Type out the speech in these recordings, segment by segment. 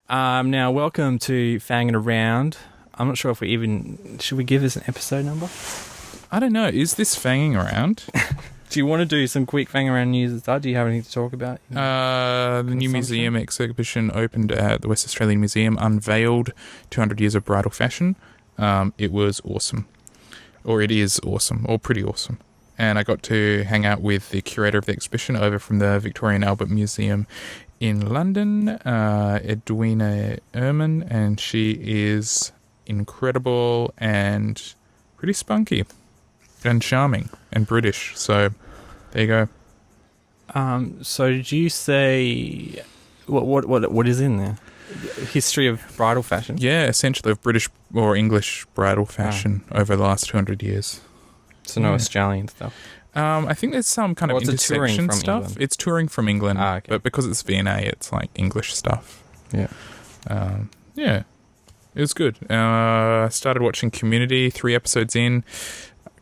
Now, welcome to Fangin Around. I'm not sure if should we give this an episode number? I don't know. Is this Fanging Around? Do you want to do some quick Fangin Around news and stuff? Do you have anything to talk about? The new museum exhibition opened at the West Australian Museum, unveiled 200 Years of Bridal Fashion. It was awesome. Or it is awesome, or pretty awesome. And I got to hang out with the curator of the exhibition over from the Victoria and Albert Museum in London, Edwina Ehrman, and she is incredible and pretty spunky and charming and British. So there you go. So did you say what is in there? History of bridal fashion? Yeah, essentially of British or English bridal fashion over the last 200 years. So no Australian stuff. I think there's some kind of intersection stuff. England? It's touring from England, okay. But because it's V&A, it's like English stuff. Yeah. Yeah. It was good. I started watching Community, 3 episodes in.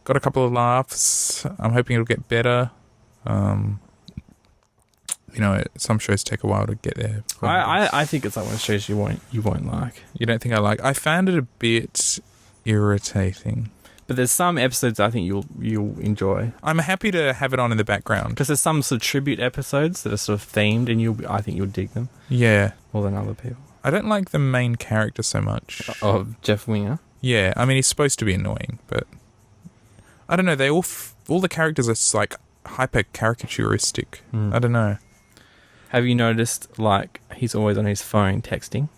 Got a couple of laughs. I'm hoping it'll get better. Some shows take a while to get there. I think it's like one of the shows you won't like. You don't think I like? I found it a bit irritating. But there's some episodes I think you'll enjoy. I'm happy to have it on in the background. Because there's some sort of tribute episodes that are sort of themed, and I think you'll dig them. Yeah. More than other people. I don't like the main character so much. Of Jeff Winger? Yeah, I mean, he's supposed to be annoying, but I don't know. They all the characters are like hyper caricaturistic. I don't know. Have you noticed, like, he's always on his phone texting?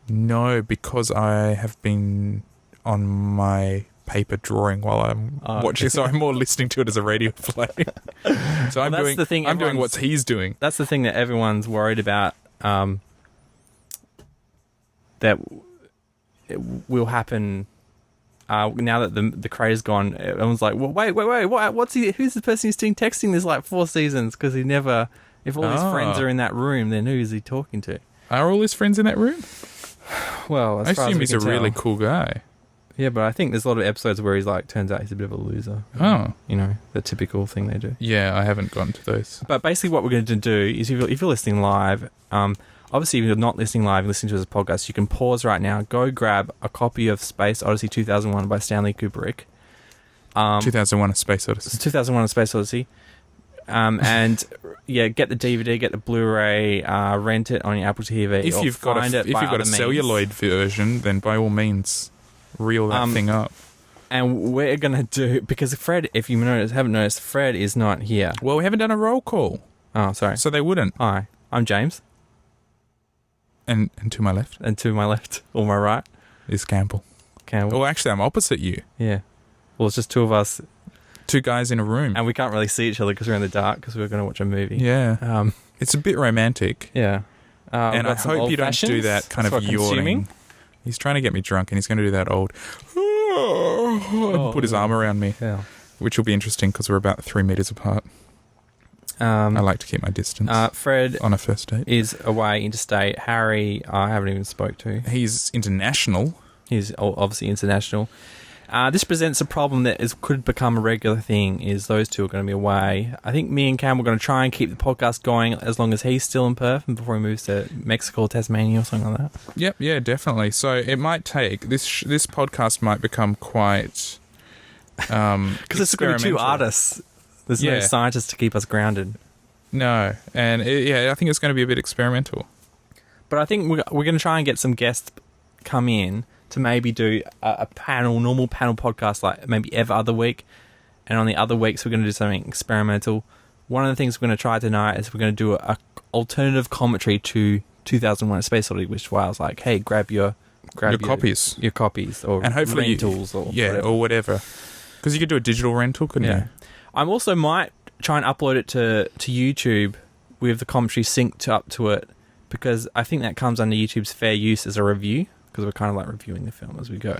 No, because I have been on my paper drawing while I'm watching, so I'm more listening to it as a radio play. So I'm doing what he's doing. That's the thing that everyone's worried about. That it will happen now that the craze gone. Everyone's like, well, wait, what's he? Who's the person who's doing texting this like 4 seasons? Because he never. If all his friends are in that room, then who is he talking to? Are all his friends in that room? Well, I assume he's a really cool guy. Yeah, but I think there's a lot of episodes where he's like, turns out he's a bit of a loser. Oh. You know, the typical thing they do. Yeah, I haven't gotten to those. But basically what we're going to do is if you're listening live, obviously if you're not listening live and listening to this podcast, you can pause right now, go grab a copy of Space Odyssey 2001 by Stanley Kubrick. 2001 A Space Odyssey. It's 2001 A Space Odyssey. And yeah, get the DVD, get the Blu-ray, rent it on your Apple TV. If you've got a celluloid version, then by all means, reel that thing up. And we're going to do... Because Fred, if you haven't noticed, Fred is not here. Well, we haven't done a roll call. Oh, sorry. So they wouldn't. Hi, I'm James. And to my left? And to my left, or my right? Is Campbell. Oh, actually, I'm opposite you. Yeah. Well, it's just 2 of us. 2 guys in a room. And we can't really see each other because we're in the dark because we're going to watch a movie. Yeah. It's a bit romantic. Yeah. And I hope you don't do that kind of yawning. He's trying to get me drunk, and he's going to do that old... put his arm around me. Yeah. Which will be interesting because we're about 3 meters apart. I like to keep my distance. Fred on a first date is away interstate. Harry, I haven't even spoke to. He's international. He's obviously international. This presents a problem that could become a regular thing, is those 2 are going to be away. I think me and Cam are going to try and keep the podcast going as long as he's still in Perth and before he moves to Mexico or Tasmania or something like that. Yep, yeah, definitely. So it might take... This podcast might become quite because it's going to be 2 artists. There's no scientists to keep us grounded. No, and I think it's going to be a bit experimental. But I think we're going to try and get some guests come in to maybe do a normal panel podcast like maybe every other week. And on the other weeks, we're going to do something experimental. One of the things we're going to try tonight is we're going to do a alternative commentary to 2001 A Space Odyssey, which is why I was like, hey, grab your copies. Your copies or and hopefully rentals or whatever. Or whatever. Because you could do a digital rental, couldn't you? I also might try and upload it to YouTube with the commentary synced up to it, because I think that comes under YouTube's fair use as a review, because we're kind of like reviewing the film as we go.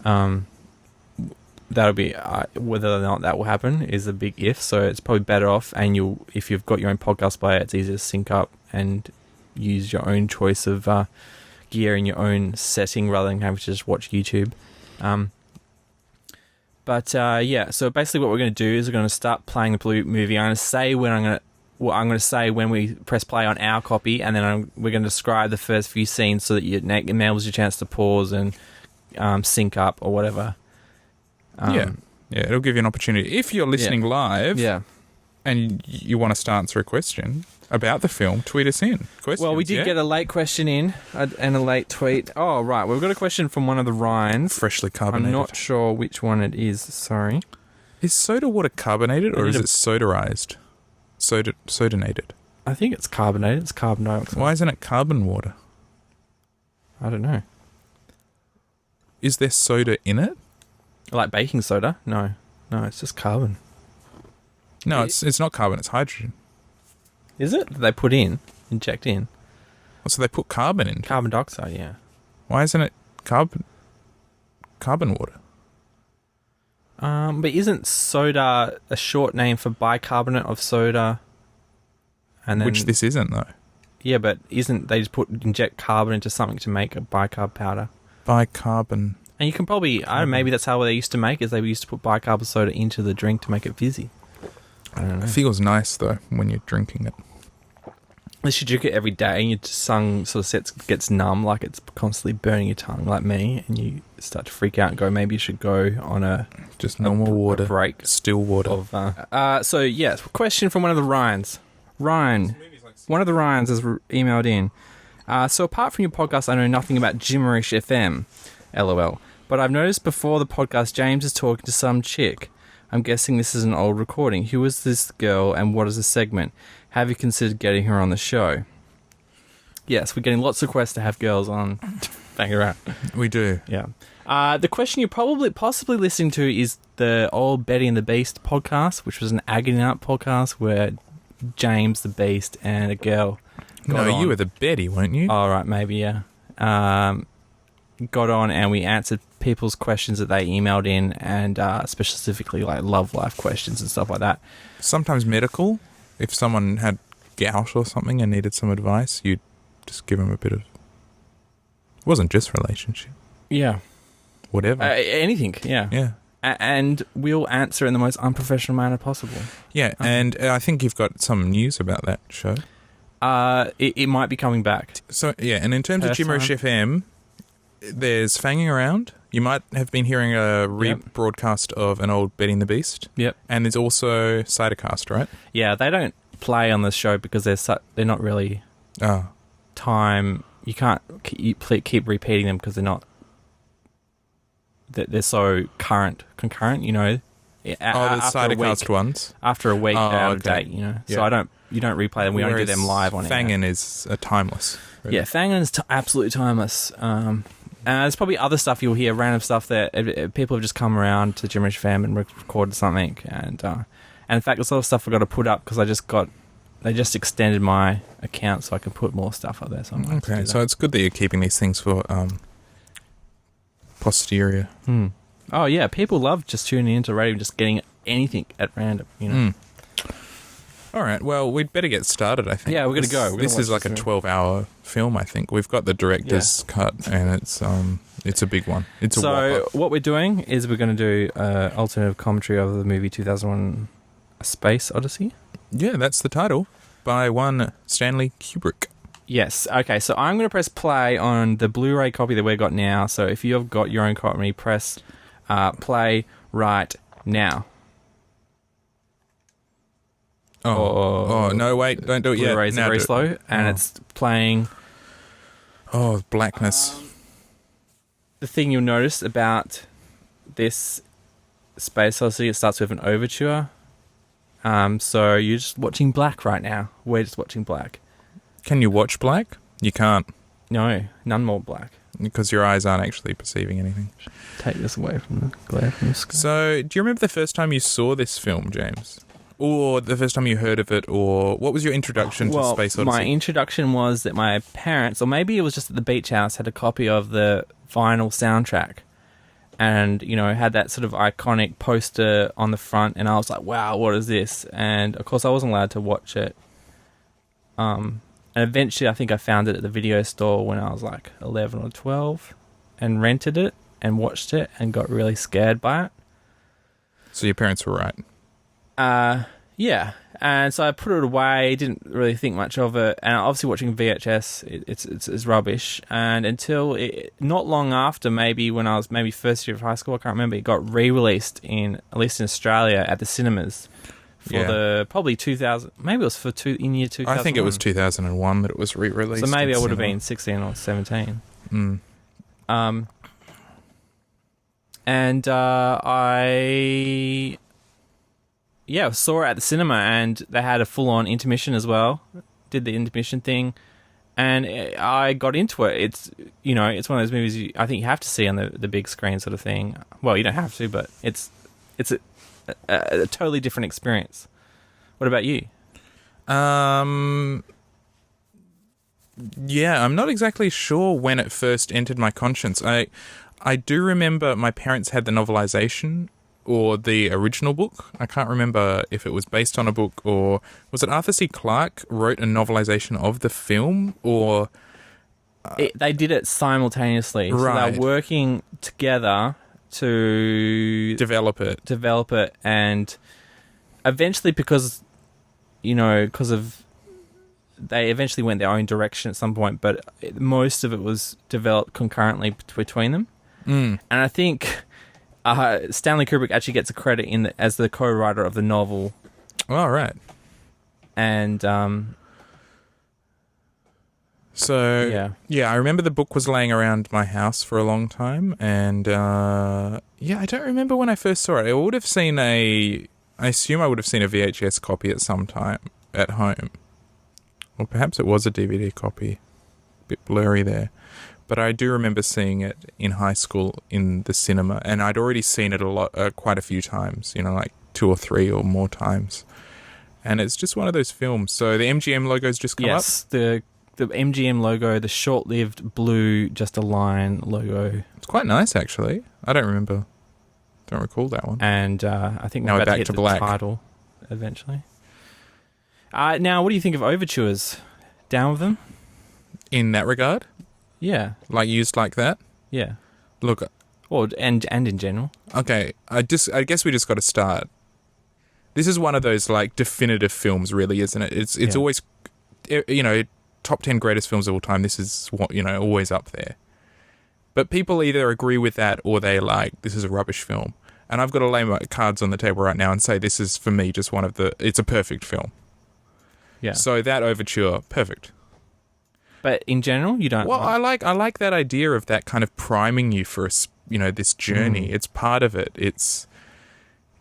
That'll be whether or not that will happen is a big if. So it's probably better off, and if you've got your own podcast player, it's easier to sync up and use your own choice of gear in your own setting rather than having to just watch YouTube. So basically what we're going to do is we're going to start playing the movie. I'm going to say when well, I'm going to say when we press play on our copy, and then we're going to describe the first few scenes so that it enables you a chance to pause and sync up or whatever. Yeah, it'll give you an opportunity. If you're listening live and you want us to answer a question about the film, tweet us in. Questions, well, we did get a late question in and a late tweet. Oh, right. We've got a question from one of the Ryans. Freshly carbonated. I'm not sure which one it is. Sorry. Is soda water carbonated or is it sodarized? Sodanated. I think it's carbonated. It's carbon dioxide. Why isn't it carbon water? I don't know. Is there soda in it? Like baking soda? No, it's just carbon. No, it's not carbon. It's hydrogen. Is it? They put inject in. Oh, so they put carbon in. Carbon dioxide, yeah. Why isn't it carbon water? But isn't soda a short name for bicarbonate of soda? And then, which this isn't, though. Yeah, but isn't they just inject carbon into something to make a bicarb powder? Bicarbon. And you can probably, I don't know, maybe that's how they used to make it, is they used to put bicarb soda into the drink to make it fizzy. I don't know. It feels nice, though, when you're drinking it. Unless you drink it every day and your tongue sort of gets numb, like it's constantly burning your tongue, like me, and you start to freak out and go, maybe you should go on a just normal water, break, still water. So yes, question from one of the Ryans. Ryan, one of the Ryans has emailed in. So apart from your podcast, I know nothing about Gimmerish FM, LOL. But I've noticed before the podcast, James is talking to some chick. I'm guessing this is an old recording. Who is this girl and what is the segment? Have you considered getting her on the show? Yes, we're getting lots of requests to have girls on Fangin Around. We do. Yeah. The question you're possibly listening to is the old Betty and the Beast podcast, which was an agony aunt podcast where James the Beast and a girl you were the Betty, weren't you? Oh, right, maybe, yeah. Got on and we answered people's questions that they emailed in, and specifically like love life questions and stuff like that. Sometimes medical. If someone had gout or something and needed some advice, you'd just give them a bit of... It wasn't just relationship. Yeah. Whatever. Anything, yeah. Yeah. And we'll answer in the most unprofessional manner possible. Yeah, and I think you've got some news about that show. It might be coming back. So, yeah, and in terms of Gimmerish FM, there's Fangin Around. You might have been hearing a rebroadcast of an old Betty and the Beast. Yep. And there's also Cidercast, right? Yeah, they don't play on the show because they're not really time. You can't keep repeating them because they're not. They're so concurrent, you know. The Cidercast ones after a week they're out of date, you know. Yeah. So you don't replay them. We only do them live on Fangin is timeless. Really. Yeah, Fangin is absolutely timeless. There's probably other stuff you'll hear, random stuff that people have just come around to Gimmerish Fam and recorded something, and in fact, there's a lot of stuff I've got to put up because they just extended my account so I can put more stuff up there. So okay, so it's good that you're keeping these things for posterior. Oh yeah, people love just tuning into radio, just getting anything at random, you know. All right, well, we'd better get started, I think. Yeah, we're going to go. This is like a 12-hour film, I think. We've got the director's cut, and it's a big one. It's a whopper. So what we're doing is we're going to do alternative commentary of the movie 2001 A Space Odyssey. Yeah, that's the title, by one Stanley Kubrick. Yes. Okay, so I'm going to press play on the Blu-ray copy that we've got now. So if you've got your own copy, press play right now. Oh, no, wait, don't do it yet. Blu-rays are very slow, and it's playing... Oh, blackness. The thing you'll notice about this Space Odyssey, it starts with an overture. So you're just watching black right now. We're just watching black. Can you watch black? You can't. No, none more black. Because your eyes aren't actually perceiving anything. Take this away from the glare from the screen. So, do you remember the first time you saw this film, James? Or the first time you heard of it, or what was your introduction to Space Odyssey? My introduction was that my parents, or maybe it was just at the beach house, had a copy of the vinyl soundtrack. And, you know, had that sort of iconic poster on the front, and I was like, wow, what is this? And, of course, I wasn't allowed to watch it. And eventually, I think I found it at the video store when I was like 11 or 12, and rented it, and watched it, and got really scared by it. So your parents were right? Yeah. And so I put it away, didn't really think much of it, and obviously watching VHS, it's rubbish. And until not long after, maybe when I was maybe first year of high school, I can't remember, it got re-released at least in Australia, at the cinemas for the probably 2000. Maybe it was in year 2000. I think it was 2001 that it was re-released. So maybe I would have been 16 or 17. And I saw it at the cinema, and they had a full-on intermission as well. Did the intermission thing, and I got into it. It's one of those movies I think you have to see on the big screen, sort of thing. Well, you don't have to, but it's a totally different experience. What about you? Yeah, I'm not exactly sure when it first entered my conscience. I do remember my parents had the novelization or the original book. I can't remember if it was based on a book, or was it Arthur C. Clarke wrote a novelization of the film, or they did it simultaneously. Right. So they're working together to develop it, and eventually, because of they eventually went their own direction at some point, but most of it was developed concurrently between them. And I think Stanley Kubrick actually gets a credit as the co-writer of the novel. Oh, right. And I remember the book was laying around my house for a long time, and I don't remember when I first saw it. I assume I would have seen a VHS copy at some time at home, or perhaps it was a DVD copy. A bit blurry there. But I do remember seeing it in high school in the cinema, and I'd already seen it quite a few times, like 2 or 3 or more times. And it's just one of those films. So the MGM logo's just come up? Yes, the MGM logo, the short-lived blue, just a line logo. It's quite nice, actually. I don't recall that one. And I think now we're about back to hit to the black title eventually. Now, what do you think of overtures? Down with them? In that regard? Yeah. Like used like that? Yeah. Look. And in general. Okay, I guess we just got to start. This is one of those like definitive films, really, isn't it? It's always, top 10 greatest films of all time. This is what, always up there. But people either agree with that or they this is a rubbish film. And I've got to lay my cards on the table right now and say this is, for me, just it's a perfect film. Yeah. So that overture, perfect. But in general, you don't. Well, I like that idea of that kind of priming you for this journey. It's part of it. It's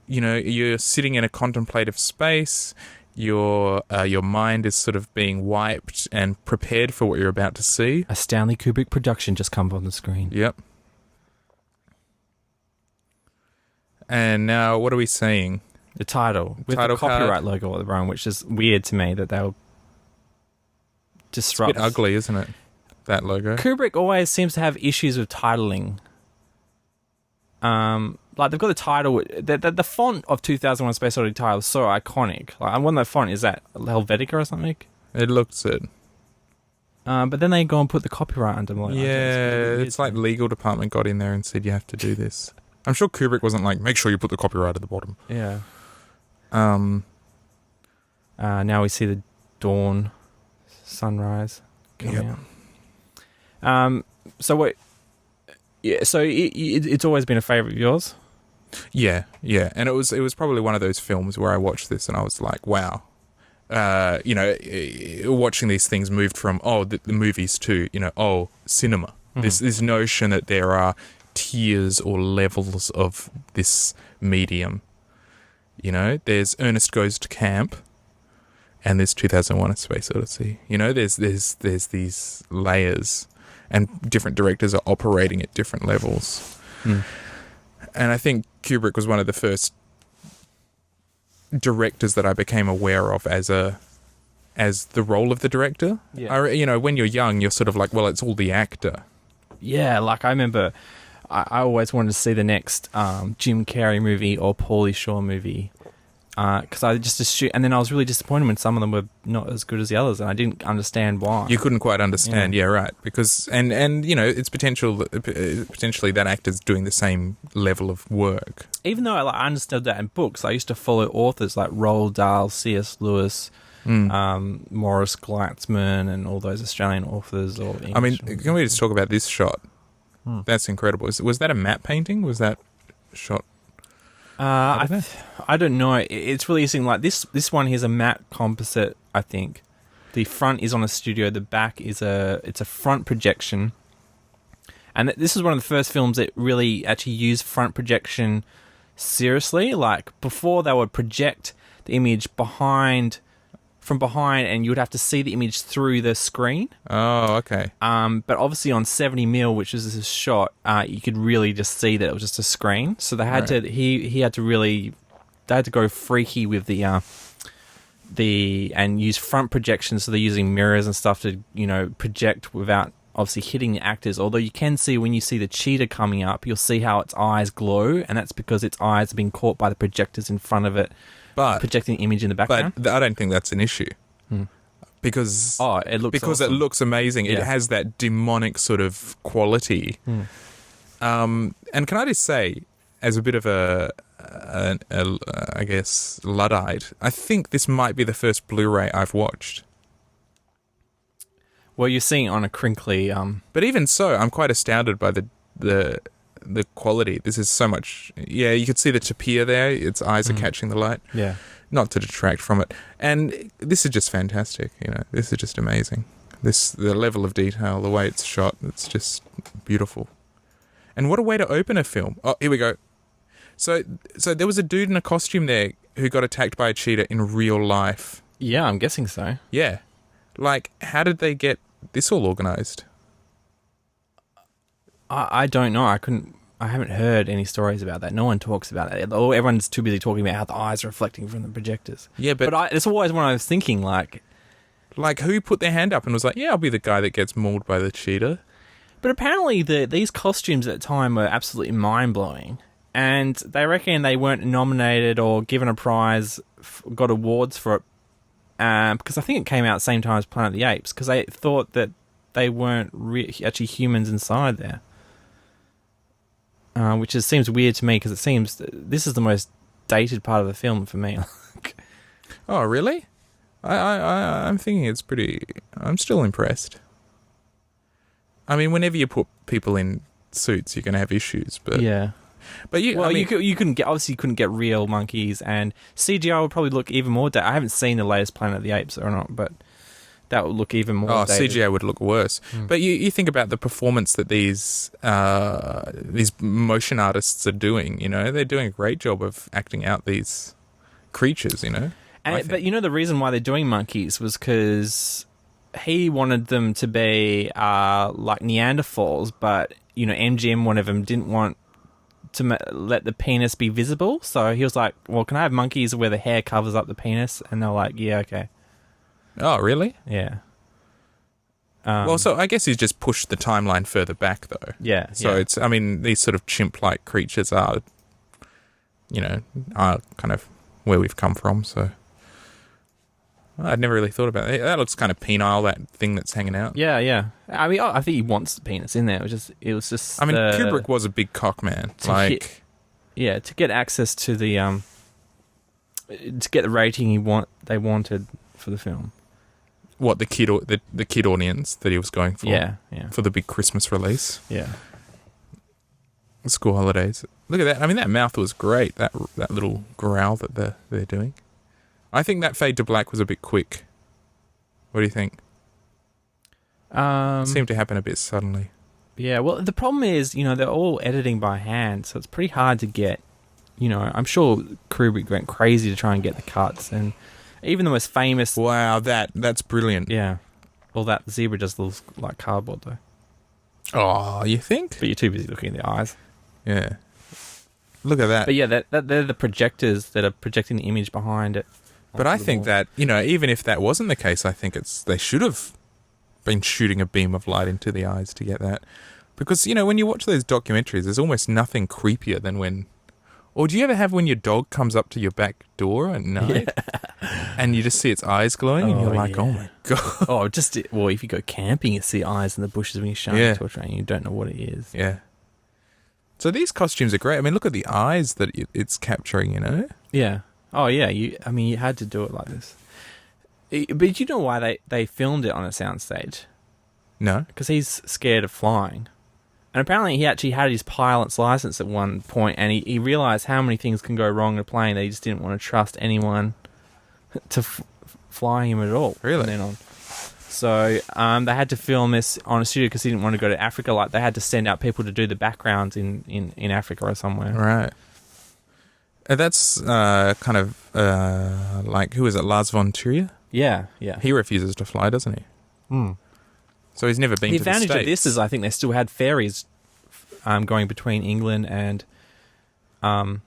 you're sitting in a contemplative space. Your mind is sort of being wiped and prepared for what you're about to see. A Stanley Kubrick production just comes on the screen. Yep. And now, what are we seeing? The title with title the copyright logo at the bottom, which is weird to me that they'll disrupt. It's a bit ugly, isn't it? That logo. Kubrick always seems to have issues with titling. They've got the title. The font of 2001: Space Odyssey title is so iconic. I wonder that font, is that Helvetica or something? It looks it. But then they go and put the copyright under them. It's like legal department got in there and said you have to do this. I'm sure Kubrick wasn't like, make sure you put the copyright at the bottom. Yeah. Now we see the dawn, sunrise coming out. So what? Yeah. So it's always been a favourite of yours. Yeah, and it was probably one of those films where I watched this and I was like, wow. Watching these things moved from the movies to cinema. Mm-hmm. This notion that there are tiers or levels of this medium. There's Ernest Goes to Camp, and there's 2001: A Space Odyssey. There's these layers, and different directors are operating at different levels. Mm. And I think Kubrick was one of the first directors that I became aware of as the role of the director. Yeah. When you're young, you're sort of like, well, it's all the actor. Yeah, like I remember I always wanted to see the next Jim Carrey movie or Pauly Shore movie. because I just assumed, and then I was really disappointed when some of them were not as good as the others, and I didn't understand why. You couldn't quite understand, yeah, right? Because and it's potentially that actor's doing the same level of work. Even though I understood that in books, I used to follow authors like Roald Dahl, C.S. Lewis, Morris Gleitzman, and all those Australian authors. Or English. I mean, can we just talk about this shot? That's incredible. Was that a matte painting? Was that shot? I don't know. It's really interesting. Like this one here's a matte composite. I think the front is on a studio. The back is a front projection. And this is one of the first films that really actually used front projection seriously. Like before, they would project the image from behind, and you would have to see the image through the screen. Oh, okay. But obviously on 70mm, which is this shot, you could really just see that it was just a screen. So they had to they had to go freaky with and use front projections. So they're using mirrors and stuff to project without obviously hitting the actors. Although you can see when you see the cheetah coming up, you'll see how its eyes glow, and that's because its eyes have been caught by the projectors in front of it. Projecting the image in the background. But I don't think that's an issue. Because it looks amazing. Yeah. It has that demonic sort of quality. And can I just say, as a bit of I guess, Luddite, I think this might be the first Blu-ray I've watched. Well, you're seeing it on a crinkly... But even so, I'm quite astounded by the quality. This is so much. Yeah, you could see the tapir there. Its eyes are catching the light. Yeah. Not to detract from it. And this is just fantastic. This is just amazing. The level of detail, the way it's shot, it's just beautiful. And what a way to open a film. Oh, here we go. So there was a dude in a costume there who got attacked by a cheetah in real life. Yeah, I'm guessing so. Yeah. Like, how did they get this all organised? I don't know. I haven't heard any stories about that. No one talks about it. Everyone's too busy talking about how the eyes are reflecting from the projectors. Yeah, but it's always when I was thinking, like who put their hand up and was like, "Yeah, I'll be the guy that gets mauled by the cheetah." But apparently, these costumes at the time were absolutely mind blowing, and they reckon they weren't nominated or given a prize, got awards for it, because I think it came out at the same time as Planet of the Apes, because they thought that they weren't actually humans inside there. Which seems weird to me, because it seems this is the most dated part of the film for me. Oh, really? I'm thinking it's pretty... I'm still impressed. I mean, whenever you put people in suits, you're going to have issues, but... Yeah. But you couldn't get real monkeys, and CGI would probably look even more... I haven't seen the latest Planet of the Apes or not, but... that would look even more dated. CGI would look worse. But you think about the performance that these motion artists are doing, they're doing a great job of acting out these creatures, But the reason why they're doing monkeys was because he wanted them to be like Neanderthals, but, MGM, one of them, didn't want to let the penis be visible. So he was like, well, can I have monkeys where the hair covers up the penis? And they're like, yeah, okay. Oh, really? Yeah. So I guess he's just pushed the timeline further back, though. Yeah. So it's, these sort of chimp-like creatures are kind of where we've come from, so... I'd never really thought about it. That looks kind of penile, that thing that's hanging out. Yeah. I think he wants the penis in there. It was just... Kubrick was a big cock man. To get access to the... to get the rating they wanted for the film. What, the kid audience that he was going for? Yeah. For the big Christmas release? Yeah. School holidays. Look at that. That mouth was great, that little growl that they're doing. I think that fade to black was a bit quick. What do you think? It seemed to happen a bit suddenly. Yeah, well, the problem is, they're all editing by hand, so it's pretty hard to get, I'm sure Kubrick went crazy to try and get the cuts, and even the most famous... Wow, that's brilliant. Yeah. Well, that zebra just looks like cardboard, though. Oh, you think? But you're too busy looking at the eyes. Yeah. Look at that. But yeah, they're the projectors that are projecting the image behind it. But I think that, even if that wasn't the case, I think they should have been shooting a beam of light into the eyes to get that. Because, when you watch those documentaries, there's almost nothing creepier than when Or do you ever have when your dog comes up to your back door at night and you just see its eyes glowing and you're like, oh my God. Oh, if you go camping, you see eyes in the bushes when you're showing it to a train, you don't know what it is. Yeah. So these costumes are great. I mean, look at the eyes that it's capturing, you know? Yeah. Oh, yeah. You had to do it like this. But you know why they filmed it on a soundstage? No. Because he's scared of flying. And apparently he actually had his pilot's license at one point, and he realised how many things can go wrong in a plane that he just didn't want to trust anyone to fly him at all. Really? From then on. So they had to film this on a studio because he didn't want to go to Africa. Like, they had to send out people to do the backgrounds in Africa or somewhere. Right. That's kind of like, who is it, Lars von Trier? Yeah. He refuses to fly, doesn't he? Hmm. So he's never been to the States. The advantage of this is I think they still had ferries going between England and... I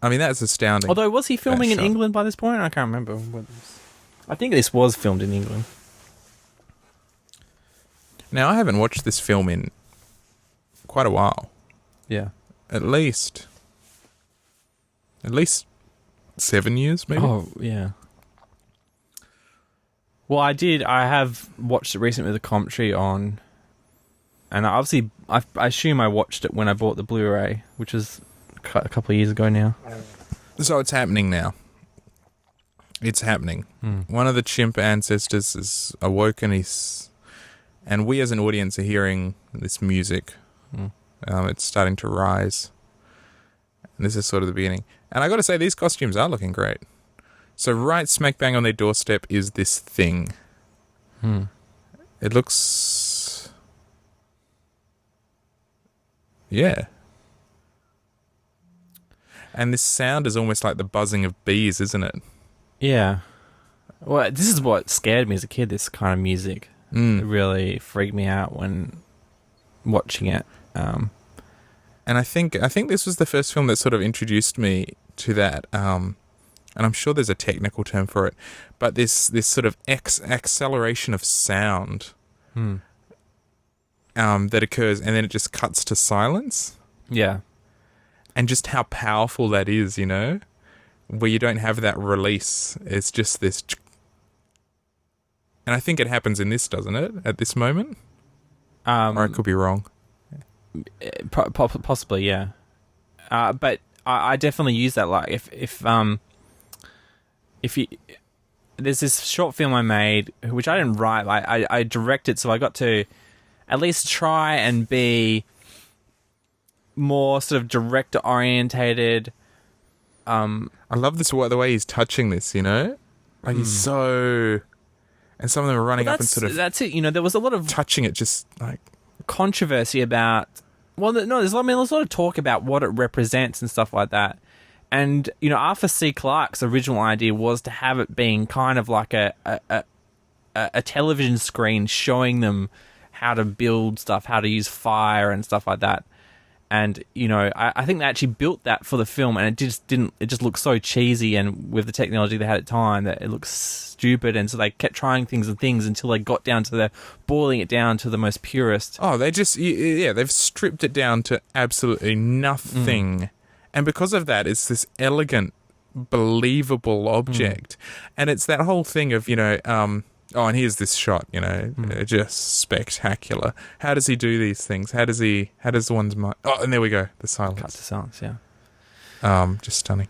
mean, that's astounding. Although, was he filming in England by this point? I can't remember. I think this was filmed in England. Now, I haven't watched this film in quite a while. Yeah. At least 7 years, maybe? Oh, yeah. Well, I have watched it recently with a commentary on, and obviously, I assume I watched it when I bought the Blu-ray, which is a couple of years ago now. So it's happening now. It's happening. One of the chimp ancestors is awoken, and we as an audience are hearing this music. It's starting to rise. And this is sort of the beginning. And I got to say, these costumes are looking great. So right smack bang on their doorstep is this thing. It looks... Yeah. And this sound is almost like the buzzing of bees, isn't it? Yeah. Well, this is what scared me as a kid, this kind of music. It really freaked me out when watching it. And I think this was the first film that sort of introduced me to that. And I'm sure there's a technical term for it, but this sort of acceleration of sound that occurs, and then it just cuts to silence. Yeah. And just how powerful that is, you know, where you don't have that release. It's just this. And I think it happens in this, doesn't it, at this moment? Or I could be wrong. Possibly, yeah. But I definitely use that. Like, if you, there's this short film I made, which I didn't write. Like, I directed, so I got to at least try and be more sort of director orientated. I love this the way he's touching this. You know, like he's so. And some of them are running up and sort of. That's it. You know, there was a lot of touching it, just like controversy about. Well, no, there's a lot of talk about what it represents and stuff like that. And, you know, Arthur C. Clarke's original idea was to have it being kind of like a television screen showing them how to build stuff, how to use fire and stuff like that. And, you know, I think they actually built that for the film, and it just looked so cheesy, and with the technology they had at the time, that it looks stupid, and so they kept trying things until they got down to boiling it down to the most purest. Oh, they've stripped it down to absolutely nothing. And because of that, it's this elegant, believable object. And it's that whole thing of, you know, and here's this shot, you know, just spectacular. How does he do these things? How does the one's mind? Oh, and there we go, the silence. Cut to silence, yeah. Just stunning.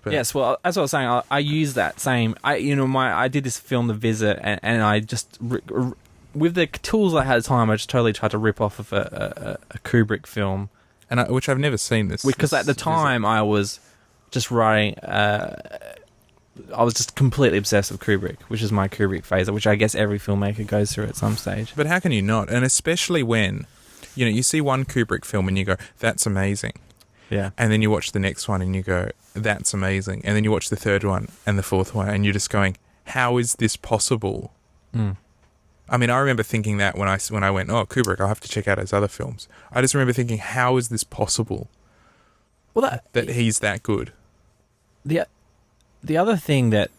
But yes, well, as I was saying, I use that same. I did this film, The Visit, and I just with the tools I had at the time, I just totally tried to rip off of a Kubrick film, which I've never seen this. Because at the time I was just writing. I was just completely obsessed with Kubrick, which is my Kubrick phase, which I guess every filmmaker goes through at some stage. But how can you not? And especially when, you know, you see one Kubrick film and you go, that's amazing. Yeah. And then you watch the next one and you go, that's amazing. And then you watch the third one and the fourth one and you're just going, how is this possible? I mean, I remember thinking that when I went, oh, Kubrick, I'll have to check out his other films. I just remember thinking, how is this possible? Well, that he's that good. The other thing that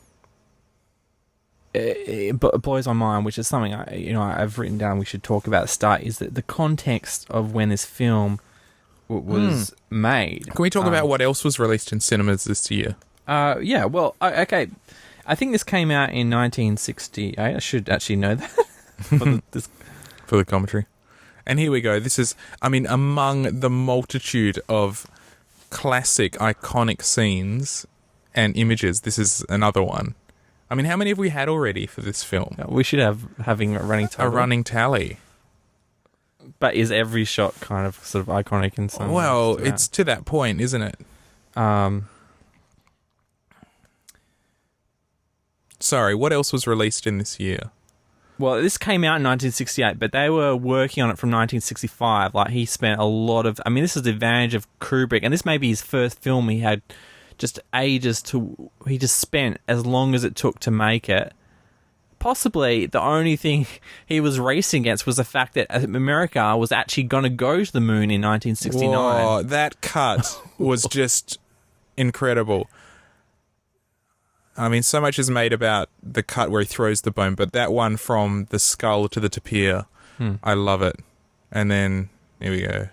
it blows my mind, which is something I've written down we should talk about at the start, is that the context of when this film was made. Can we talk about what else was released in cinemas this year? Yeah, well, okay. I think this came out in 1968. I should actually know that for the commentary. And here we go. This is, among the multitude of classic, iconic scenes and images, this is another one. How many have we had already for this film? We should having a running tally. A running tally. But is every shot kind of sort of iconic in some way? Well, it's to that point, isn't it? Sorry, what else was released in this year? Well, this came out in 1968, but they were working on it from 1965. Like, he spent a lot of... this is the advantage of Kubrick, and this may be his first film. He had just ages to... He just spent as long as it took to make it. Possibly the only thing he was racing against was the fact that America was actually going to go to the moon in 1969. Whoa, that cut was just incredible. So much is made about the cut where he throws the bone, but that one from the skull to the tapir, I love it. And then, here we go.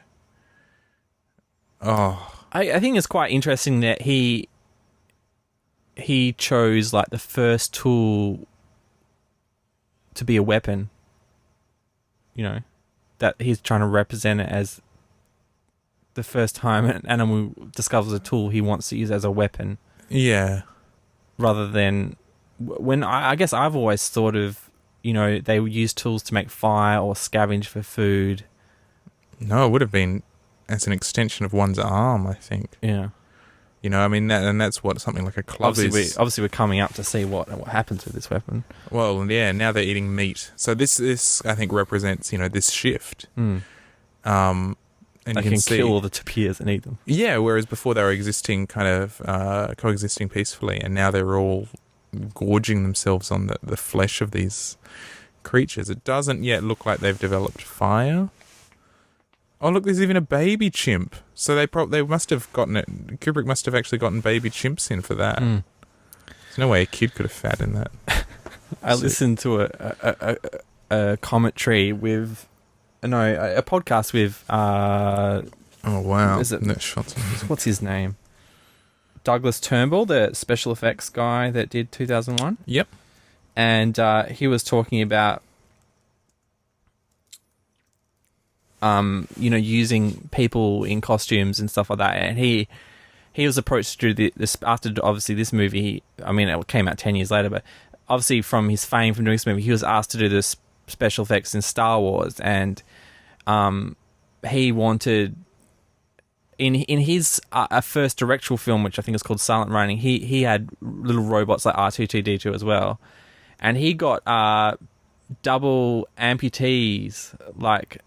Oh. I think it's quite interesting that he chose, like, the first tool to be a weapon. That he's trying to represent it as the first time an animal discovers a tool he wants to use as a weapon. Yeah. Rather than when I guess I've always thought of, they would use tools to make fire or scavenge for food. No, it would have been as an extension of one's arm, I think. Yeah. That's what something like a club is. Obviously, we're coming up to see what happens with this weapon. Well, yeah, now they're eating meat. So this I think represents, this shift. And they can kill all the tapirs and eat them. Yeah, whereas before they were existing coexisting peacefully, and now they're all gorging themselves on the flesh of these creatures. It doesn't yet look like they've developed fire. Oh, look, there's even a baby chimp. So they must have gotten it. Kubrick must have actually gotten baby chimps in for that. There's no way a kid could have fat in that. I listened to a commentary with... No, a podcast with... oh, wow. What's his name? Douglas Turnbull, the special effects guy that did 2001. Yep. And he was talking about, using people in costumes and stuff like that. And he was approached to do this after, obviously, this movie. It came out 10 years later, but obviously from his fame from doing this movie, he was asked to do this special effects in Star Wars, and he wanted in his first directorial film, which I think is called Silent Running, he had little robots like R2-D2 as well, and he got double amputees, like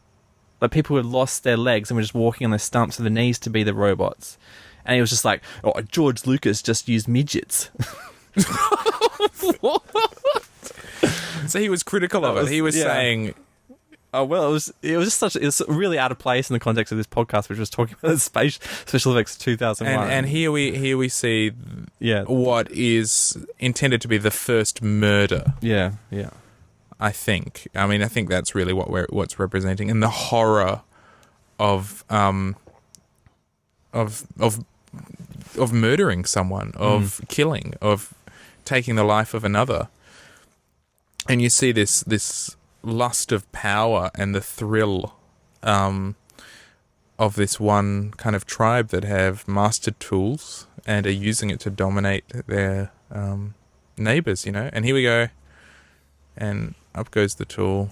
people who had lost their legs and were just walking on their stumps with the knees to be the robots, and he was just like, "Oh, George Lucas just used midgets." What? So he was critical of it. He was saying, "Oh well, it was really out of place in the context of this podcast, which was talking about the special effects of 2001." And here we see, what is intended to be the first murder. Yeah. I think. I think that's really what's representing, and the horror of murdering someone, of killing, of taking the life of another. And you see this lust of power and the thrill of this one kind of tribe that have mastered tools and are using it to dominate their neighbours, And here we go. And up goes the tool.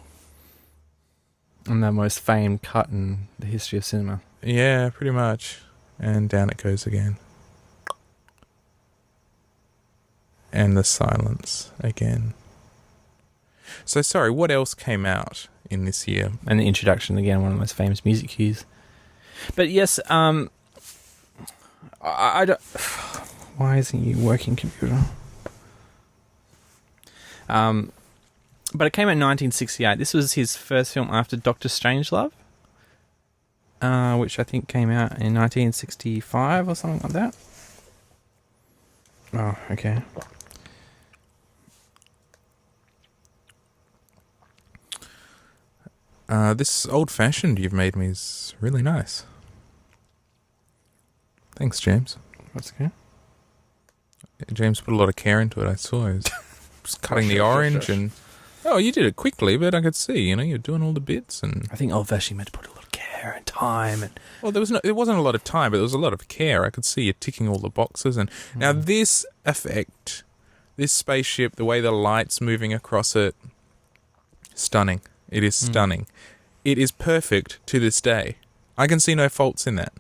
And the most famed cut in the history of cinema. Yeah, pretty much. And down it goes again. And the silence again. So, sorry, what else came out in this year? And the introduction, again, one of the most famous music cues. But yes, I don't... Why isn't you working, computer? But it came out in 1968. This was his first film after Dr. Strangelove, which I think came out in 1965 or something like that. Oh, okay. This old-fashioned you've made me is really nice. Thanks, James. That's okay. James put a lot of care into it. I saw he was just cutting the orange and... Oh, you did it quickly, but I could see, you're doing all the bits and... I think Olveshi meant to put a lot of care and time and... Well, there wasn't a lot of time, but there was a lot of care. I could see you ticking all the boxes. And now this effect, this spaceship, the way the light's moving across it, stunning. It is stunning. It is perfect to this day. I can see no faults in that.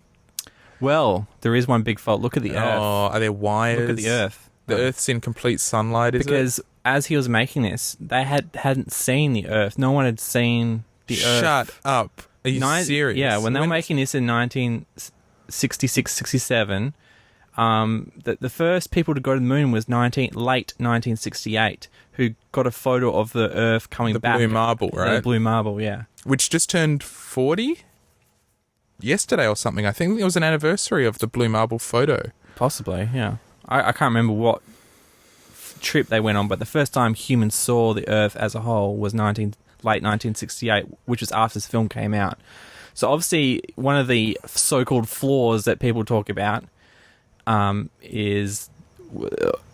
Well, there is one big fault. Look at the Earth. Oh, are there wires? Look at the Earth. The Earth's in complete sunlight, is it? Because as he was making this, they hadn't seen the Earth. No one had seen the Earth. Shut up. Are you serious? Yeah, when they were making this in 1966, 67, the first people to go to the moon was late 1968, who got a photo of the Earth coming back. The blue marble, right? The blue marble, yeah. Which just turned 40 yesterday or something. I think it was an anniversary of the blue marble photo. Possibly, yeah. I can't remember what trip they went on, but the first time humans saw the Earth as a whole was late 1968, which was after this film came out. So obviously, one of the so-called flaws that people talk about is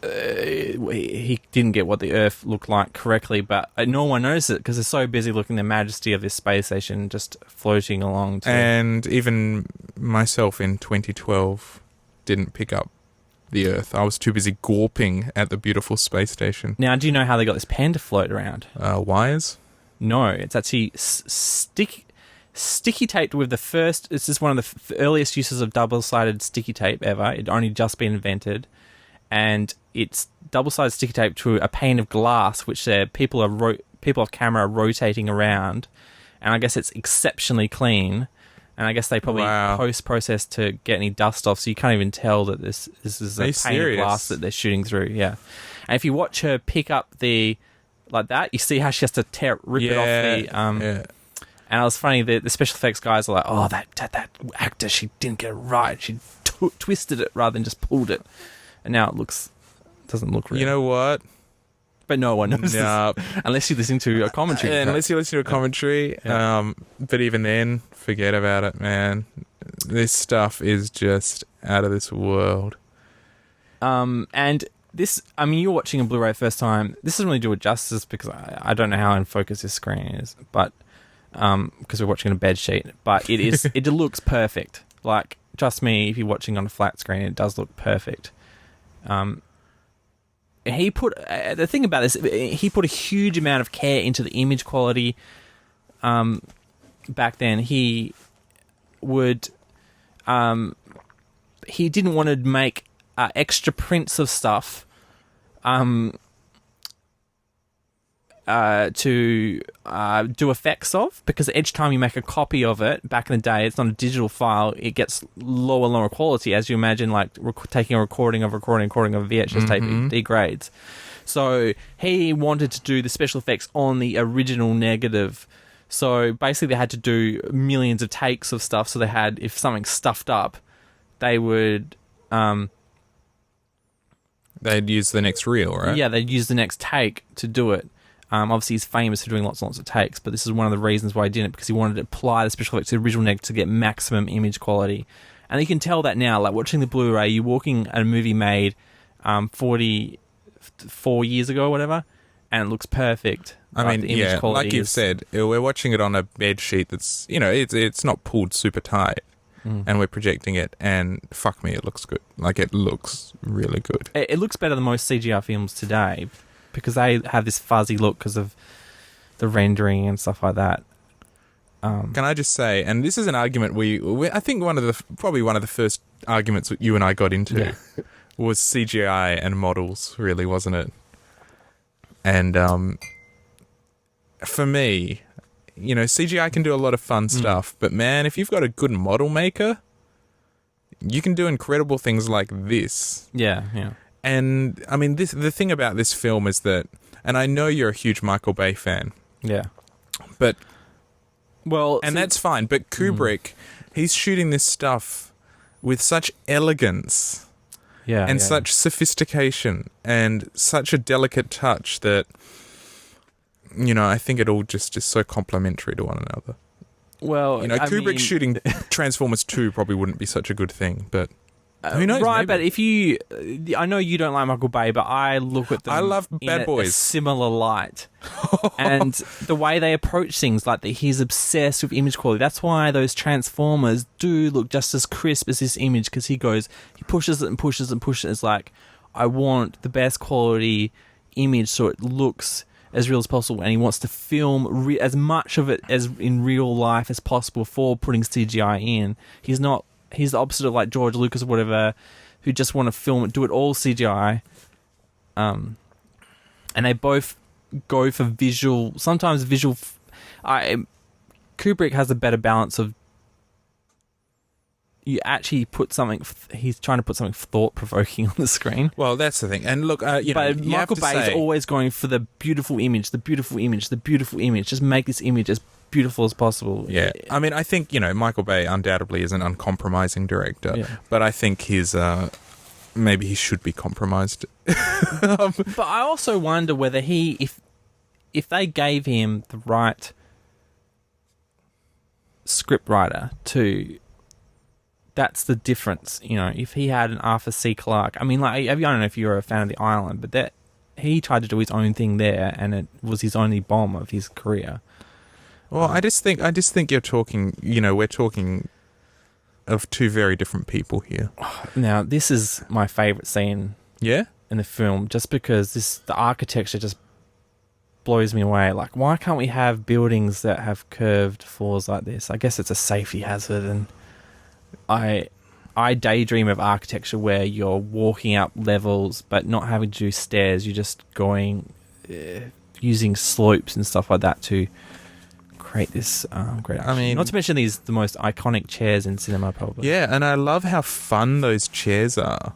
he didn't get what the Earth looked like correctly, but no one noticed it because they're so busy looking at the majesty of this space station just floating along. And even myself in 2012 didn't pick up the Earth. I was too busy gawping at the beautiful space station. Now, do you know how they got this pen to float around? Wires? No, it's actually sticky taped with the first... This is one of the earliest uses of double-sided sticky tape ever. It'd only just been invented. And it's double-sided sticky tape to a pane of glass, which people off camera are rotating around. And I guess it's exceptionally clean. And I guess they probably post-process to get any dust off, so you can't even tell that this is a pane of glass that they're shooting through. Yeah, and if you watch her pick up like that, you see how she has to rip it off the. And it was funny that the special effects guys are like, "Oh, that actor, she didn't get it right. She twisted it rather than just pulled it, and now it doesn't look real." You know what? But no one knows this, unless you listen to a commentary. Unless you listen to a commentary. Yeah. But even then, forget about it, man. This stuff is just out of this world. And this, you're watching a Blu-ray first time. This doesn't really do it justice because I don't know how in focus this screen is, but because we're watching on a bed sheet. But it is, it looks perfect. Like, trust me, if you're watching on a flat screen, it does look perfect. He put the thing about this. He put a huge amount of care into the image quality. Back then, he would. He didn't want to make extra prints of stuff. To do effects of, because each time you make a copy of it, back in the day, it's not a digital file, it gets lower and lower quality, as you imagine, like taking a recording of a VHS tape, it degrades. So he wanted to do the special effects on the original negative. So basically they had to do millions of takes of stuff, so they had, if something stuffed up, they would... they'd use the next reel, right? Yeah, they'd use the next take to do it. Obviously, he's famous for doing lots and lots of takes, but this is one of the reasons why he did it, because he wanted to apply the special effects to the original negative to get maximum image quality. And you can tell that now, like watching the Blu-ray, you're walking at a movie made 44 years ago or whatever, and it looks perfect. The image quality like you've said, we're watching it on a bed sheet that's, it's not pulled super tight, and we're projecting it, and fuck me, it looks good. Like, it looks really good. It looks better than most CGI films today, because they have this fuzzy look because of the rendering and stuff like that. Can I just say, and this is an argument I think probably one of the first arguments that you and I got into was CGI and models, really, wasn't it? And for me, CGI can do a lot of fun stuff, but man, if you've got a good model maker, you can do incredible things like this. Yeah, yeah. And the thing about this film is that, and I know you're a huge Michael Bay fan. Yeah. But that's fine. But Kubrick, he's shooting this stuff with such elegance, and such sophistication, and such a delicate touch that, I think it all just is so complementary to one another. Well, Kubrick shooting Transformers 2 probably wouldn't be such a good thing, but Who knows? Right, maybe. but if you... I know you don't like Michael Bay, but I look at them I love in Bad Boys. a similar light. And the way they approach things, like he's obsessed with image quality. That's why those Transformers do look just as crisp as this image, because he pushes it and pushes and pushes it. It's like, I want the best quality image so it looks as real as possible, and he wants to film as much of it as in real life as possible before putting CGI in. He's the opposite of like George Lucas or whatever, who just want to film it, do it all CGI. And they both go for visual. Sometimes visual. Kubrick has a better balance of. You actually put something. He's trying to put something thought-provoking on the screen. Well, that's the thing. And look, but Michael Bay is always going for the beautiful image, the beautiful image, the beautiful image. Just make this image as beautiful as possible. Yeah, I mean, I think Michael Bay undoubtedly is an uncompromising director, but I think maybe he should be compromised. But I also wonder whether if they gave him the right script writer to. That's the difference, if he had an Arthur C. Clarke. I mean, like, I don't know if you're a fan of The Island, but that he tried to do his own thing there, and it was his only bomb of his career. Well, I just think you're talking, we're talking of two very different people here. Now, this is my favourite scene in the film, just because the architecture just blows me away. Like, why can't we have buildings that have curved floors like this? I guess it's a safety hazard, and I daydream of architecture where you're walking up levels but not having to do stairs. You're just going, using slopes and stuff like that to create this great action. I mean, not to mention the most iconic chairs in cinema, probably. Yeah, and I love how fun those chairs are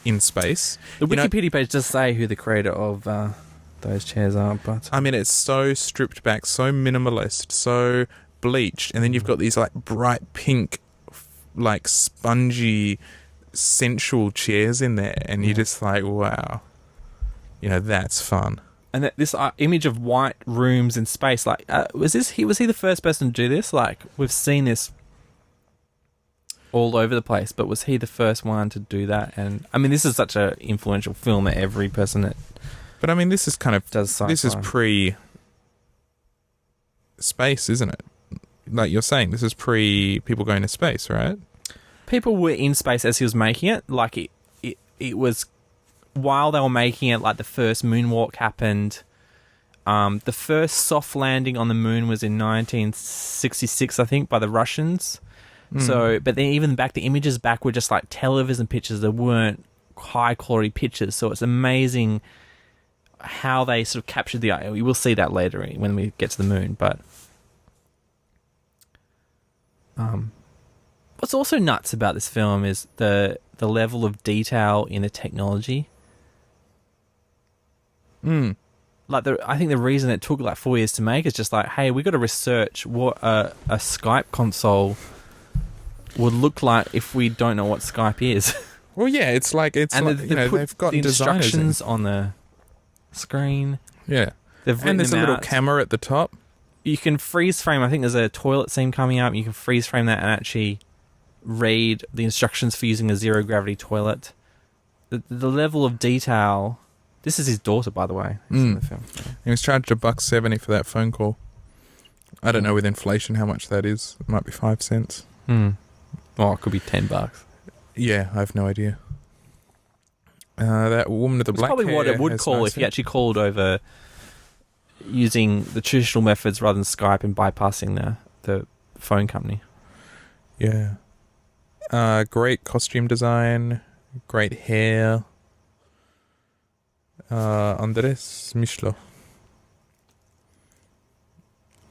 in space. The Wikipedia page does say who the creator of those chairs are, but I mean, it's so stripped back, so minimalist, so bleached, and then you've got these like bright pink, like spongy, sensual chairs in there, and you're just like, wow, that's fun. And this image of white rooms in space, like, was he the first person to do this? Like, we've seen this all over the place, but was he the first one to do that? And I mean, this is such an influential film that every person that. But I mean, this is kind of this is pre-space, isn't it? Like you're saying, this is pre-people going to space, right? People were in space as he was making it. Like, it was while they were making it, like, the first moonwalk happened. The first soft landing on the moon was in 1966, I think, by the Russians. So, but then even back, the images back were just like television pictures. There weren't high-quality pictures. So it's amazing how they sort of captured the eye. We will see that later when we get to the moon, but... what's also nuts about this film is the level of detail in the technology. Like, I think the reason it took like 4 years to make is just like, hey, we got to research what a Skype console would look like if we don't know what Skype is. Well, yeah, it's like they've got the designers instructions on the screen. Yeah, and there's a little camera at the top. You can freeze frame. I think there's a toilet scene coming up. You can freeze frame that and actually read the instructions for using a zero gravity toilet. The level of detail. This is his daughter, by the way. In the film. He was charged $1.70 for that phone call. I don't know with inflation how much that is. It might be 5 cents. Oh, it could be $10. Yeah, I have no idea. That woman with the black hair. It's probably what it would call if you actually called over using the traditional methods rather than Skype and bypassing the phone company. Yeah. Great costume design. Great hair. Andres Mishlo.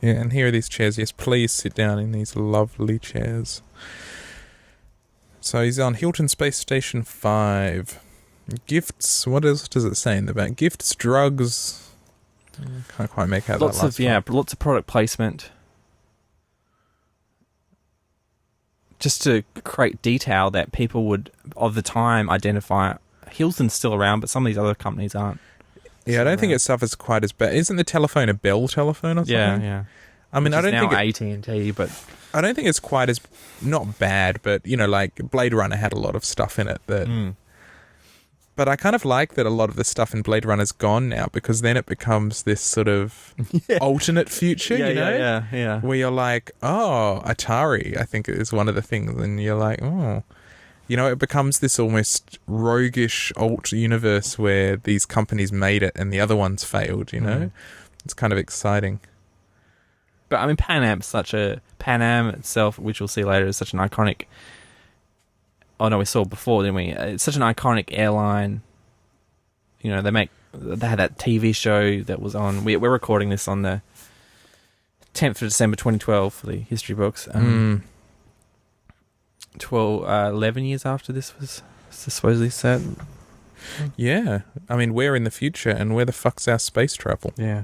Yeah, and here are these chairs. Yes, please sit down in these lovely chairs. So he's on Hilton Space Station 5. Gifts. What else does it say in the back? Gifts, drugs. Can't quite make out lots that last of lots of product placement. Just to create detail that people would, of the time, identify. Hilton's still around, but some of these other companies aren't. Yeah, I don't think it suffers quite as bad. Isn't the telephone a Bell telephone or something? Yeah. I mean, I don't think AT&T, but I don't think it's quite as not bad, but like Blade Runner had a lot of stuff in it that. But I kind of like that a lot of the stuff in Blade Runner's gone now, because then it becomes this sort of alternate future, yeah. where you're like, oh, Atari, I think is one of the things, and you're like, oh, it becomes this almost roguish alt universe where these companies made it and the other ones failed. It's kind of exciting. But I mean, Pan Am itself, which we'll see later, is such an iconic. Oh no, we saw it before, didn't we? It's such an iconic airline. They had that TV show that was on. We're recording this on the 10th of December 2012 for the history books. 11 years after this was supposedly set. Yeah, I mean, we're in the future, and where the fuck's our space travel? Yeah.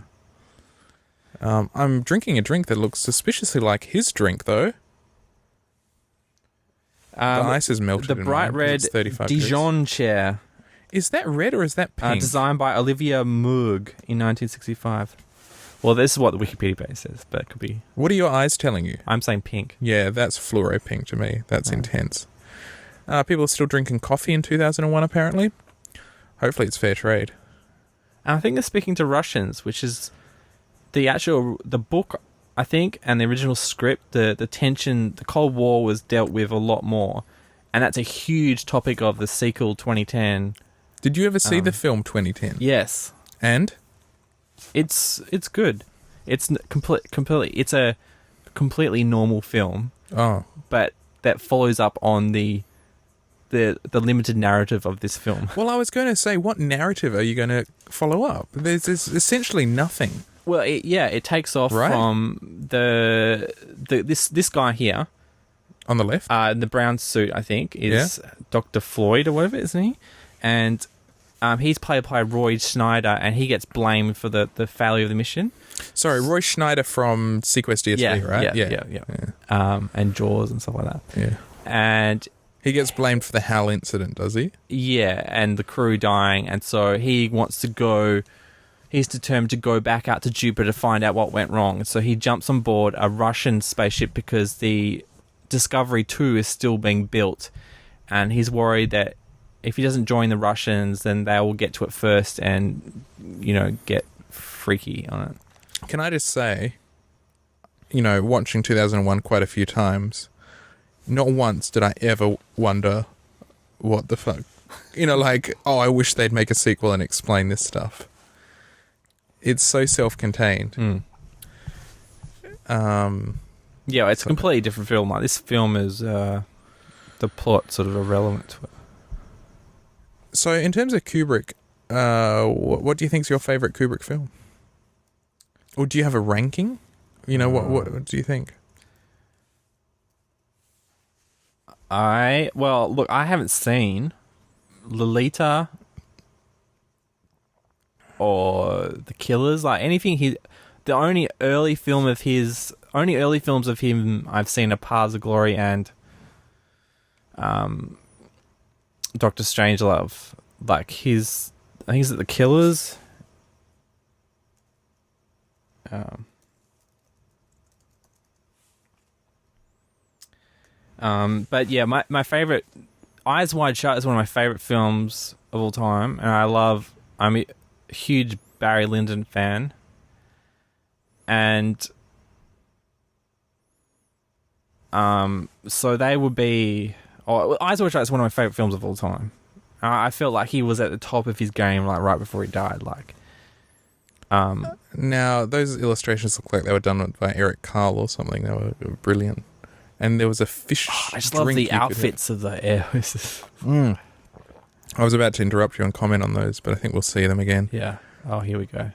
I'm drinking a drink that looks suspiciously like his drink, though. The ice is melted. The bright red Dijon chair. Is that red or is that pink? Designed by Olivia Moog in 1965. Well, this is what the Wikipedia page says, but it could be... What are your eyes telling you? I'm saying pink. Yeah, that's fluoro pink to me. That's intense. People are still drinking coffee in 2001, apparently. Hopefully it's fair trade. And I think they're speaking to Russians, which is the book, I think, and the original script, the tension, the Cold War was dealt with a lot more. And that's a huge topic of the sequel 2010. Did you ever see the film 2010? Yes. And? It's good. It's completely. It's a completely normal film. Oh. But that follows up on the limited narrative of this film. Well, I was going to say, what narrative are you going to follow up? There's essentially nothing. Well, it takes off from this guy here on the left. The brown suit, I think, is Dr. Floyd or whatever, isn't he? And he's played by Roy Schneider, and he gets blamed for the failure of the mission. Sorry, Roy Schneider from Sequest DSV, right? Yeah. And Jaws and stuff like that. Yeah. And he gets blamed for the HAL incident, does he? Yeah, and the crew dying, and so he wants to go. He's determined to go back out to Jupiter to find out what went wrong. So he jumps on board a Russian spaceship because the Discovery 2 is still being built, and he's worried that if he doesn't join the Russians, then they will get to it first and, get freaky on it. Can I just say, watching 2001 quite a few times, not once did I ever wonder what the fuck. I wish they'd make a sequel and explain this stuff. It's so self-contained. Yeah, it's a completely different film. Like, this film is the plot sort of irrelevant to it. So, in terms of Kubrick, what do you think is your favourite Kubrick film? Or do you have a ranking? What do you think? I haven't seen Lolita or The Killers, like anything the only early films of him I've seen are Paths of Glory and Dr. Strangelove. Like I think it's The Killers. But yeah, my favorite, Eyes Wide Shut is one of my favorite films of all time, and I'm a huge Barry Lyndon fan, and so they would be. Eyes Wide Shut is one of my favorite films of all time. I felt like he was at the top of his game, like right before he died. Now those illustrations look like they were done by Eric Carle or something. They were brilliant. And there was a fish. I just love the outfits of the air hostess. I was about to interrupt you and comment on those, but I think we'll see them again. Yeah. Oh, here we go.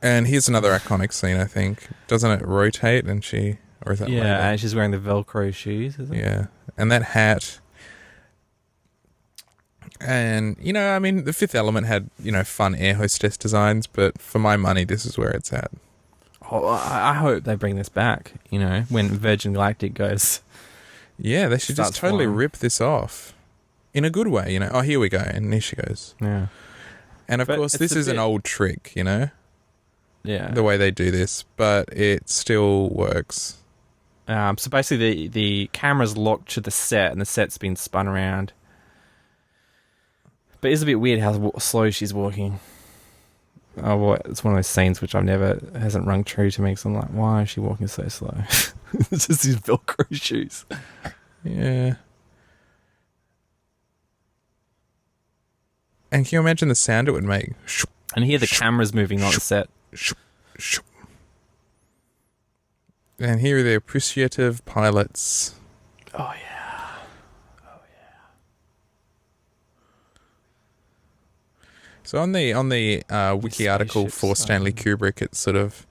And here's another iconic scene, I think. Doesn't it rotate and or is that later? And she's wearing the Velcro shoes, isn't it? Yeah. And that hat. And, The Fifth Element had, fun air hostess designs, but for my money, this is where it's at. Oh, I hope they bring this back, when Virgin Galactic goes. Yeah, they should just totally rip this off. In a good way, Oh, here we go. And here she goes. Yeah. And of course, this is an old trick, Yeah. the way they do this, but it still works. So basically, the camera's locked to the set, and the set's been spun around. But it's a bit weird how slow she's walking. Oh, well, it's one of those scenes which hasn't rung true to me. So I'm like, why is she walking so slow? It's just these Velcro shoes. Yeah. And can you imagine the sound it would make? And here the camera's moving on the set. And here are the appreciative pilots. Oh, yeah. So on the wiki article for Stanley Kubrick, it sort of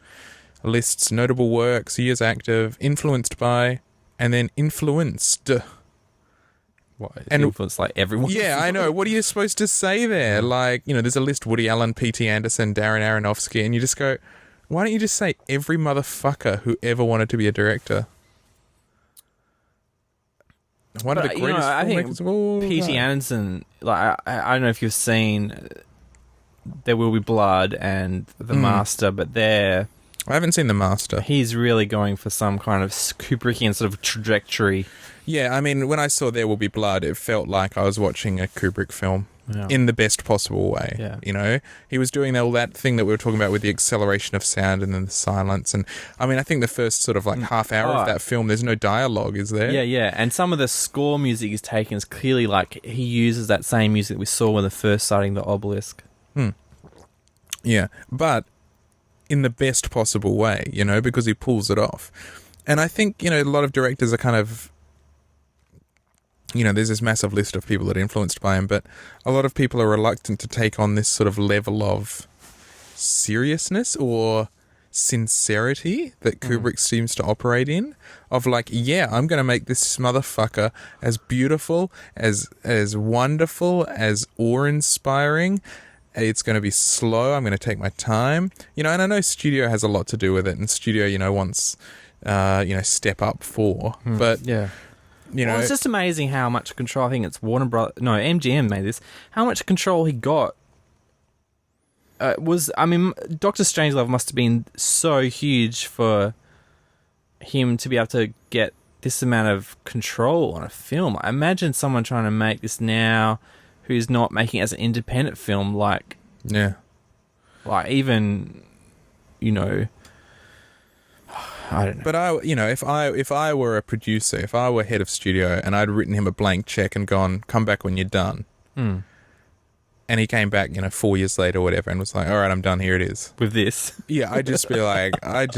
lists notable works, years active, influenced by, and then influenced. What, and influenced like everyone? Yeah, I know. What are you supposed to say there? Like, there's a list: Woody Allen, P.T. Anderson, Darren Aronofsky, and you just go, why don't you just say every motherfucker who ever wanted to be a director? One of the greatest filmmakers of all time. P.T. Anderson, like I don't know if you've seen There Will Be Blood and The Master, but I haven't seen The Master. He's really going for some kind of Kubrickian sort of trajectory. Yeah, I mean, when I saw There Will Be Blood, it felt like I was watching a Kubrick film in the best possible way. Yeah. He was doing all that thing that we were talking about with the acceleration of sound and then the silence. And I mean, I think the first sort of like half hour of that film, there's no dialogue, is there? Yeah. And some of the score music he's taken is clearly like he uses that same music that we saw when the first sighting the obelisk. Yeah, but in the best possible way, because he pulls it off. And I think, a lot of directors are kind of, there's this massive list of people that are influenced by him, but a lot of people are reluctant to take on this sort of level of seriousness or sincerity that Kubrick seems to operate in, of like, I'm going to make this motherfucker as beautiful, as wonderful, as awe-inspiring. It's going to be slow. I'm going to take my time. And I know studio has a lot to do with it, and studio, wants, step up for. But, well, it's just amazing how much control, I think it's MGM made this, how much control he got. Dr. Strangelove must have been so huge for him to be able to get this amount of control on a film. I imagine someone trying to make this now who's not making it as an independent film, like even, I don't know. But if I were a producer, if I were head of studio and I'd written him a blank check and gone, come back when you're done, and he came back, 4 years later or whatever, and was like, all right, I'm done, here it is. With this. Yeah, I'd just be like, I don't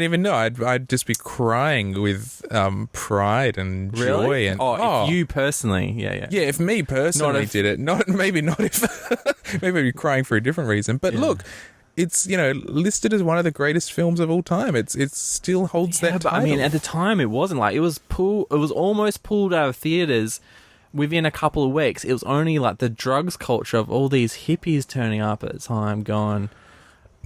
even know. I'd just be crying with pride and joy. Really? And if you personally, yeah. Yeah, if me personally did it, maybe not if maybe I'd be crying for a different reason. But look, it's listed as one of the greatest films of all time. It still holds that title. But I mean, at the time, it wasn't like it was almost pulled out of theaters within a couple of weeks. It was only like the drugs culture of all these hippies turning up at the time, going,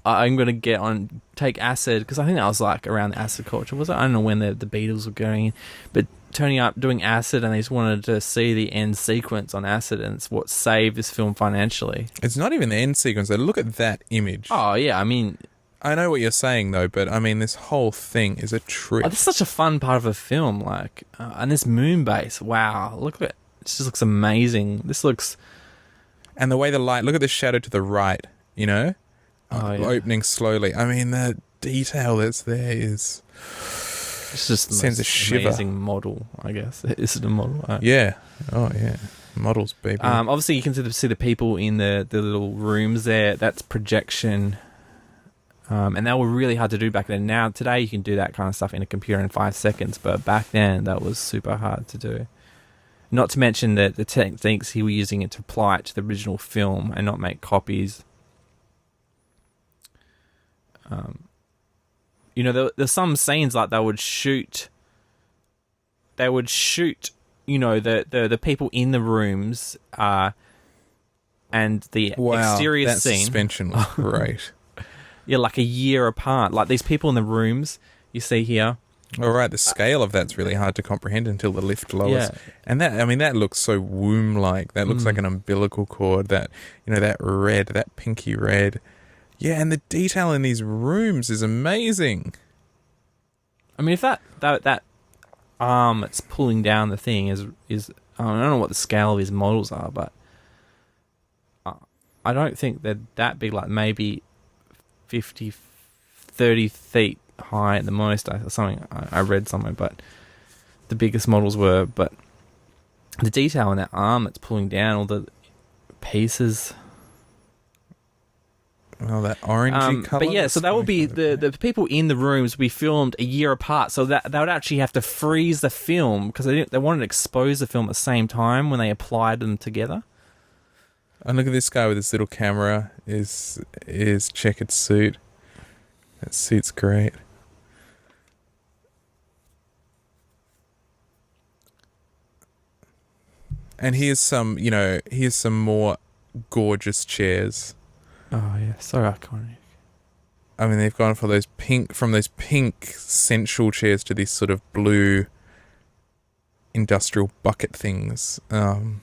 I'm going to take acid, because I think that was like around the acid culture, was it? I don't know when the Beatles were going in, but turning up, doing acid, and they just wanted to see the end sequence on acid, and it's what saved this film financially. It's not even the end sequence, though. Look at that image. Oh, yeah, I mean... I know what you're saying, though, but I mean, this whole thing is a trip. Oh, this is such a fun part of a film, like, and this moon base, wow, look at it. It just looks amazing. This looks... And the way the light, look at the shadow to the right, opening slowly. I mean, the detail that's there is... It's just the sends most a shiver. Amazing model, I guess. Is it a model? Yeah. Oh, yeah. Models, baby. Obviously, you can see the people in the little rooms there. That's projection. And they were really hard to do back then. Now, today, you can do that kind of stuff in a computer in 5 seconds. But back then, that was super hard to do. Not to mention the techniques he was using it to apply it to the original film and not make copies. There's some scenes like they would shoot, the people in the rooms, and the exterior that scene. Suspension was great. Yeah, like a year apart. Like these people in the rooms you see here, All right, the scale of that's really hard to comprehend until the lift lowers. Yeah. And that looks so womb-like. That looks like an umbilical cord, that red, that pinky red. Yeah, and the detail in these rooms is amazing. I mean, if that arm that's pulling down the thing is I don't know what the scale of his models are, but I don't think they're that big, like maybe 30 feet high at the most, or something I read somewhere, but the biggest models were. But the detail in that arm that's pulling down, all the pieces. Oh, that orangey colour. But yeah, so that would be the people in the rooms would be filmed a year apart, so that they would actually have to freeze the film because they wanted to expose the film at the same time when they applied them together. And look at this guy with his little camera, his checkered suit. That suit's great. And here's some more gorgeous chairs. Oh yeah, so iconic. I mean, they've gone from those pink sensual chairs to these sort of blue industrial bucket things. And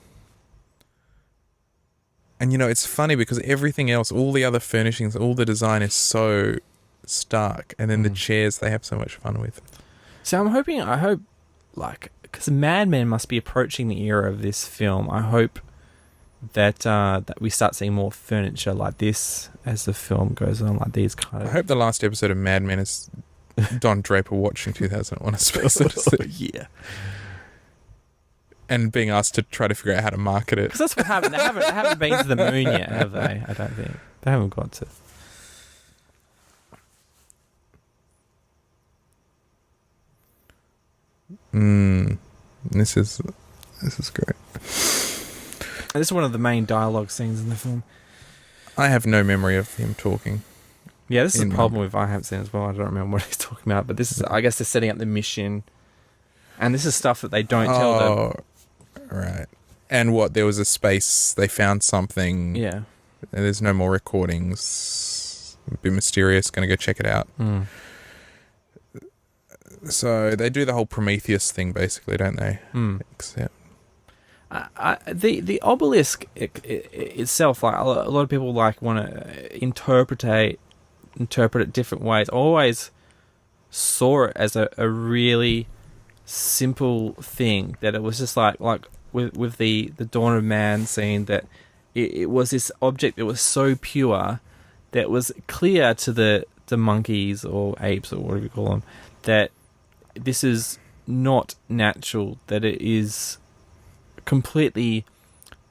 it's funny because everything else, all the other furnishings, all the design is so stark, and then the chairs they have so much fun with. So I hope, like, because Mad Men must be approaching the era of this film. I hope that we start seeing more furniture like this as the film goes on, like these kind of... I hope the last episode of Mad Men is Don Draper watching 2001: A Space Odyssey. Yeah. And being asked to try to figure out how to market it. Because that's what happened. They haven't been to the moon yet, have they? I don't think. They haven't got to. This is great. And this is one of the main dialogue scenes in the film. I have no memory of him talking. Yeah, this is a problem with I haven't seen as well. I don't remember what he's talking about, but this is, I guess, they're setting up the mission, and this is stuff that they don't tell them. Oh, right. And what? There was a space. They found something. Yeah. And there's no more recordings. A bit mysterious. Going to go check it out. So they do the whole Prometheus thing, basically, don't they? Except the obelisk itself, like a lot of people like want to interpret it different ways. I always saw it as a really simple thing, that it was just like with the Dawn of Man scene, that it was this object that was so pure that it was clear to the monkeys or apes or whatever you call them that this is not natural, that it is completely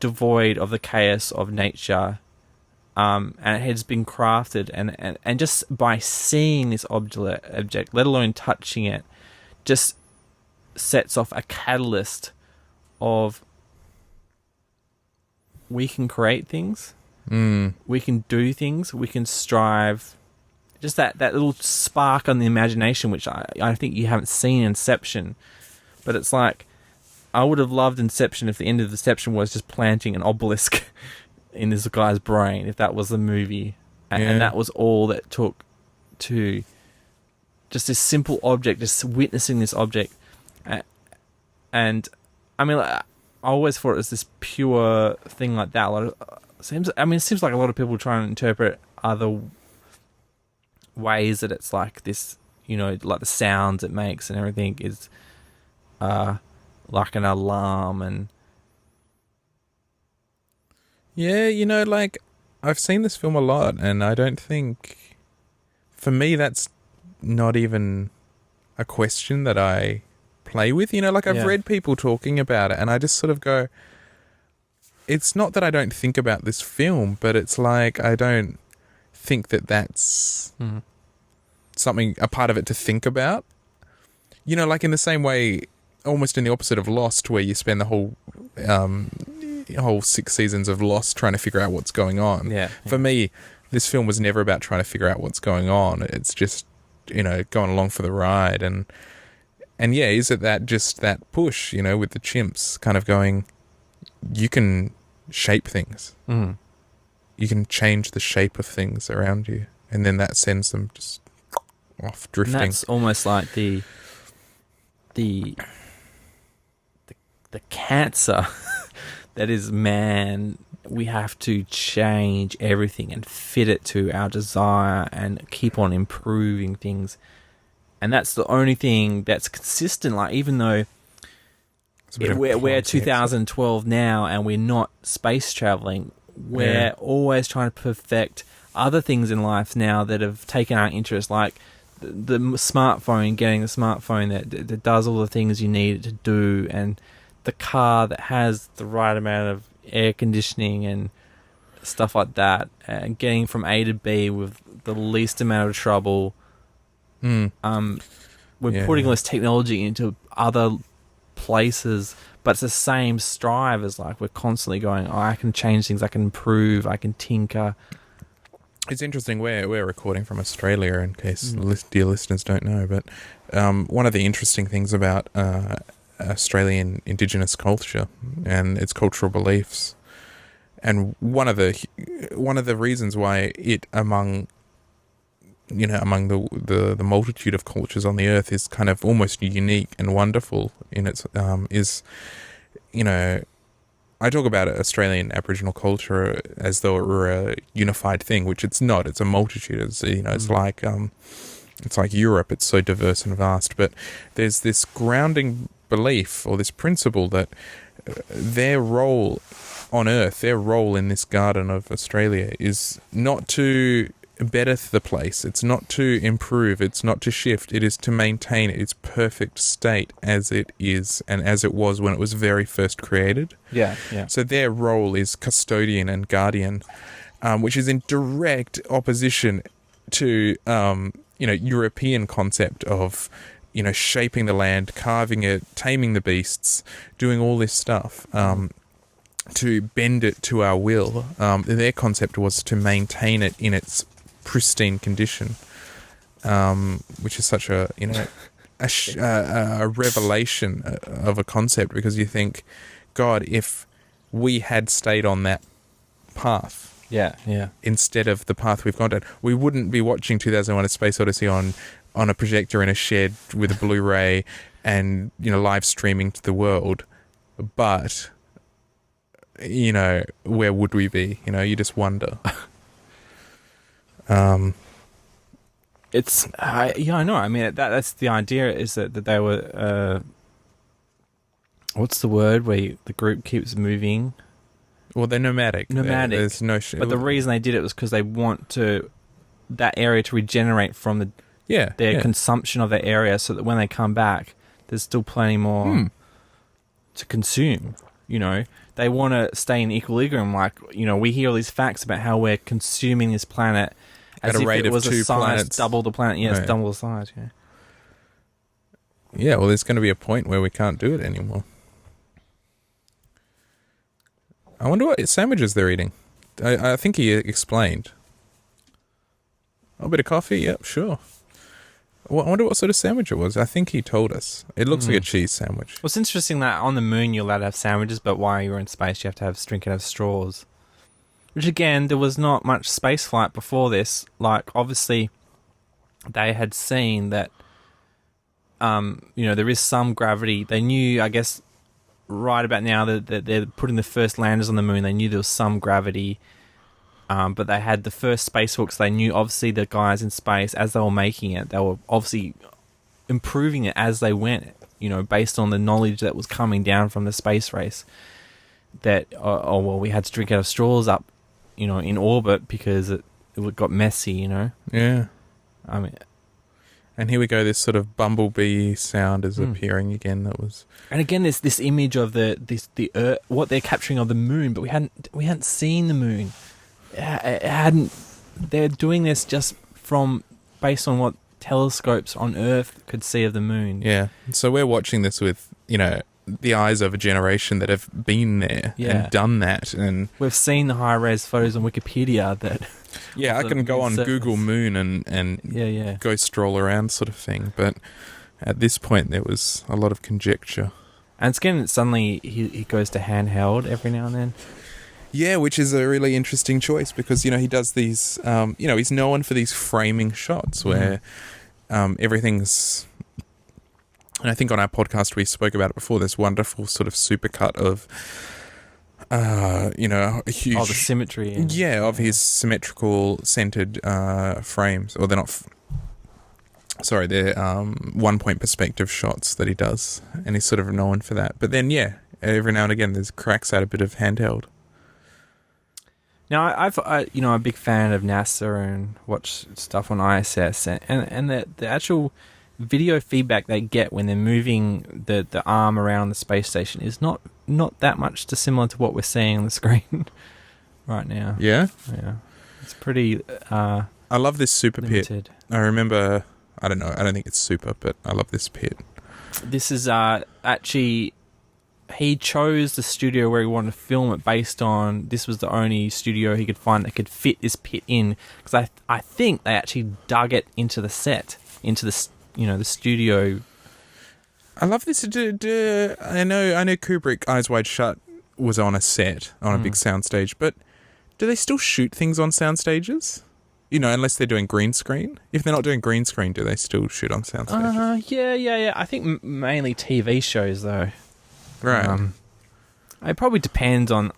devoid of the chaos of nature, and it has been crafted, and just by seeing this object, let alone touching it, just sets off a catalyst of we can create things, we can do things, we can strive. Just that little spark on the imagination, which I think you haven't seen in Inception, but it's like, I would have loved Inception if the end of Inception was just planting an obelisk in this guy's brain, if that was the movie. And that was all that took to just this simple object, just witnessing this object. And I mean, I always thought it was this pure thing like that. It seems like a lot of people try and interpret other ways that it's like this, like the sounds it makes and everything is like an alarm. And yeah, like, I've seen this film a lot, and I don't think, for me, that's not even a question that I play with. I've read people talking about it, and I just sort of go, it's not that I don't think about this film, but it's like, I don't think that that's something, a part of it to think about. Like in the same way, almost in the opposite of Lost, where you spend the whole 6 seasons of Lost trying to figure out what's going on. Yeah. For me, this film was never about trying to figure out what's going on. It's just, going along for the ride. And yeah, is it that push, with the chimps kind of going, you can shape things. You can change the shape of things around you. And then that sends them just off drifting. And that's almost like the the cancer that is man. We have to change everything and fit it to our desire and keep on improving things. And that's the only thing that's consistent. Like, even though we're 2012 now and we're not space traveling, we're always trying to perfect other things in life now that have taken our interest, like the smartphone, getting the smartphone that does all the things you need it to do, and the car that has the right amount of air conditioning and stuff like that, and getting from A to B with the least amount of trouble. We're putting all this technology into other places, but it's the same strive as, like, we're constantly going, I can change things, I can improve, I can tinker. It's interesting, we're recording from Australia, in case dear listeners don't know, but one of the interesting things about Australian Indigenous culture and its cultural beliefs, and one of the reasons why it among the multitude of cultures on the earth is kind of almost unique and wonderful in its is, I talk about Australian Aboriginal culture as though it were a unified thing, which it's not. It's a multitude. It's like Europe. It's so diverse and vast, but there's this grounding belief or this principle that their role on Earth, their role in this garden of Australia, is not to better the place. It's not to improve. It's not to shift. It is to maintain its perfect state as it is and as it was when it was very first created. Yeah. So their role is custodian and guardian, which is in direct opposition to European concept of shaping the land, carving it, taming the beasts, doing all this stuff to bend it to our will. Their concept was to maintain it in its pristine condition, which is such a revelation of a concept, because you think, God, if we had stayed on that path, instead of the path we've gone down, we wouldn't be watching 2001: A Space Odyssey on a projector in a shed with a Blu-ray and live streaming to the world. But where would we be? You just wonder. It's I know. I mean, that's the idea, is that they were what's the word where the group keeps moving? Well, they're nomadic. There's no but the reason they did it was because they want that area to regenerate from their consumption of that area, so that when they come back, there's still plenty more to consume. They want to stay in equilibrium. Like, we hear all these facts about how we're consuming this planet as at a rate if it was of 2 a size planets. double the planet. Yeah, it's double the size. Yeah. Yeah, well, there's going to be a point where we can't do it anymore. I wonder what sandwiches they're eating. I think he explained. A bit of coffee? Yep, sure. Well, I wonder what sort of sandwich it was. I think he told us. It looks like a cheese sandwich. Well, it's interesting that on the moon you're allowed to have sandwiches, but while you're in space you have to drink out of straws. Which, again, there was not much space flight before this. Like, obviously, they had seen that, there is some gravity. They knew, I guess, right about now that they're putting the first landers on the moon. They knew there was some gravity. But they had the first spacewalks. They knew, obviously, the guys in space, as they were making it, they were obviously improving it as they went, based on the knowledge that was coming down from the space race. That, we had to drink out of straws up, in orbit because it got messy, Yeah. I mean... And here we go, this sort of bumblebee sound is appearing again. That was... And again, there's this image of the Earth, what they're capturing of the moon, but we hadn't seen the moon. They're doing this just based on what telescopes on Earth could see of the moon. Yeah. So we're watching this with, the eyes of a generation that have been there and done that. And we've seen the high-res photos on Wikipedia that... Yeah, I can go on Google Moon and go stroll around sort of thing. But at this point, there was a lot of conjecture. And it's getting, suddenly he goes to handheld every now and then. Yeah, which is a really interesting choice because, he does these, he's known for these framing shots where everything's And I think on our podcast we spoke about it before, this wonderful sort of supercut of, a huge... Oh, the symmetry. Of his symmetrical centered frames. Or they're not... they're one-point perspective shots that he does. And he's sort of known for that. But then, every now and again there's cracks out a bit of handheld. Now, I'm a big fan of NASA and watch stuff on ISS, and the actual video feedback they get when they're moving the arm around the space station is not that much dissimilar to what we're seeing on the screen right now. Yeah? Yeah. It's pretty I love this super limited. pit. I remember, I don't think it's super, but I love this pit. This is actually... He chose the studio where he wanted to film it based on this was the only studio he could find that could fit this pit in, because I think they actually dug it into the set, into the the studio. I love this. I know Kubrick, Eyes Wide Shut, was on a set on a big soundstage, but do they still shoot things on sound stages? Unless they're doing green screen. If they're not doing green screen, do they still shoot on sound stages? Yeah. I think mainly TV shows though. Right. It probably depends on...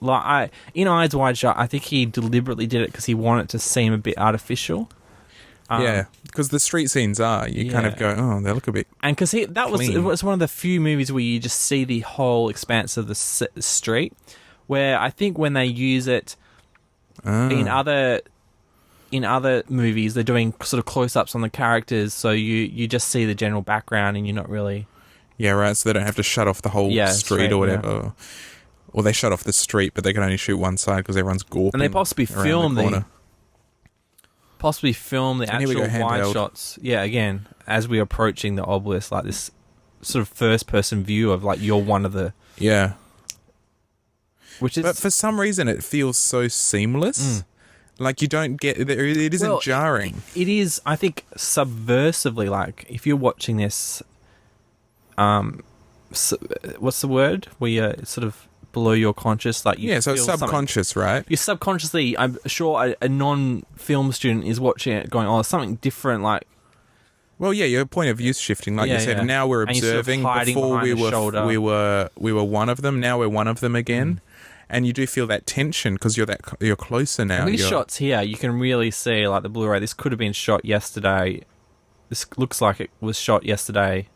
in Eyes Wide Shut, I think he deliberately did it because he wanted it to seem a bit artificial. Because the street scenes are. You kind of go, oh, they look a bit And because it was one of the few movies where you just see the whole expanse of the street, where I think when they use it in other movies, they're doing sort of close-ups on the characters, so you just see the general background and you're not really... Yeah, right, so they don't have to shut off the whole street or whatever. Yeah. Or they shut off the street, but they can only shoot one side because everyone's gawping. And they possibly film the actual wide shots. Yeah, again, as we're approaching the obelisk, like this sort of first-person view of, like, you're one of the... Yeah. Which is... But for some reason, it feels so seamless. Like, you don't get... It isn't jarring. It is, I think, subversively, like, if you're watching this... what's the word? Where you're sort of below your conscious, like you so it's subconscious, right? You're subconsciously. I'm sure a non-film student is watching it, going, "Oh, something different." Like, well, your point of view shifting, like you said. Yeah. Now we're observing. Sort of before we were one of them. Now we're one of them again, and you do feel that tension because you're closer now. And these shots here, you can really see, like the Blu-ray. This could have been shot yesterday. This looks like it was shot yesterday.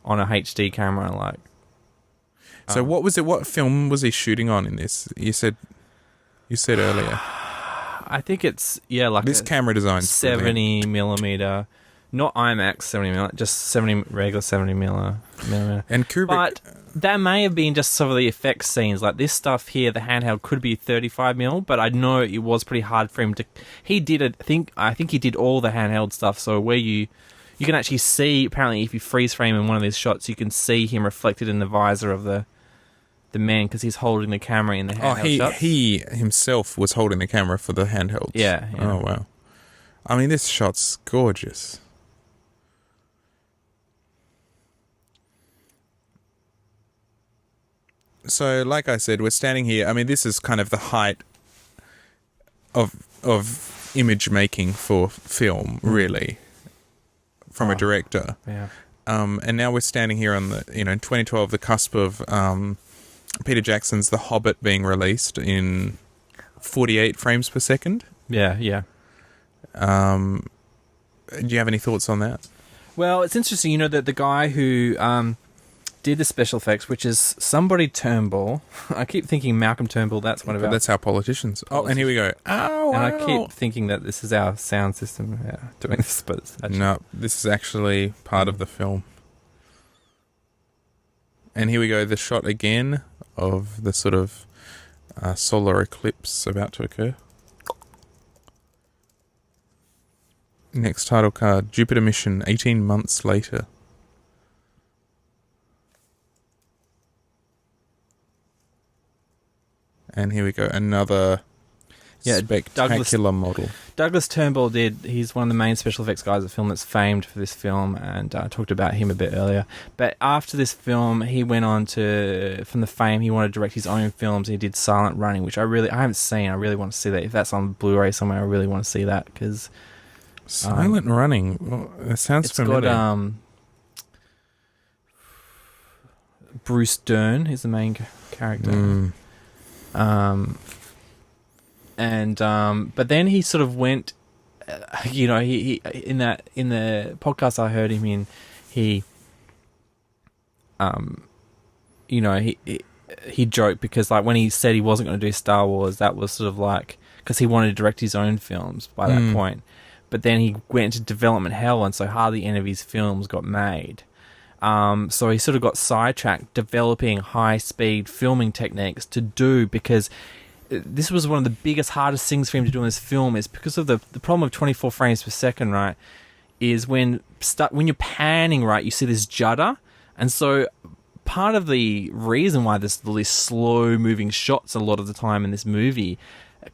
On a HD camera, like. So what was it? What film was he shooting on in this? You said earlier. I think it's like this camera design 70mm, not IMAX 70mm, just regular 70mm. And Kubrick, but that may have been just some of the effects scenes. Like this stuff here, the handheld could be 35mm, but I know it was pretty hard for him to. He did it. I think he did all the handheld stuff. So where you can actually see, apparently, if you freeze frame in one of these shots, you can see him reflected in the visor of the man because he's holding the camera in the handheld shots. He himself was holding the camera for the handheld. Yeah. Oh, wow. I mean, this shot's gorgeous. So, like I said, we're standing here. I mean, this is kind of the height of image making for film, really. From a director. Yeah. And now we're standing here on the, in 2012, the cusp of Peter Jackson's The Hobbit being released in 48 frames per second. Yeah. Do you have any thoughts on that? Well, it's interesting, that the guy who did the special effects, which is somebody Turnbull. I keep thinking Malcolm Turnbull, that's one of our... That's how politicians... Oh, and here we go. Ow, and I keep thinking that this is our sound system doing this, but it's actually... No, this is actually part of the film. And here we go, the shot again of the sort of solar eclipse about to occur. Next title card, Jupiter mission, 18 months later. And here we go, another spectacular model. Douglas Turnbull he's one of the main special effects guys at film that's famed for this film, and I talked about him a bit earlier. But after this film, he went on from the fame, he wanted to direct his own films. He did Silent Running, which I haven't seen. I really want to see that. If that's on Blu-ray somewhere, I really want to see that, because... Silent Running? Well, that sounds familiar. Got, Bruce Dern is the main character. But then he sort of went, he in the podcast I heard him in, he joked because like when he said he wasn't going to do Star Wars, that was sort of like because he wanted to direct his own films by that point. But then he went into development hell, and so hardly any of his films got made. So he sort of got sidetracked developing high-speed filming techniques to do, because this was one of the biggest, hardest things for him to do in this film, is because of the problem of 24 frames per second, right, is when you're panning, right, you see this judder. And so part of the reason why there's these slow-moving shots a lot of the time in this movie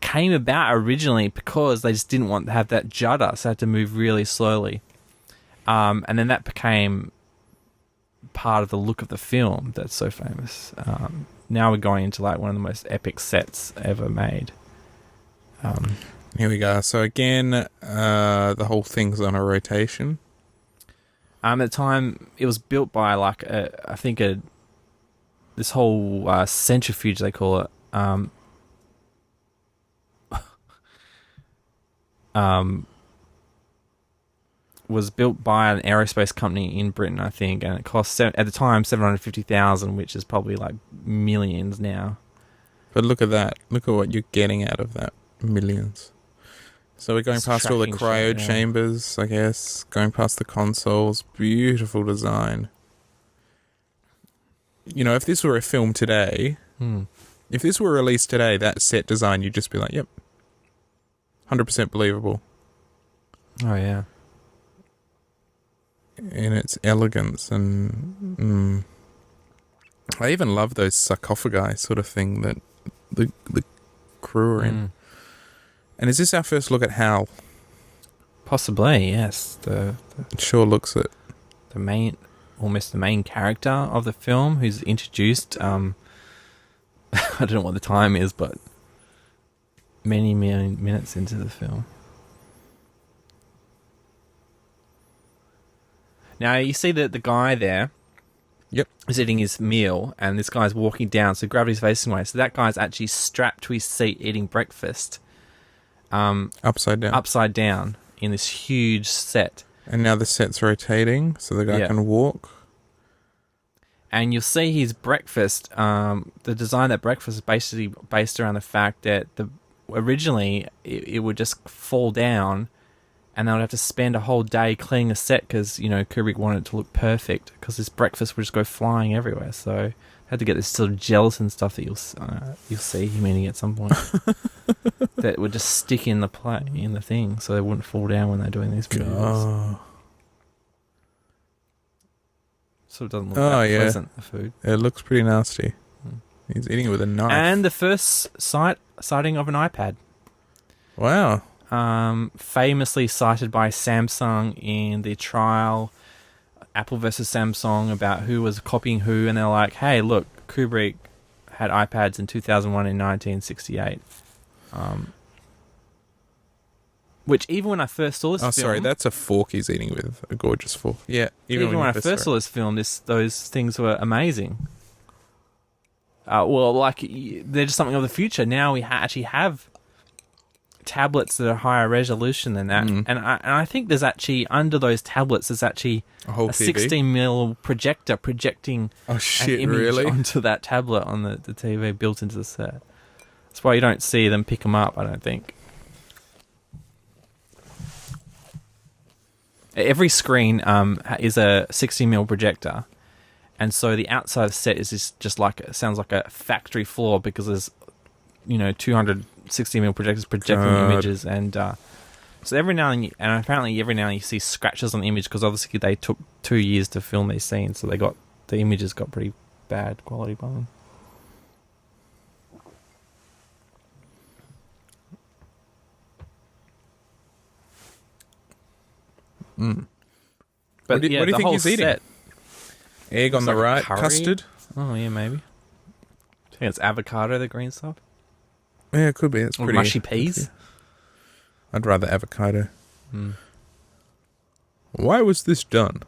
came about originally because they just didn't want to have that judder, so they had to move really slowly. And then that became part of the look of the film that's so famous. Now we're going into like one of the most epic sets ever made. Here we go. So again, the whole thing's on a rotation. At the time, it was built by like this whole centrifuge, they call it. Was built by an aerospace company in Britain, I think, and it cost at the time $750,000, which is probably like millions now. But look at that! Look at what you're getting out of that, millions. So we're going past all the cryo chambers, I guess. Going past the consoles, beautiful design. If this were a film today, if this were released today, that set design, you'd just be like, "Yep, 100% believable." Oh yeah. In its elegance, and I even love those sarcophagi sort of thing that the crew are in. And is this our first look at Hal? Possibly, yes. It sure looks it. Almost the main character of the film, who's introduced. I don't know what the time is, but many minutes into the film. Now, you see that the guy there is eating his meal, and this guy's walking down, so gravity's facing away. So that guy's actually strapped to his seat eating breakfast. Upside down in this huge set. And now the set's rotating, so the guy can walk. And you'll see his breakfast, the design of that breakfast is basically based around the fact that originally it would just fall down, and they would have to spend a whole day cleaning the set because, Kubrick wanted it to look perfect because this breakfast would just go flying everywhere. So had to get this sort of gelatin stuff that you'll see him eating at some point that would just stick in the thing so they wouldn't fall down when they're doing these movies. Sort of doesn't look that pleasant, the food. It looks pretty nasty. He's eating it with a knife. And the first sighting of an iPad. Wow. Famously cited by Samsung in the trial, Apple versus Samsung, about who was copying who, and they're like, hey, look, Kubrick had iPads in 2001 and 1968. Which even when I first saw this film... Oh, sorry, that's a fork he's eating with, a gorgeous fork. Yeah. Even when I first saw this film, those things were amazing. They're just something of the future. Now we actually have tablets that are higher resolution than that, and I think there's actually under those tablets there's actually a 16mm projector projecting an image onto that tablet on the TV built into the set. That's why you don't see them pick them up, I don't think. Every screen is a 16mm projector, and so the outside of the set is just sounds like a factory floor because there's 200 16mm projectors projecting images, and so every now and apparently every now and then you see scratches on the image because obviously they took 2 years to film these scenes, so the images got pretty bad quality by them. But what do you think he's eating? Egg on the right, custard? Oh yeah, maybe. I think it's avocado, the green stuff. Yeah, it could be. It's or pretty mushy peas. I'd rather avocado. Why was this done?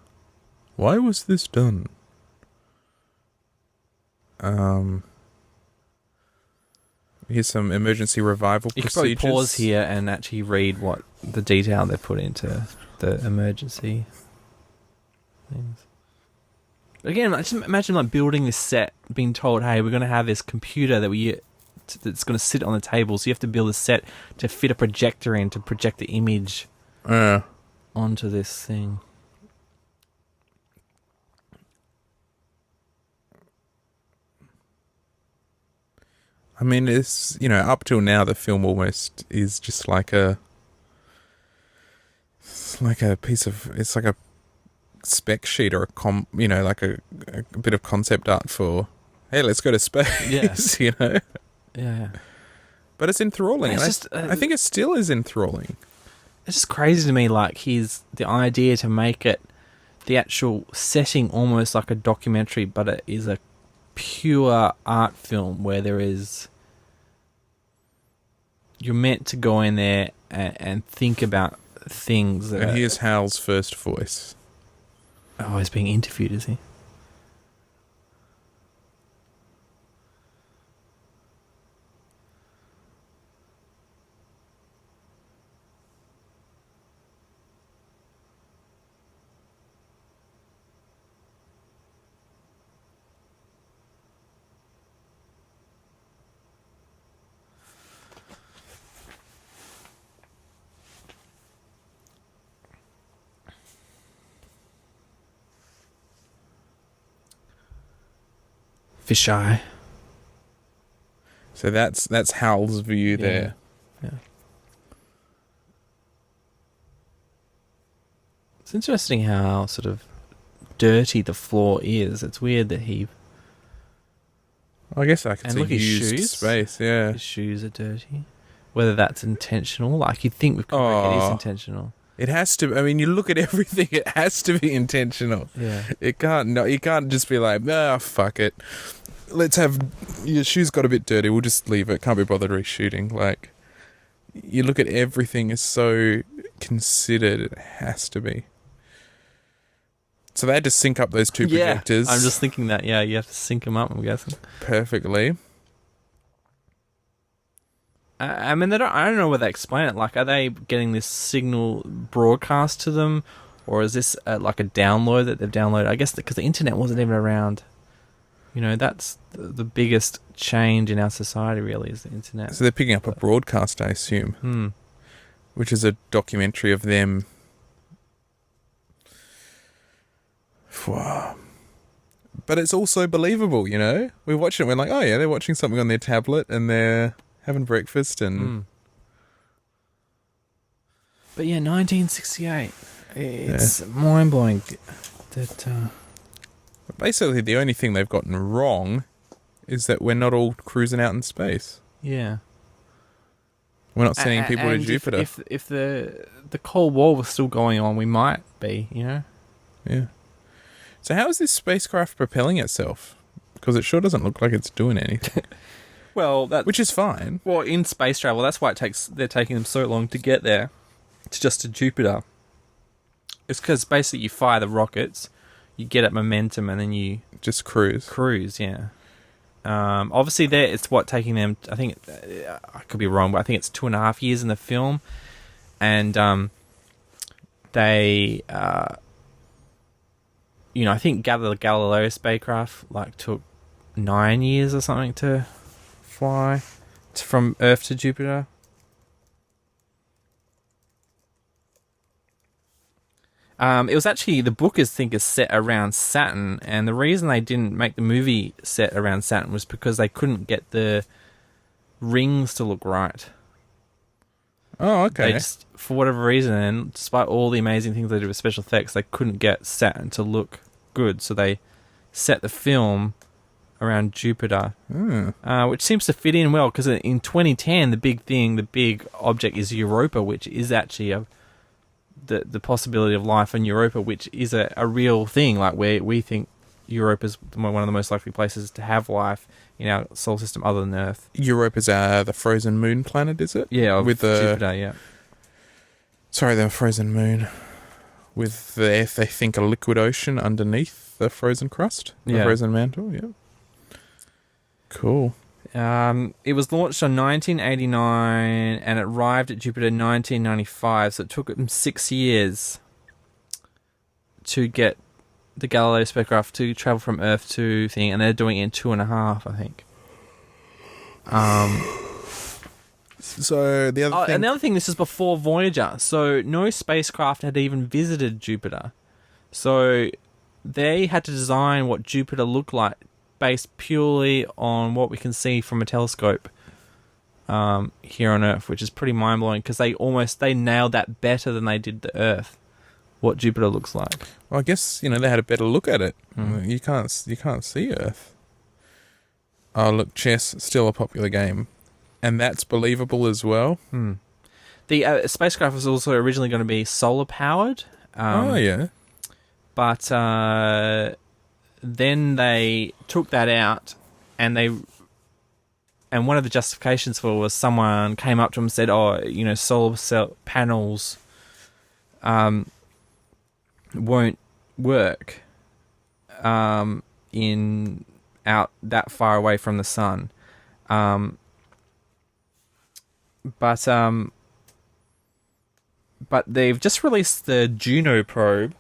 Here's some emergency revival You could procedures. probably pause here and actually read what the detail they put into the emergency things. But again, just imagine like building this set, being told, "Hey, we're going to have this computer that's going to sit on the table." So you have to build a set to fit a projector in to project the image onto this thing. I mean, it's, up till now, the film almost is just like a spec sheet or like a bit of concept art for, hey, let's go to space, Yeah. But it's enthralling. It's and just, I think it still is enthralling. It's just crazy to me, like, the idea to make it, the actual setting almost like a documentary, but it is a pure art film where you're meant to go in there and think about things. And here's Hal's first voice. Oh, he's being interviewed, is he? Fisheye. So that's Hal's view there. Yeah. It's interesting how sort of dirty the floor is. It's weird that I guess I could and see look at his used shoes. space, yeah. His shoes are dirty. Whether that's intentional, like you'd think with Kubrick it is intentional. It has to. I mean, you look at everything; it has to be intentional. Yeah. It can't. No, you can't just be like, fuck it. Let's have your shoes got a bit dirty. We'll just leave it. Can't be bothered reshooting. Like, you look at everything is so considered. It has to be. So they had to sync up those two projectors. I'm just thinking that. Yeah, you have to sync them up. I'm guessing perfectly. I mean, I don't know whether they explain it. Like, are they getting this signal broadcast to them, or is this like a download that they've downloaded? I guess because the internet wasn't even around. That's the biggest change in our society, really, is the internet. So they're picking up a broadcast, I assume, which is a documentary of them. But it's also believable, We watch it and we're like, oh yeah, they're watching something on their tablet and they're having breakfast and... But yeah, 1968. It's mind-blowing that... Basically, the only thing they've gotten wrong is that we're not all cruising out in space. Yeah. We're not sending people to Jupiter. If the Cold War was still going on, we might be, Yeah. So how is this spacecraft propelling itself? Because it sure doesn't look like it's doing anything. Well, which is fine. Well, in space travel, that's why they're taking them so long to get there. It's just to Jupiter. It's because basically you fire the rockets, you get up momentum, and then you just cruise. Yeah. Obviously, it's taking them. I think I could be wrong, but I think it's 2.5 years in the film, and they, I think the Galileo spacecraft took 9 years or something to fly from Earth to Jupiter. It was actually, the book is set around Saturn, and the reason they didn't make the movie set around Saturn was because they couldn't get the rings to look right. Oh, okay. They just, for whatever reason, and despite all the amazing things they did with special effects, they couldn't get Saturn to look good, so they set the film around Jupiter, which seems to fit in well, because in 2010, the big object is Europa, which is actually the possibility of life on Europa, which is a real thing. Like, we think Europa's one of the most likely places to have life in our solar system other than Earth. Europa's the frozen moon planet, is it? Yeah, with Jupiter, yeah. Sorry, the frozen moon. With they think a liquid ocean underneath the frozen crust, the frozen mantle, yeah. Cool. It was launched in 1989 and it arrived at Jupiter in 1995, so it took them 6 years to get the Galileo spacecraft to travel from Earth to thing, and they're doing it in 2.5, I think. So the other thing... And the other thing, this is before Voyager, so no spacecraft had even visited Jupiter. So they had to design what Jupiter looked like based purely on what we can see from a telescope here on Earth, which is pretty mind-blowing because they nailed that better than they did the Earth, what Jupiter looks like. Well, I guess, they had a better look at it. You can't see Earth. Oh, look, chess, still a popular game. And that's believable as well. The spacecraft was also originally going to be solar-powered. Yeah. But then they took that out, and one of the justifications for it was someone came up to them and said, solar cell panels won't work in out that far away from the sun. But they've just released the Juno probe,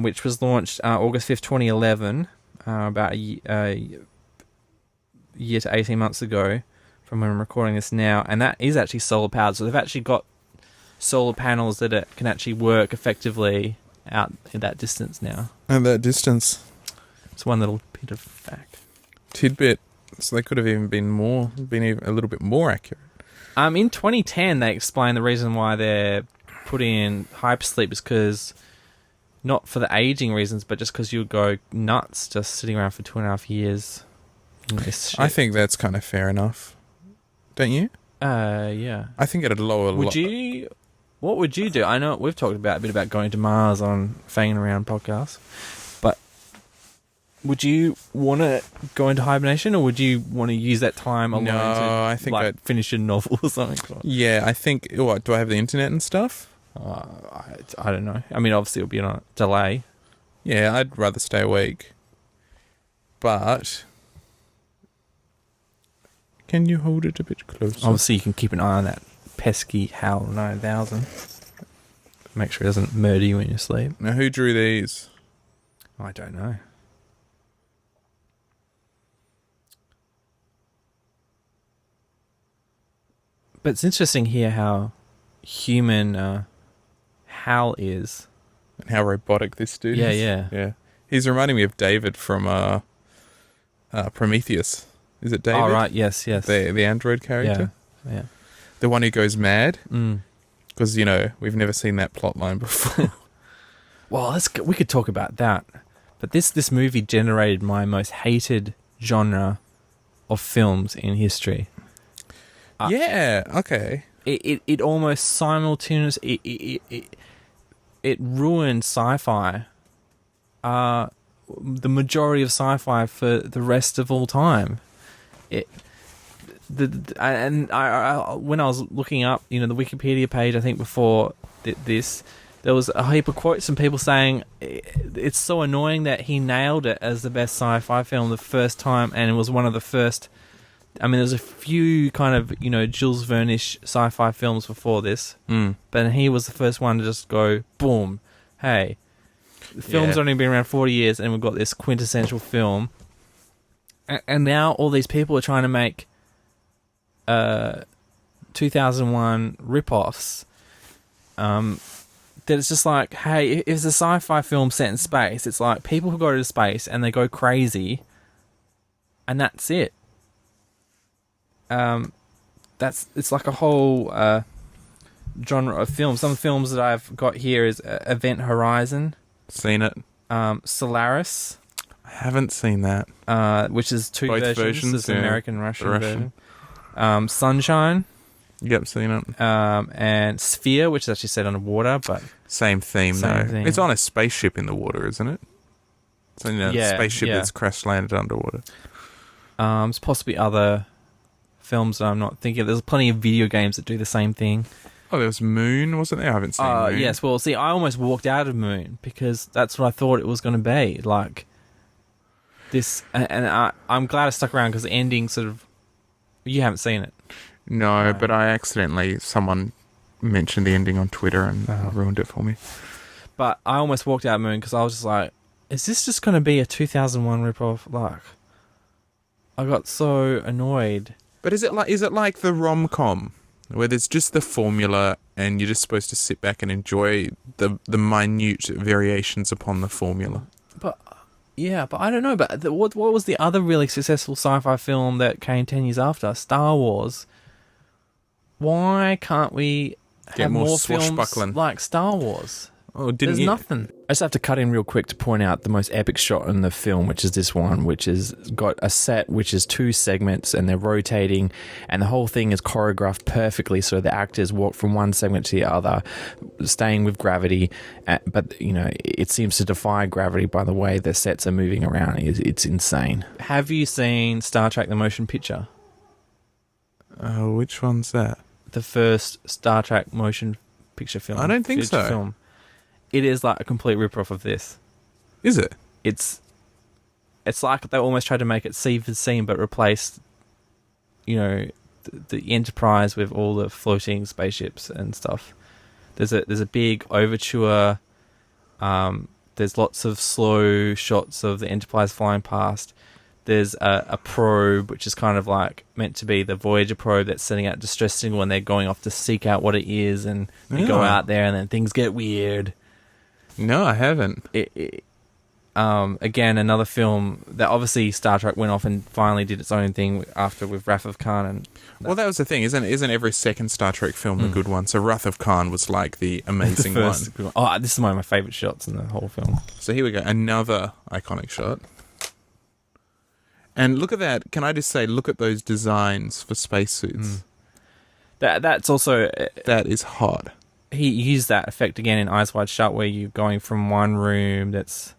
which was launched August 5th, 2011, about a year to 18 months ago from when I'm recording this now, and that is actually solar powered, so they've actually got solar panels that can actually work effectively out at that distance now. At that distance. It's one little bit of fact. Tidbit. So they could have even been even a little bit more accurate. In 2010, they explained the reason why they're putting in hypersleep is because, not for the aging reasons, but just because you'll go nuts just sitting around for 2.5 years in this shit. I think that's kind of fair enough. Don't you? Yeah. I think it'd lower... What would you do? I know we've talked a bit about going to Mars on Fangin Around podcast, but would you want to go into hibernation, or would you want to use that time alone I think I'd finish a novel or something? Yeah, I think... What, do I have the internet and stuff? I don't know. I mean, obviously it'll be on a delay. Yeah, I'd rather stay awake. But... Can you hold it a bit closer? Obviously you can keep an eye on that pesky HAL 9000. Make sure it doesn't murder you in your sleep. Now, who drew these? I don't know. But it's interesting here how human HAL is. And how robotic this dude is. Yeah. He's reminding me of David from Prometheus. Is it David? Oh, right, yes. The android character? Yeah. The one who goes mad? Because, we've never seen that plot line before. Well, we could talk about that. But this movie generated my most hated genre of films in history. Yeah, okay. It almost simultaneously... It ruined sci-fi. The majority of sci-fi for the rest of all time. When I was looking up, the Wikipedia page, I think before this, there was a heap of quotes from people saying it's so annoying that he nailed it as the best sci-fi film the first time, and it was one of the first. I mean, there's a few kind of Jules Verne-ish sci-fi films before this, but he was the first one to just go boom. Hey, the film's only been around 40 years, and we've got this quintessential film. And now all these people are trying to make 2001 rip-offs. That it's just like, hey, if it's a sci-fi film set in space, it's like people who go to space and they go crazy, and that's it. It's like a whole genre of film. Some films that I've got here is Event Horizon. Seen it. Solaris. I haven't seen that. Which is Both versions. There's the American and Russian version. Sunshine. Yep, seen it. And Sphere, which is actually set underwater, but same theme. It's on a spaceship in the water, isn't it? It's on a spaceship that's crash landed underwater. There's possibly other films that I'm not thinking of. There's plenty of video games that do the same thing. Oh, there was Moon, wasn't there? I haven't seen Moon. Yes, well, see, I almost walked out of Moon because that's what I thought it was going to be. Like, I'm glad I stuck around because the ending sort of. You haven't seen it. No, but someone mentioned the ending on Twitter and ruined it for me. But I almost walked out of Moon because I was just like, is this just going to be a 2001 ripoff? Like, I got so annoyed. But is it like the rom-com where there's just the formula and you're just supposed to sit back and enjoy the minute variations upon the formula? But I don't know. But what was the other really successful sci-fi film that came 10 years after? Star Wars. Why can't we have more films like Star Wars? Oh, There's nothing. I just have to cut in real quick to point out the most epic shot in the film, which is this one, which has got a set which is 2 segments and they're rotating, and the whole thing is choreographed perfectly so the actors walk from one segment to the other, staying with gravity. But, you know, it seems to defy gravity by the way the sets are moving around. It's insane. Have you seen Star Trek the Motion Picture? Which one's that? The first Star Trek motion picture film. I don't think so. Film. It is like a complete rip-off of this. Is it? It's like they almost tried to make it scene for scene, but replaced, you know, the Enterprise with all the floating spaceships and stuff. There's a big overture. There's lots of slow shots of the Enterprise flying past. There's a probe, which is kind of like meant to be the Voyager probe that's sending out distress signal when they're going off to seek out what it is, and they go out there and then things get weird. No, I haven't. Again, another film that obviously Star Trek went off and finally did its own thing after with Wrath of Khan. Well, that was the thing, isn't every second Star Trek film a good one? So Wrath of Khan was like the amazing the first one. Oh, this is one of my favourite shots in the whole film. So here we go, another iconic shot. And look at that. Can I just say, look at those designs for spacesuits. That's also... that is hot. He used that effect again in Eyes Wide Shut, where you're going from one room that's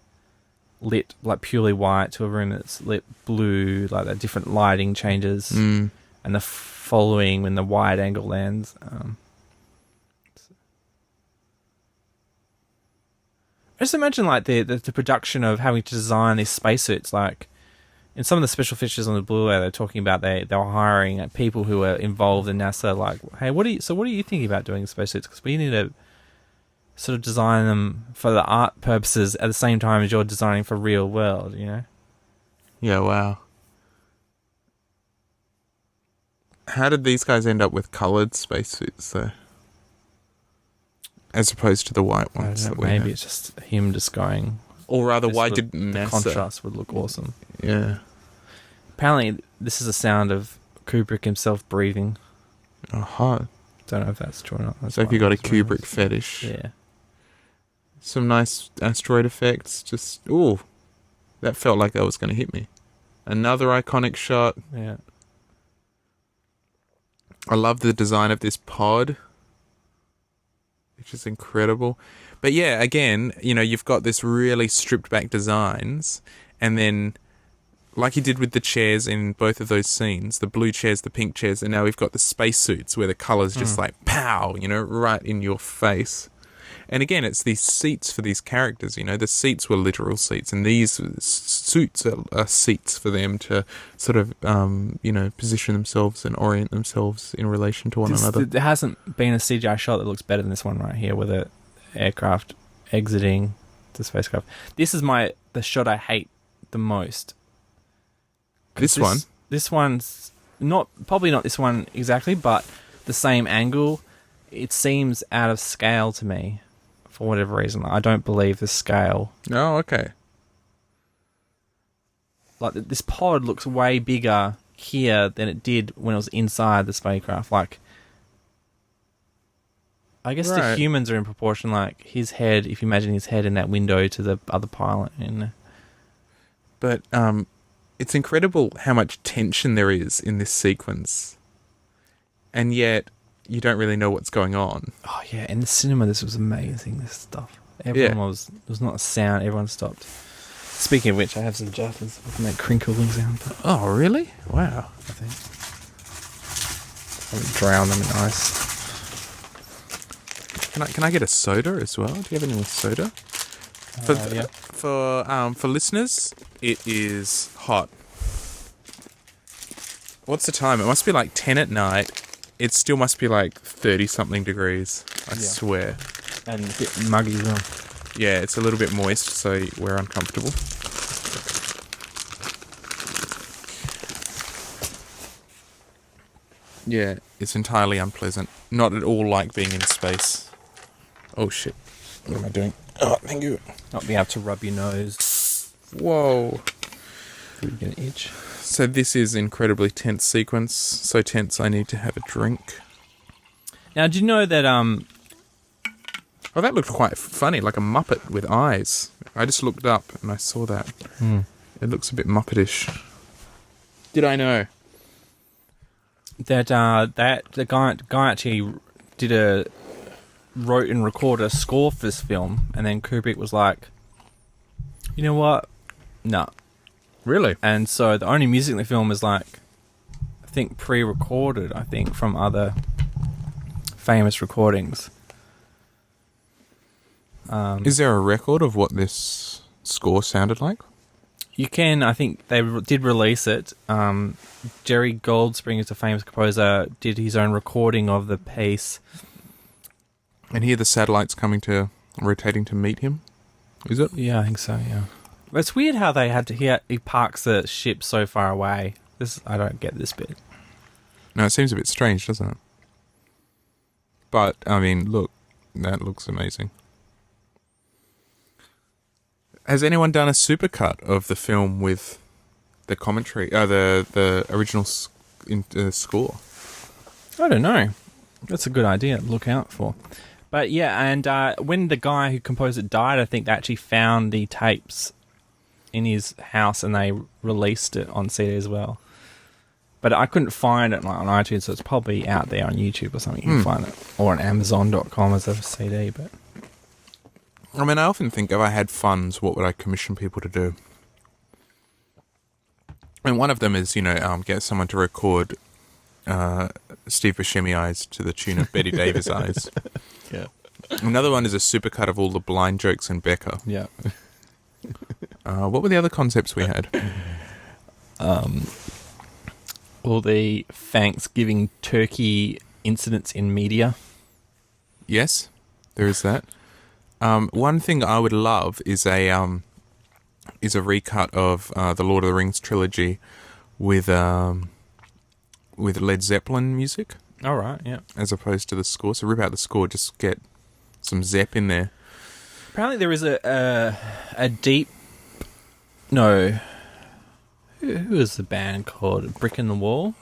lit like purely white to a room that's lit blue, like that different lighting changes, and the following when the wide angle lands. Just imagine like the production of having to design these spacesuits. Like in some of the special features on the Blu-ray, they're talking about they were hiring people who were involved in NASA. Like, hey, what are you thinking about doing spacesuits? Because we need to sort of design them for the art purposes at the same time as you're designing for real world. You know? Yeah. Wow. How did these guys end up with coloured spacesuits though, as opposed to the white ones? I don't know, maybe it's just him just going. Or rather, why didn't the NASA? contrast would look awesome. Yeah. Apparently, this is a sound of Kubrick himself breathing. Oh, hot. Don't know if that's true or not. That's so if you got a Kubrick fetish. Yeah. Some nice asteroid effects. Just, ooh, that felt like that was going to hit me. Another iconic shot. Yeah. I love the design of this pod, which is incredible. But yeah, again, you know, you've got this really stripped back designs, and then like you did with the chairs in both of those scenes, the blue chairs, the pink chairs, and now we've got the spacesuits where the colour's just like pow, you know, right in your face. And again, it's these seats for these characters, you know, the seats were literal seats, and these suits are seats for them to sort of, you know, position themselves and orient themselves in relation to one another. There hasn't been a CGI shot that looks better than this one right here, with the aircraft exiting the spacecraft. This is the shot I hate the most. This one's probably not this one exactly, but the same angle. It seems out of scale to me for whatever reason. I don't believe the scale. Oh, okay. Like this pod looks way bigger here than it did when it was inside the spacecraft. Like, I guess the humans are in proportion. Like his head, if you imagine his head in that window to the other pilot. But it's incredible how much tension there is in this sequence, and yet you don't really know what's going on. Oh yeah, in the cinema this was amazing. This stuff. Everyone was not a sound. Everyone stopped. Speaking of which, I have some Jaffas with that crinkling sound. Oh really? Wow. I think I would drown them in ice. Can I get a soda as well? Do you have any more soda? For listeners, it is hot. What's the time? It must be like 10 at night. It still must be like 30-something degrees. I swear. And a bit muggy as well. Yeah, it's a little bit moist, so we're uncomfortable. Yeah, it's entirely unpleasant. Not at all like being in space. Oh shit. What am I doing? Oh, thank you. Not being able to rub your nose. Whoa. You get an itch. So this is incredibly tense sequence. So tense I need to have a drink. Now, do you know that Oh, that looked quite funny, like a Muppet with eyes. I just looked up and I saw that. It looks a bit Muppetish. Did I know? that the guy actually wrote and recorded a score for this film, and then Kubrick was like, you know what? No. Really? And so the only music in the film is like, I think pre-recorded, from other famous recordings. Is there a record of what this score sounded like? You can, I think they did release it. Jerry Goldsprings, the famous composer, did his own recording of the piece. And here the satellite's rotating to meet him? Is it? Yeah, I think so, yeah. But it's weird how they had to, he parks the ship so far away. I don't get this bit. No, it seems a bit strange, doesn't it? But, I mean, look, that looks amazing. Has anyone done a supercut of the film with the commentary, the original score? I don't know. That's a good idea to look out for. But yeah, and when the guy who composed it died, I think they actually found the tapes in his house and they released it on CD as well. But I couldn't find it on iTunes, so it's probably out there on YouTube or something. You can find it. Or on Amazon.com as a CD, but... I mean, I often think if I had funds, what would I commission people to do? And one of them is, get someone to record Steve Buscemi eyes to the tune of Betty Davis eyes. Yeah. Another one is a supercut of all the blind jokes in Becca. Yeah. What were the other concepts we had? All the Thanksgiving turkey incidents in media. Yes, there is that. One thing I would love is a recut of the Lord of the Rings trilogy with Led Zeppelin music. All right, yeah. As opposed to the score. So rip out the score, just get some Zepp in there. Apparently there is a deep... No. Who is the band called? Brick in the Wall?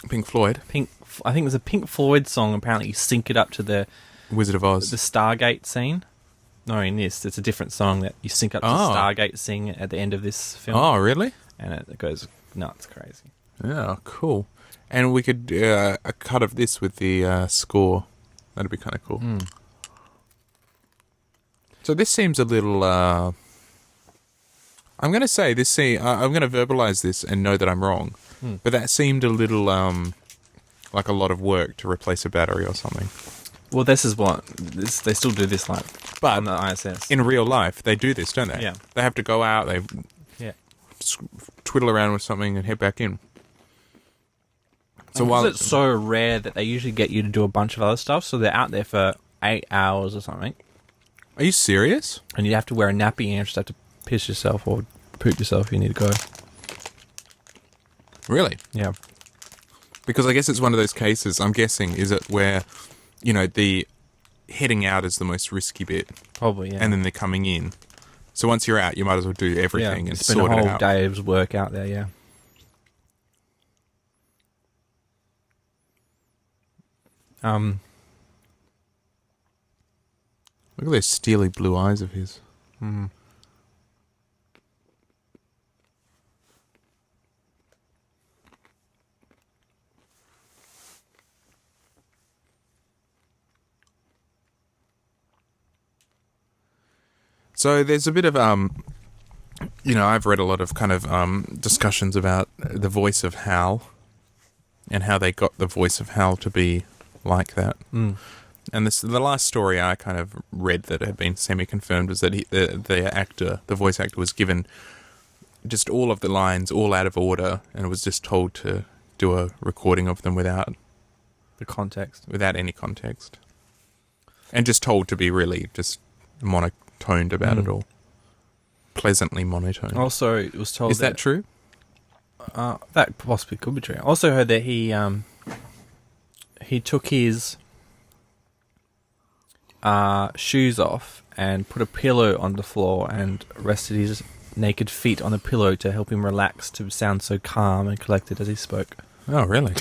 Pink Floyd. I think there's a Pink Floyd song. Apparently you sync it up to the Wizard of Oz. The Stargate scene. No, in this, it's a different song that you sync up to the Stargate scene at the end of this film. Oh, really? And it goes nuts, crazy. Yeah, cool. And we could a cut of this with the score. That'd be kind of cool. So this seems a little... I'm going to say this. I'm going to verbalize this and know that I'm wrong. But that seemed a little like a lot of work to replace a battery or something. Well, this is they still do this on the ISS. In real life, they do this, don't they? Yeah. They have to go out, they twiddle around with something and head back in. So while it's so rare that they usually get you to do a bunch of other stuff, so they're out there for 8 hours or something. Are you serious? And you have to wear a nappy and you just have to piss yourself or poop yourself if you need to go. Really? Yeah. Because I guess it's one of those cases, I'm guessing, is it where... the heading out is the most risky bit. Probably, yeah. And then they're coming in. So once you're out, you might as well do everything and spend sort it out. a whole day's work out there, yeah. Look at those steely blue eyes of his. So there's a bit of, I've read a lot of kind of discussions about the voice of Hal and how they got the voice of Hal to be like that. And the last story I kind of read that had been semi-confirmed was that the voice actor, was given just all of the lines all out of order, and was just told to do a recording of them without any context, and just told to be really just monotoned about it all, pleasantly monotone. Also, it was told. Is that true? That possibly could be true. I also heard that he took his shoes off and put a pillow on the floor and rested his naked feet on the pillow to help him relax, to sound so calm and collected as he spoke. Oh, really?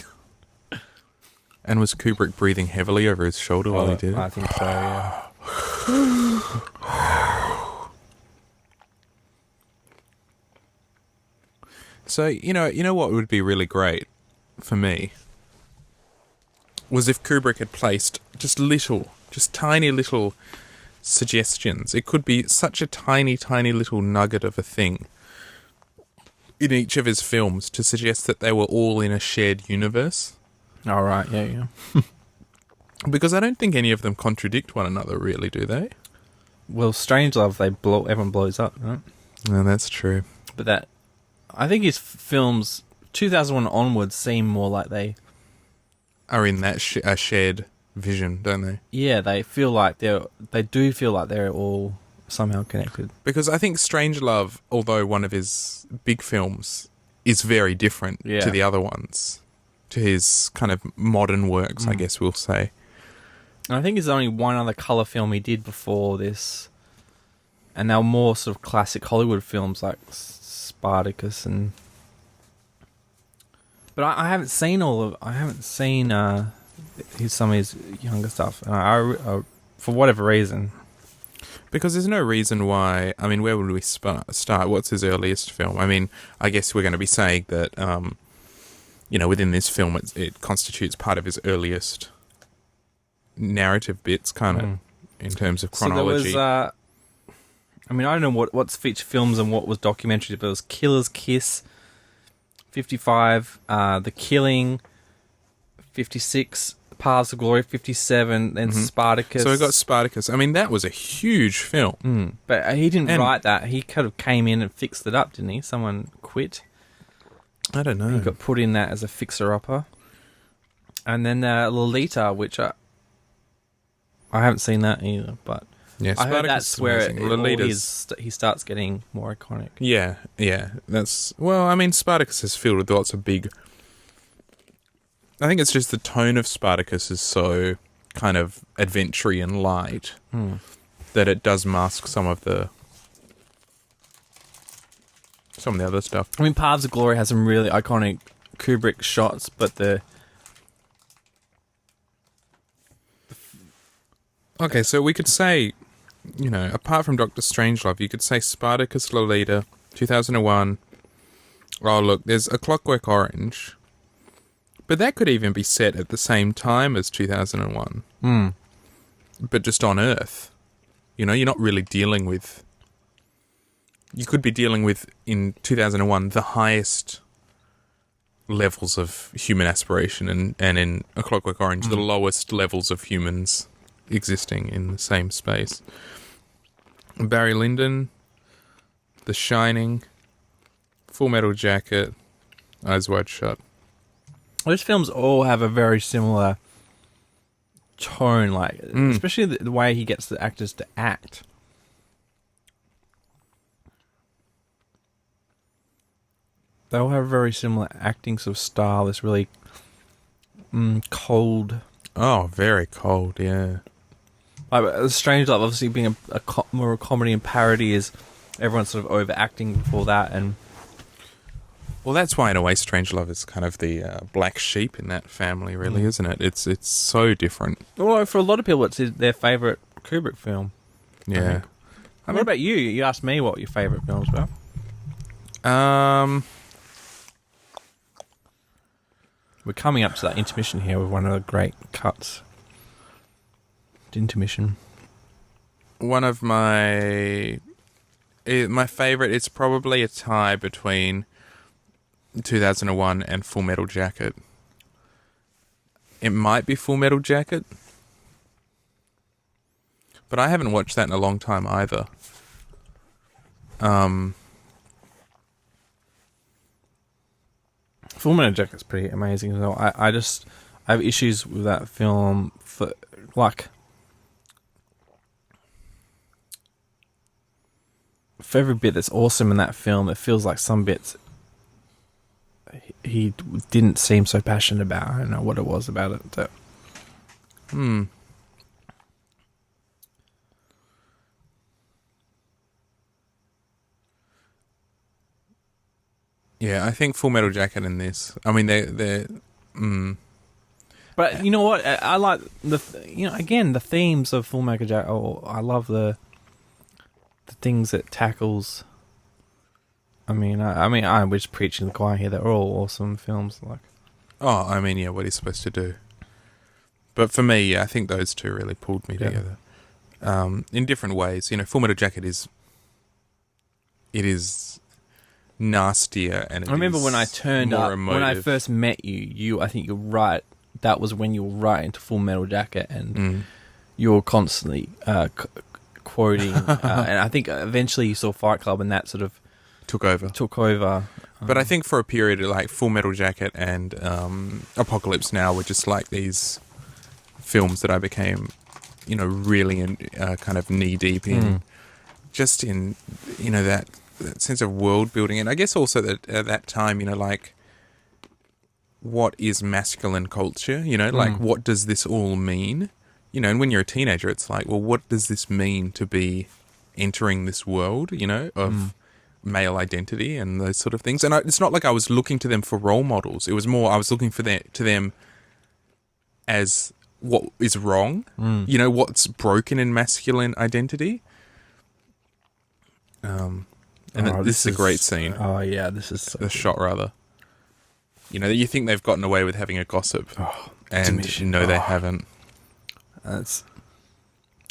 And was Kubrick breathing heavily over his shoulder while he did it? I think so, yeah. So, you know what would be really great for me was if Kubrick had placed just tiny little suggestions. It could be such a tiny, tiny little nugget of a thing in each of his films to suggest that they were all in a shared universe. All right, yeah. Because I don't think any of them contradict one another, really, do they? Well, Strangelove, everyone blows up, right? No, that's true. But I think his films, 2001 onwards, seem more like they are in that shared vision, don't they? Yeah, they do feel like they're all somehow connected. Because I think Strangelove, although one of his big films, is very different to the other ones, to his kind of modern works, I guess we'll say. And I think there's only one other colour film he did before this, and they were more sort of classic Hollywood films like Spartacus and. But I haven't seen some of his younger stuff, and I for whatever reason. Because there's no reason why. I mean, where would we start? What's his earliest film? I mean, I guess we're going to be saying that, within this film, it constitutes part of his earliest narrative bits, kind of, in terms of chronology. So there was, I don't know what's feature films and what was documentary, but it was Killer's Kiss, 55, The Killing, 56, Paths of Glory, 57, then Spartacus. So we got Spartacus. I mean, that was a huge film. But he didn't write that. He kind of came in and fixed it up, didn't he? Someone quit. I don't know. He got put in that as a fixer-upper. And then Lolita, which I haven't seen that either, but yeah, I heard that's where he starts getting more iconic. Yeah. Spartacus is filled with lots of big... I think it's just the tone of Spartacus is so kind of adventure-y and light that it does mask some of the other stuff. I mean, Paths of Glory has some really iconic Kubrick shots, but Okay, so we could say, apart from Dr. Strangelove, you could say Spartacus, Lolita, 2001. Oh, look, there's A Clockwork Orange. But that could even be set at the same time as 2001. But just on Earth. You're not really dealing with... You could be dealing with, in 2001, the highest levels of human aspiration, and in A Clockwork Orange, the lowest levels of humans existing in the same space. Barry Lyndon, The Shining, Full Metal Jacket, Eyes Wide Shut. Those films all have a very similar tone, especially the way he gets the actors to act. They all have a very similar acting sort of style. This really cold. Oh, very cold, yeah. Strangelove, obviously being more a comedy and parody, is everyone's sort of overacting before that, and well, that's why in a way Strangelove is kind of the black sheep in that family, really, isn't it? It's so different. Well, for a lot of people, it's their favourite Kubrick film. Yeah. What about you? You asked me what your favourite films were. We're coming up to that intermission here with one of the great cuts. Intermission. One of my favourite, it's probably a tie between 2001 and Full Metal Jacket. It might be Full Metal Jacket. But I haven't watched that in a long time either. Full Metal Jacket's pretty amazing as well. I have issues with that film for every bit that's awesome in that film, it feels like some bits he didn't seem so passionate about. I don't know what it was about it. So. Yeah, I think Full Metal Jacket in this. I mean, they're. But you know what? I like again the themes of Full Metal Jacket. Oh, I love the things it tackles. I mean, I'm just preaching to the choir here. They're all awesome films. Like, I mean, yeah, what he's supposed to do. But for me, yeah, I think those two really pulled me together, in different ways. Full Metal Jacket is nastier, and I remember when I turned up when I first met you. I think you're right. That was when you were right into Full Metal Jacket, and you were constantly quoting. And I think eventually you saw Fight Club, and that sort of took over. But I think for a period, like Full Metal Jacket and Apocalypse Now were just like these films that I became, really kind of knee deep in, just in, that sense of world building. And I guess also that at that time, like, what is masculine culture? Like, what does this all mean? And when you're a teenager, it's like, well, what does this mean to be entering this world, of male identity and those sort of things? And it's not like I was looking to them for role models. It was more I was looking to them as what is wrong, what's broken in masculine identity. This is a great scene. Oh yeah, this is the shot rather. You think they've gotten away with having a gossip, and they haven't. I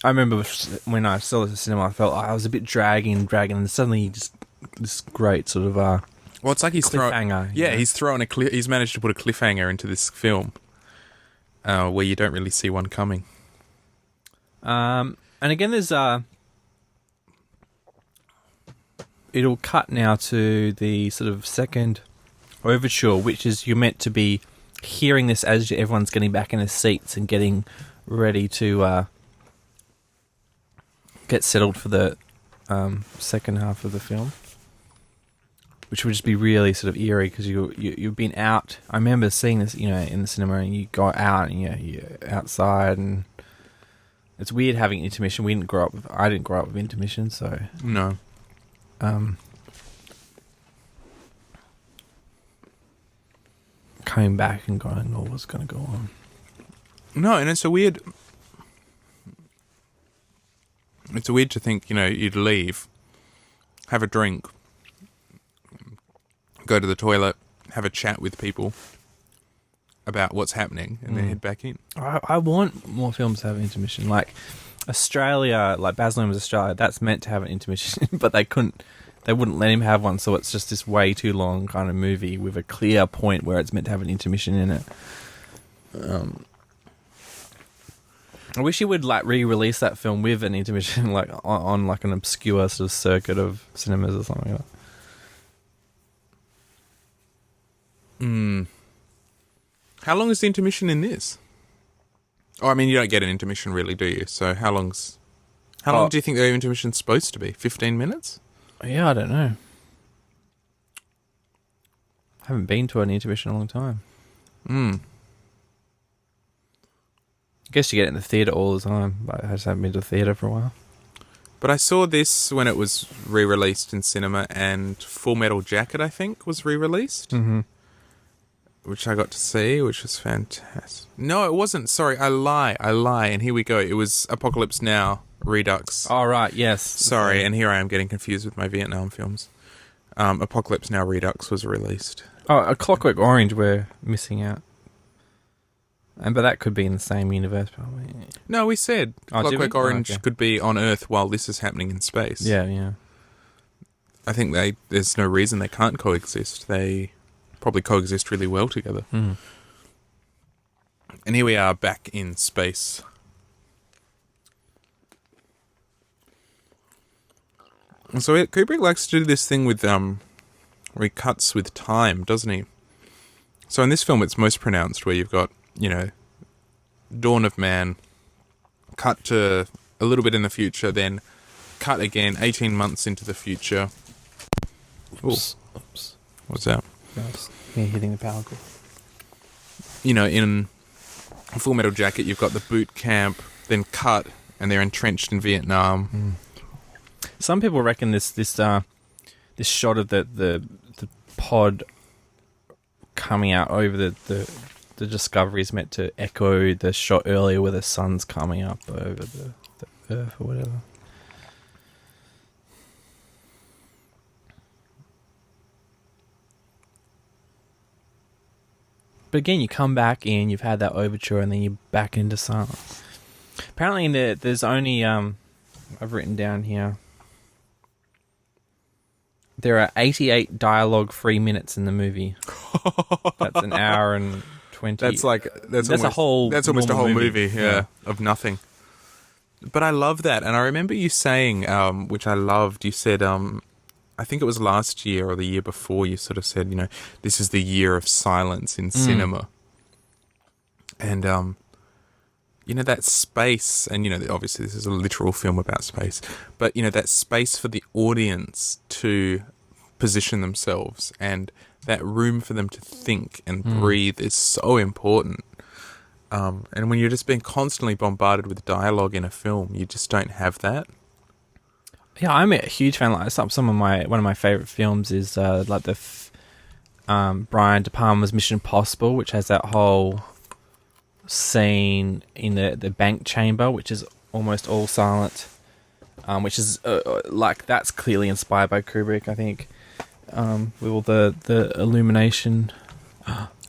remember when I saw this at the cinema, I felt I was a bit dragging, and suddenly just this great sort of well, it's like he's cliffhanger. He's managed to put a cliffhanger into this film, where you don't really see one coming. And again, there's it'll cut now to the sort of second overture, which is you're meant to be hearing this as everyone's getting back in their seats and getting ready to get settled for the second half of the film, which would just be really sort of eerie because you've been out. I remember seeing this, in the cinema, and you go out and you're outside, and it's weird having intermission. I didn't grow up with intermission, so no. Coming back and going, oh, what's going to go on? No, and it's a weird to think, you'd leave, have a drink, go to the toilet, have a chat with people about what's happening, and then head back in. I want more films to have an intermission. Like Australia, like Baz Luhrmann's Australia, that's meant to have an intermission, but they wouldn't let him have one, so it's just this way too long kind of movie with a clear point where it's meant to have an intermission in it. I wish he would like re-release that film with an intermission, like on like an obscure sort of circuit of cinemas or something like that. How long is the intermission in this? Oh, I mean, you don't get an intermission really, do you? So how long do you think the intermission's supposed to be? 15 minutes? Yeah, I don't know. I haven't been to an intermission in a long time. I guess you get it in the theatre all the time, but I just haven't been to the theatre for a while. But I saw this when it was re-released in cinema, and Full Metal Jacket, I think, was re-released. Mm-hmm. Which I got to see, which was fantastic. No, it wasn't. Sorry, I lie. And here we go. It was Apocalypse Now, Redux. Oh, right, yes. Sorry, and here I am getting confused with my Vietnam films. Apocalypse Now, Redux was released. Oh, A Clockwork Orange we're missing out. But that could be in the same universe, probably. No, we said Clockwork Orange could be on Earth while this is happening in space. Yeah. I think there's no reason they can't coexist. They probably coexist really well together. And here we are back in space. So Kubrick likes to do this thing with where he cuts with time, doesn't he? So in this film, it's most pronounced where you've got, Dawn of Man, cut to a little bit in the future, then cut again 18 months into the future. Oops. What's that? That's me hitting the power cord. In Full Metal Jacket, you've got the boot camp, then cut, and they're entrenched in Vietnam. Some people reckon this shot of the pod coming out over the Discovery is meant to echo the shot earlier where the sun's coming up over the Earth or whatever. But again, you come back in, you've had that overture, and then you're back into silence. Apparently, there's only I've written down here. There are 88 dialogue-free minutes in the movie. That's an hour and 20. That's almost a whole movie, of nothing. But I love that, and I remember you saying, which I loved. You said, I think it was last year or the year before. You sort of said, this is the year of silence in cinema, and that space, and obviously this is a literal film about space, but that space for the audience to position themselves and that room for them to think and breathe is so important. And when you're just being constantly bombarded with dialogue in a film, you just don't have that. Yeah, I'm a huge fan. Like one of my favorite films is like the Brian De Palma's Mission Impossible, which has that whole scene in the bank chamber, which is almost all silent, which is that's clearly inspired by Kubrick, I think, with all the illumination.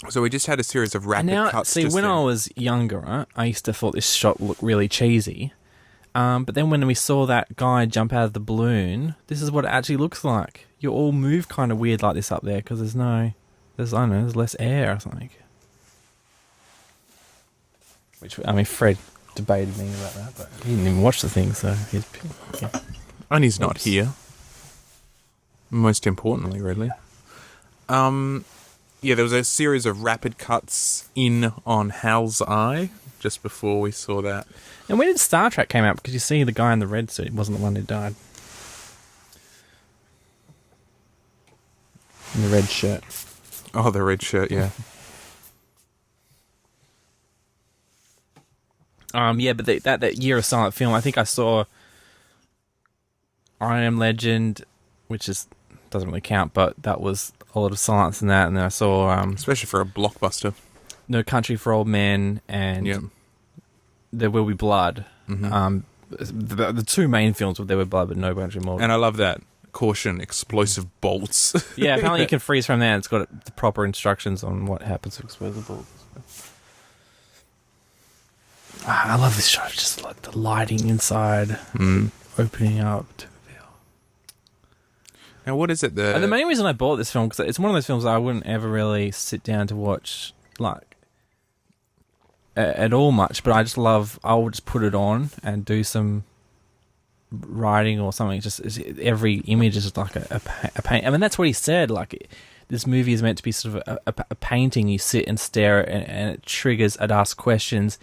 So we just had a series of rapid cuts. See, when I was younger, right, I used to thought this shot looked really cheesy, but then when we saw that guy jump out of the balloon, this is what it actually looks like. You all move kind of weird like this up there because there's less air or something. Which, Fred debated me about that, but he didn't even watch the thing, so he's... Yeah. And he's not here. Most importantly, really. There was a series of rapid cuts in on Hal's eye just before we saw that. And when did Star Trek came out? Because you see the guy in the red suit wasn't the one who died. In the red shirt. Oh, the red shirt, yeah. But that year of silent film, I think I saw I Am Legend, which doesn't really count, but that was a lot of silence in that. And then I saw... especially for a blockbuster. No Country for Old Men and There Will Be Blood. Mm-hmm. The two main films were There Will Be Blood, but No Country for Old Men. And I love that. Caution, explosive bolts. Yeah, apparently you can freeze from there, and it's got the proper instructions on what happens to explosive bolts. I love this shot, just like the lighting inside, opening up to reveal. Now, what is it? And the main reason I bought this film, because it's one of those films I wouldn't ever really sit down to watch, like, at all much, but I will just put it on and do some writing or something. Just every image is just like a paint. I mean, that's what he said, like, this movie is meant to be sort of a painting. You sit and stare at it, and it triggers, it asks questions,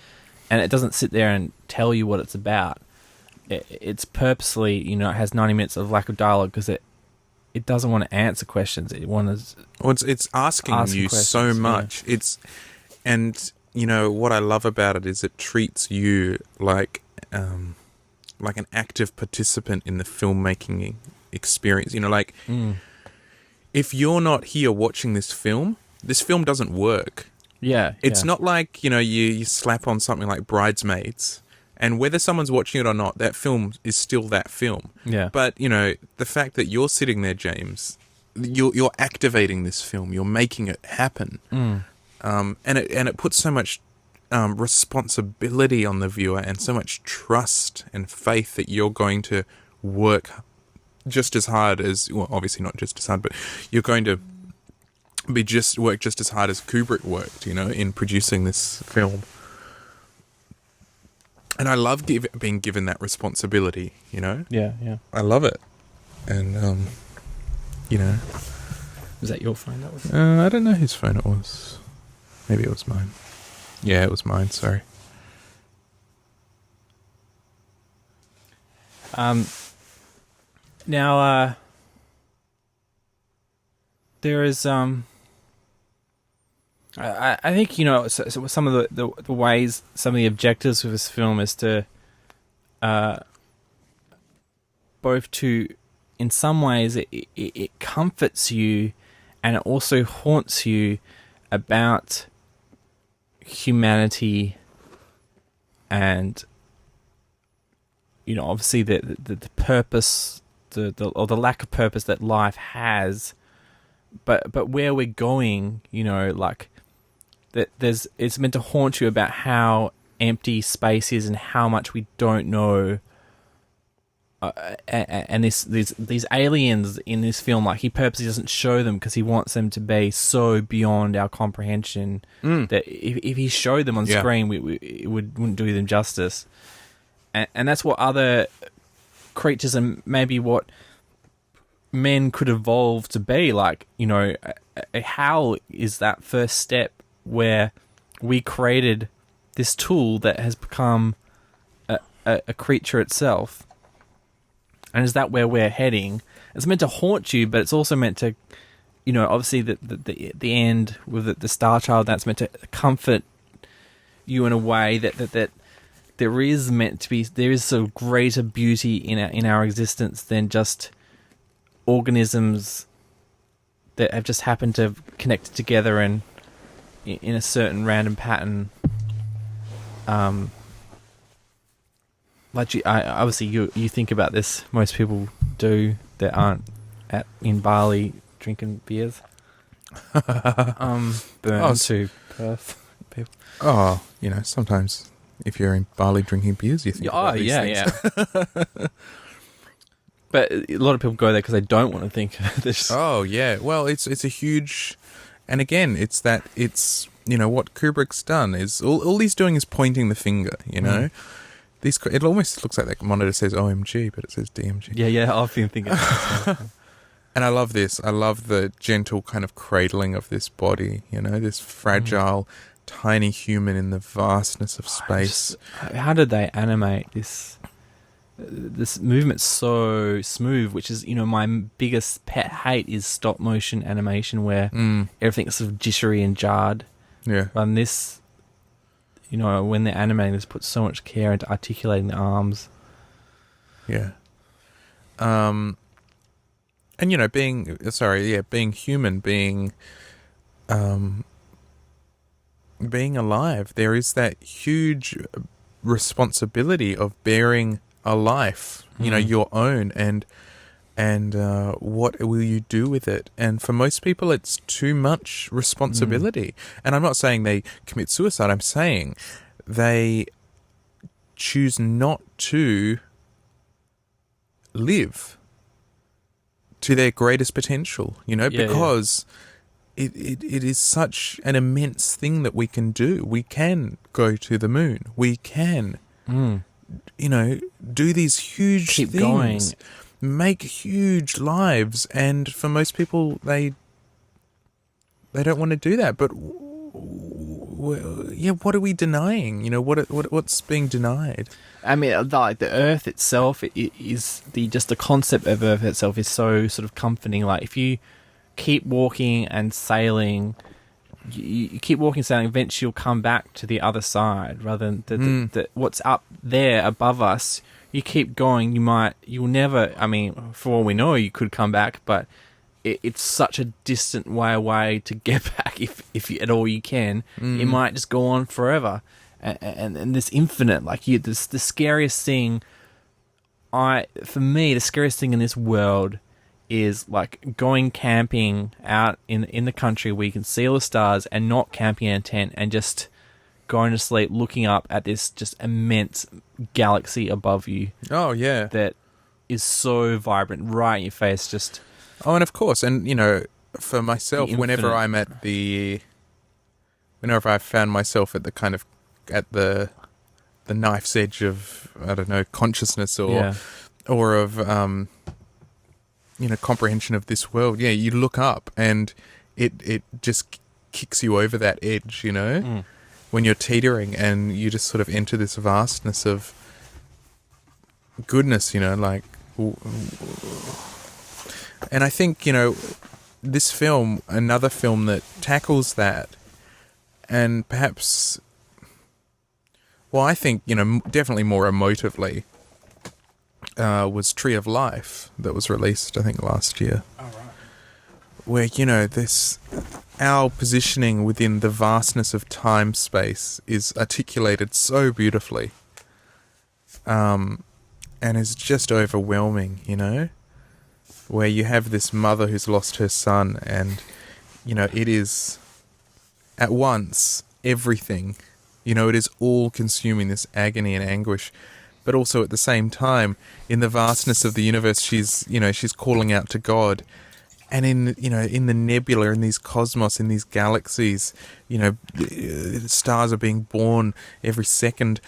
and it doesn't sit there and tell you what it's about. It's purposely, it has 90 minutes of lack of dialogue because it doesn't want to answer questions. It's asking you so much. Yeah. And what I love about it is it treats you like an active participant in the filmmaking experience. If you're not here watching this film doesn't work. Yeah. It's not like, you slap on something like Bridesmaids, and whether someone's watching it or not, that film is still that film. Yeah. But, the fact that you're sitting there, James, you're activating this film, you're making it happen. And it puts so much responsibility on the viewer and so much trust and faith that you're going to work just as hard as, well, obviously not just as hard, but you're going to work just as hard as Kubrick worked, in producing this film. And I love being given that responsibility, Yeah. I love it. and you know. Was that your phone? That was. I don't know whose phone it was. Maybe it was mine. Yeah, it was mine. Sorry. Now, there is I think, you know, so some of the ways, some of the objectives of this film is to both to, in some ways, it comforts you, and it also haunts you about humanity, and, you know, obviously the purpose, or the lack of purpose that life has, but where we're going, you know, like that it's meant to haunt you about how empty space is and how much we don't know. And these aliens in this film, like, he purposely doesn't show them because he wants them to be so beyond our comprehension that if he showed them on screen, it wouldn't do them justice. And that's what other creatures and maybe what men could evolve to be. Like, you know, a howl is that first step where we created this tool that has become a creature itself. And is that where we're heading? It's meant to haunt you, but it's also meant to, you know, obviously the end with the Star Child, that's meant to comfort you in a way that there is meant to be, there is a greater beauty in our existence than just organisms that have just happened to have connected together and in a certain random pattern. Like, obviously you think about this, most people do that aren't in Bali drinking beers. Burn to Perth people. Oh, you know, sometimes if you're in Bali drinking beers, you think about these things. Yeah. But a lot of people go there because they don't want to think of this. Oh, yeah. Well, it's a huge... And again, it's, you know, what Kubrick's done is... All he's doing is pointing the finger, you know? It almost looks like that monitor says OMG, but it says DMG. Yeah, I've been thinking that. And I love this. I love the gentle kind of cradling of this body, you know, this fragile, tiny human in the vastness of space. How did they animate this? This movement's so smooth, which is, you know, my biggest pet hate is stop motion animation where everything's sort of jittery and jarred. Yeah. And this, you know, when they're animating this, puts so much care into articulating the arms. Yeah. And, you know, being human, being alive, there is that huge responsibility of bearing a life, you know, your own, and what will you do with it? And for most people, it's too much responsibility. And I'm not saying they commit suicide. I'm saying they choose not to live to their greatest potential, you know, because it is such an immense thing that we can do. We can go to the moon. We can, you know, do these huge things. Going. Make huge lives, and for most people, they don't want to do that. But what are we denying? You know, what's being denied? I mean, like the Earth itself, the concept of Earth itself is so sort of comforting. Like, if you keep walking and sailing, you keep walking and sailing, eventually you'll come back to the other side, rather than what's up there above us. You keep going, you'll never, I mean, for all we know, you could come back, but it's such a distant way away to get back if you, at all you can. It might just go on forever. And this infinite, like, the scariest thing, for me, the scariest thing in this world is, like, going camping out in the country where you can see all the stars and not camping in a tent and just going to sleep looking up at this just immense galaxy above you. Oh, yeah. That is so vibrant, right in your face, just... Oh, and of course, and, you know, for myself, whenever I found myself at the kind of, at the knife's edge of, I don't know, consciousness or of, comprehension of this world, you look up and it just kicks you over that edge, when you're teetering and you just sort of enter this vastness of goodness, like. And I think, this film, another film that tackles that, and perhaps, I think, definitely more emotively, was Tree of Life that was released, I think, last year. Oh, right. Where, our positioning within the vastness of time-space is articulated so beautifully. And is just overwhelming, where you have this mother who's lost her son and, it is at once everything, it is all consuming, this agony and anguish, but also at the same time, in the vastness of the universe, she's calling out to God. And in the nebula, in these cosmos, in these galaxies, stars are being born every second.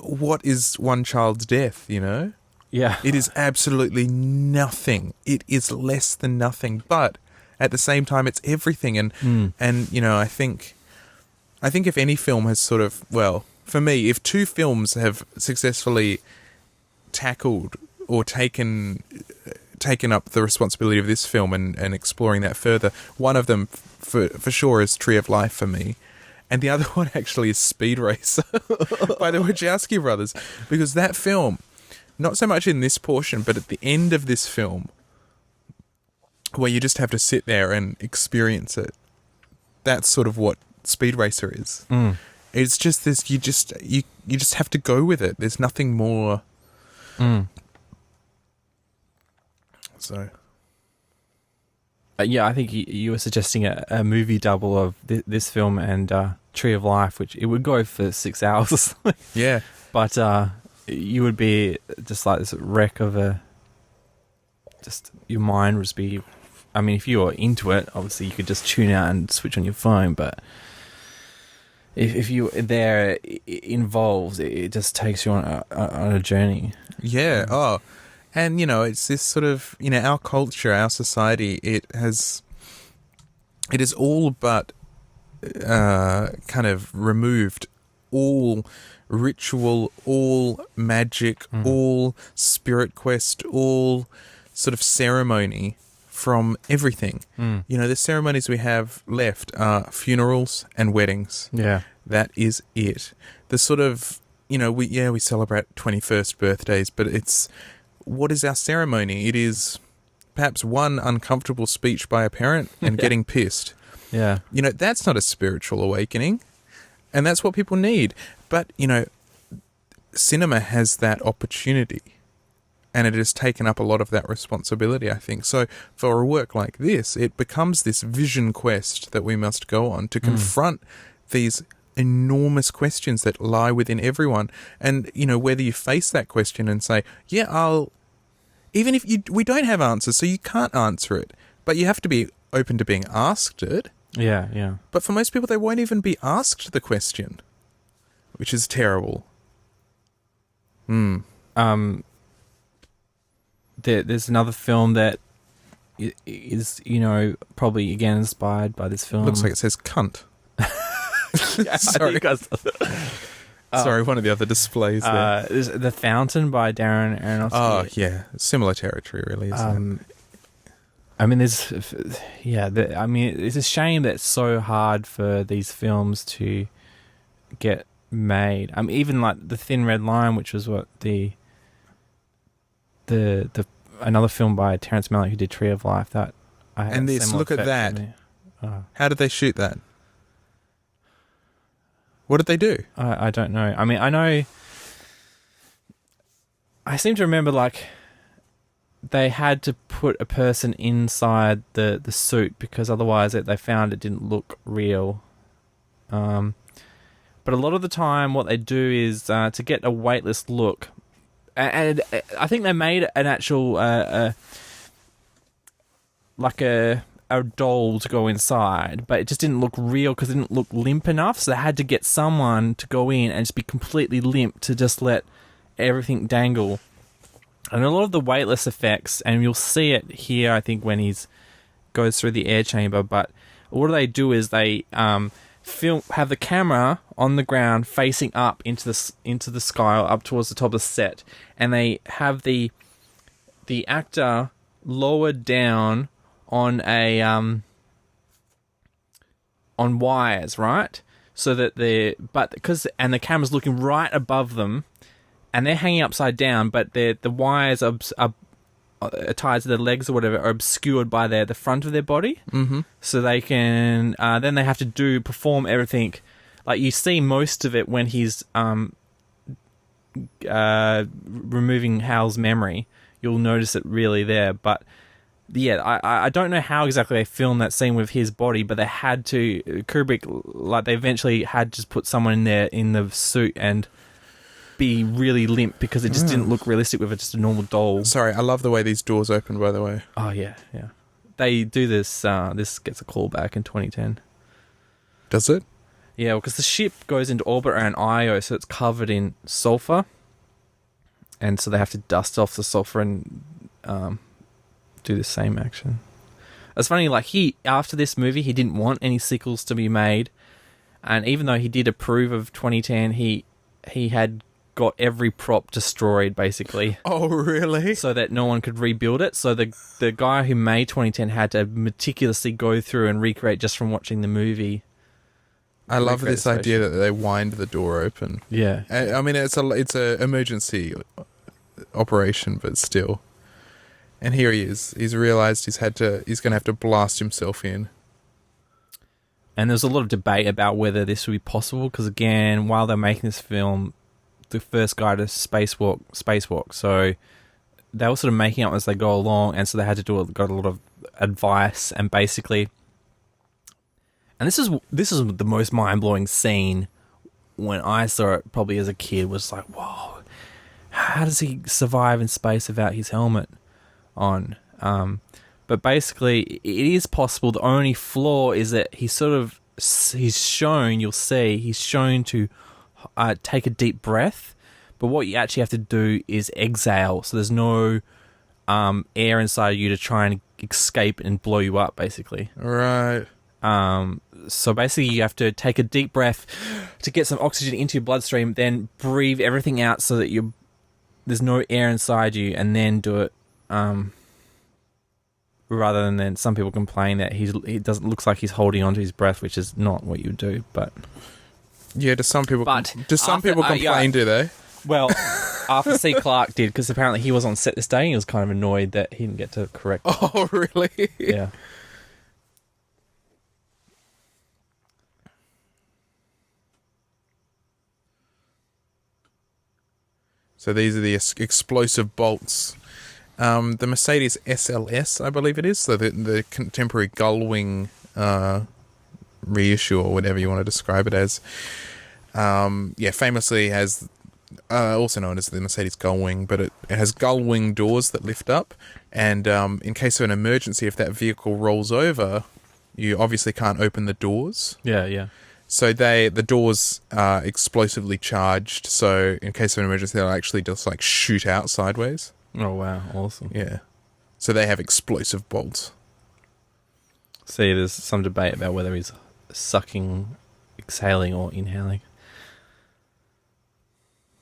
What is one child's death, Yeah. It is absolutely nothing. It is less than nothing. But at the same time, it's everything. And I think if any film has sort of, for me, if two films have successfully tackled or taken up the responsibility of this film and exploring that further, one of them for sure is Tree of Life for me. And the other one actually is Speed Racer by the Wachowski brothers. Because that film, not so much in this portion, but at the end of this film, where you just have to sit there and experience it, that's sort of what Speed Racer is. It's just this, you just have to go with it. There's nothing more. So... I think you were suggesting a movie double of this film and Tree of Life, which it would go for 6 hours. Yeah. But you would be just like this wreck of just your mind would just be... I mean, if you were into it, obviously you could just tune out and switch on your phone, but if you're there involved, it just takes you on a journey. Yeah, And, it's this sort of, our culture, our society, it is all but kind of removed all ritual, all magic, all spirit quest, all sort of ceremony from everything. The ceremonies we have left are funerals and weddings. Yeah. That is it. The sort of, we celebrate 21st birthdays, but it's... What is our ceremony? It is perhaps one uncomfortable speech by a parent and getting pissed. Yeah. That's not a spiritual awakening. And that's what people need. But, cinema has that opportunity. And it has taken up a lot of that responsibility, I think. So for a work like this, it becomes this vision quest that we must go on to confront these enormous questions that lie within everyone. And, whether you face that question and say, even if we don't have answers, so you can't answer it, but you have to be open to being asked it. Yeah, yeah. But for most people, they won't even be asked the question, which is terrible. There's another film that is, probably again inspired by this film. Looks like it says cunt. Sorry. Sorry, one of the other displays there. There's The Fountain by Darren Aronofsky. Oh, yeah. Similar territory, really, isn't it? I mean, it's a shame that it's so hard for these films to get made. I mean, even like The Thin Red Line, which was what the another film by Terrence Malick who did Tree of Life. Look at that. How did they shoot that? What did they do? I don't know. I mean, I seem to remember like they had to put a person inside the suit because otherwise they found it didn't look real. But a lot of the time what they do is to get a weightless look, and I think they made an actual like a doll to go inside, but it just didn't look real because it didn't look limp enough, so they had to get someone to go in and just be completely limp to just let everything dangle. And a lot of the weightless effects, and you'll see it here, I think, when he's goes through the air chamber. But what they do is they have the camera on the ground facing up into the sky, or up towards the top of the set, and they have the actor lowered down on a on wires, right? So that the camera's looking right above them, and they're hanging upside down, but the wires are tied to their legs or whatever are obscured by the front of their body. Mm-hmm. So they can then they have to perform everything. Like you see most of it when he's removing Hal's memory. You'll notice it really there, but yeah, I don't know how exactly they filmed that scene with his body, but they had to. Kubrick, like, they eventually had to put someone in there in the suit and be really limp because it just didn't look realistic with just a normal doll. Sorry, I love the way these doors open, by the way. Oh yeah. They do this. This gets a call back in 2010. Does it? Yeah, because the ship goes into orbit around Io, so it's covered in sulfur, and so they have to dust off the sulfur and do the same action. It's funny, like, after this movie, he didn't want any sequels to be made, and even though he did approve of 2010, he had got every prop destroyed, basically. Oh, really? So that no one could rebuild it. So the guy who made 2010 had to meticulously go through and recreate just from watching the movie. I love this idea that they wind the door open. Yeah. I mean, it's a emergency operation, but still. And here he is. He's realised he's going to have to blast himself in. And there's a lot of debate about whether this would be possible, because again, while they're making this film, the first guy to spacewalk. So they were sort of making up as they go along, and so they had to got a lot of advice, and basically, and this is the most mind-blowing scene when I saw it probably as a kid, was like, whoa, how does he survive in space without his helmet on? But basically, it is possible. The only flaw is that he's shown to take a deep breath, but what you actually have to do is exhale. So there's no air inside you to try and escape and blow you up, basically. Right. So basically, you have to take a deep breath to get some oxygen into your bloodstream, then breathe everything out so that there's no air inside you, and then do it. Rather than then some people complain that he looks like he's holding onto his breath, which is not what you do. But yeah, do some people complain? Do they? Well, Arthur C. Clarke did, because apparently he was on set this day and he was kind of annoyed that he didn't get to correct. Oh, really? Yeah. So these are the explosive bolts. The Mercedes SLS, I believe it is, so the contemporary gullwing reissue, or whatever you want to describe it as. Famously has, also known as the Mercedes gullwing, but it has gullwing doors that lift up, and in case of an emergency, if that vehicle rolls over, you obviously can't open the doors. Yeah. So the doors are explosively charged, so in case of an emergency, they'll actually just like shoot out sideways. Oh, wow. Awesome. Yeah. So they have explosive bolts. See, there's some debate about whether he's sucking, exhaling, or inhaling.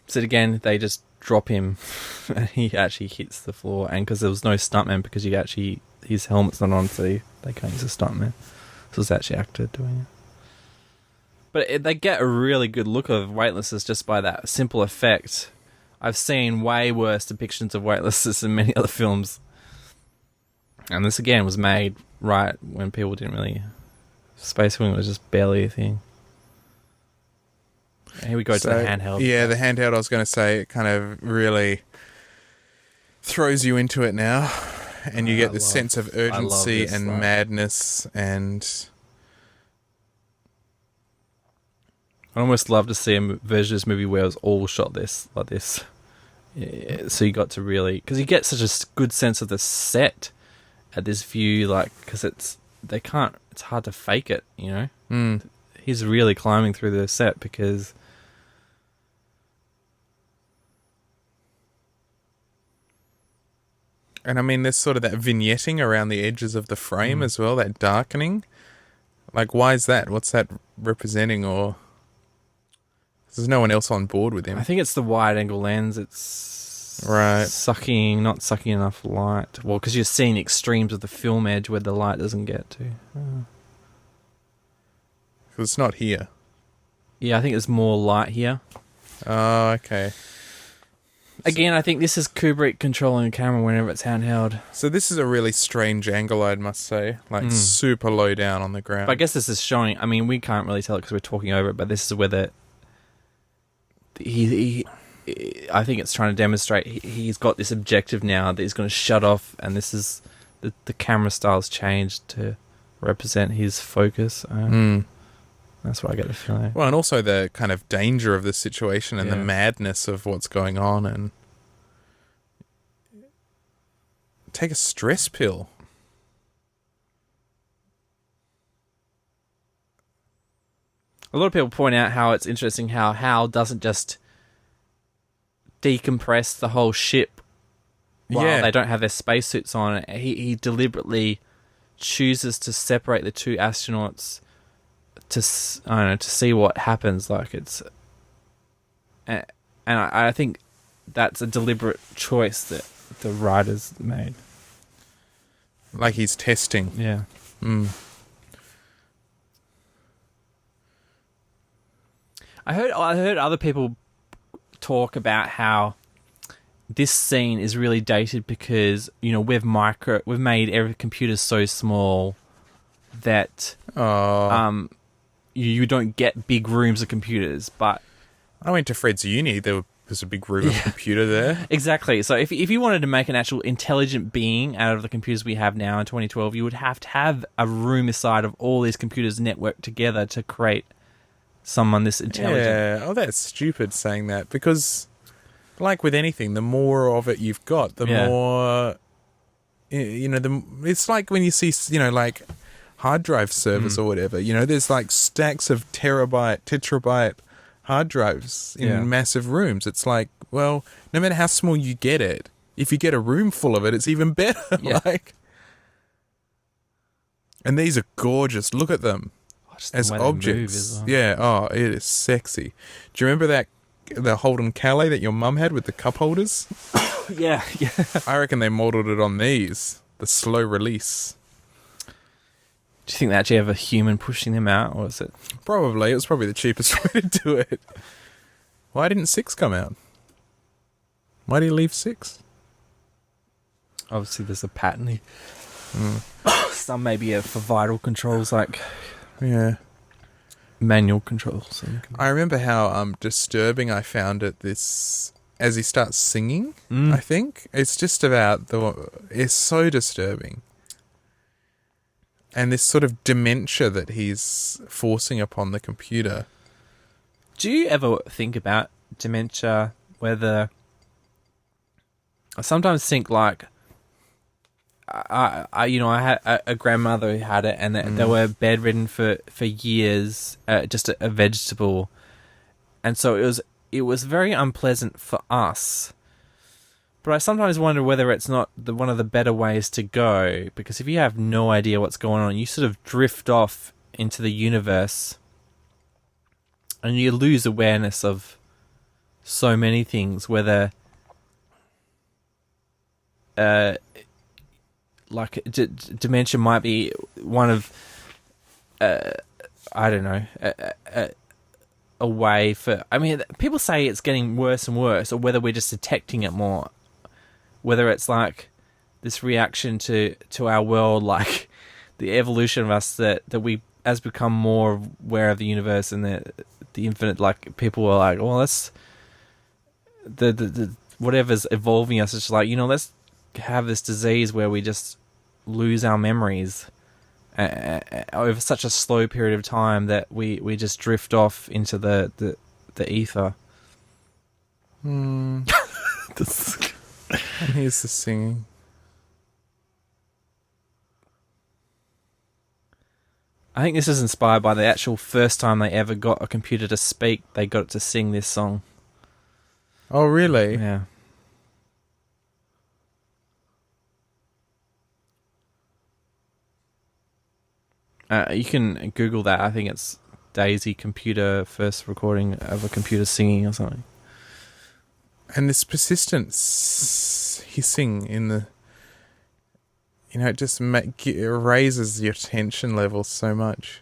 So again, they just drop him and he actually hits the floor. And because there was no stuntman, because his helmet's not on, so they can't use a stuntman. So it's actually actor doing it. But they get a really good look of weightlessness just by that simple effect. I've seen way worse depictions of weightlessness in many other films. And this, again, was made right when people didn't really... Space wing was just barely a thing. And here we go to the handheld. Yeah, the handheld, I was going to say, it kind of really throws you into it now. And you get this sense of urgency and madness, and... I'd almost love to see a version of this movie where it was all shot like this. Yeah, so you got to really... Because you get such a good sense of the set at this view, like, because it's hard to fake it, you know? Mm. He's really climbing through the set because... And I mean, there's sort of that vignetting around the edges of the frame as well, that darkening. Like, why is that? What's that representing? Or there's no one else on board with him. I think it's the wide angle lens. It's right, not sucking enough light. Well, because you're seeing extremes of the film edge where the light doesn't get to. It's not here. Yeah, I think there's more light here. Oh, okay. Again, I think this is Kubrick controlling the camera whenever it's handheld. So this is a really strange angle, I must say. Like, super low down on the ground. But I guess this is showing... I mean, we can't really tell it because we're talking over it, but this is where I think it's trying to demonstrate he's got this objective now that he's going to shut off, and this is... The camera style's changed to represent his focus. That's what I get the feeling. Well, and also the kind of danger of the situation and the madness of what's going on, and take a stress pill. A lot of people point out how it's interesting how Hal doesn't just decompress the whole ship while they don't have their spacesuits on. He deliberately chooses to separate the two astronauts to see what happens. Like, it's, and I think that's a deliberate choice that the writers made. Like he's testing. Yeah. I heard other people talk about how this scene is really dated because, you know, we've made every computer so small that you don't get big rooms of computers. But I went to Fred's uni. There was a big room of computer there. Exactly. So if you wanted to make an actual intelligent being out of the computers we have now in 2012, you would have to have a room inside of all these computers networked together to create someone this intelligent. Yeah. Oh, that's stupid saying that, because, like with anything, the more of it you've got, the more, you know, it's like when you see, you know, like hard drive servers or whatever, you know, there's like stacks of tetrabyte hard drives in massive rooms. It's like, well, no matter how small you get it, if you get a room full of it, it's even better. Like, and these are gorgeous. Look at them as objects. Yeah. Oh, it is sexy. Do you remember the Holden Calais that your mum had with the cup holders? Yeah. I reckon they modelled it on these. The slow release. Do you think they actually have a human pushing them out, or is it? Probably. It was probably the cheapest way to do it. Why didn't 6 come out? Why do you leave 6? Obviously, there's a pattern. Some maybe for vital controls, like manual controls. I remember how disturbing I found it. This as he starts singing. I think it's just about it's so disturbing. And this sort of dementia that he's forcing upon the computer. Do you ever think about dementia, whether... I sometimes think, like... I had a grandmother who had it, and they were bedridden for years, just a vegetable. And so it was very unpleasant for us. But I sometimes wonder whether it's not one of the better ways to go, because if you have no idea what's going on, you sort of drift off into the universe and you lose awareness of so many things, whether like dementia might be one of I don't know, a way for... I mean, people say it's getting worse and worse, or whether we're just detecting it more. Whether it's like this reaction to our world, like the evolution of us that we as become more aware of the universe and the infinite. Like, people are like, well, let's the whatever's evolving us. It's just like, you know, let's have this disease where we just lose our memories over such a slow period of time that we just drift off into the ether. And here's the singing. I think this is inspired by the actual first time they ever got a computer to speak. They got it to sing this song. Oh, really? Yeah. You can Google that. I think it's Daisy computer first recording of a computer singing or something. And this persistent hissing in the, it just it raises your tension level so much.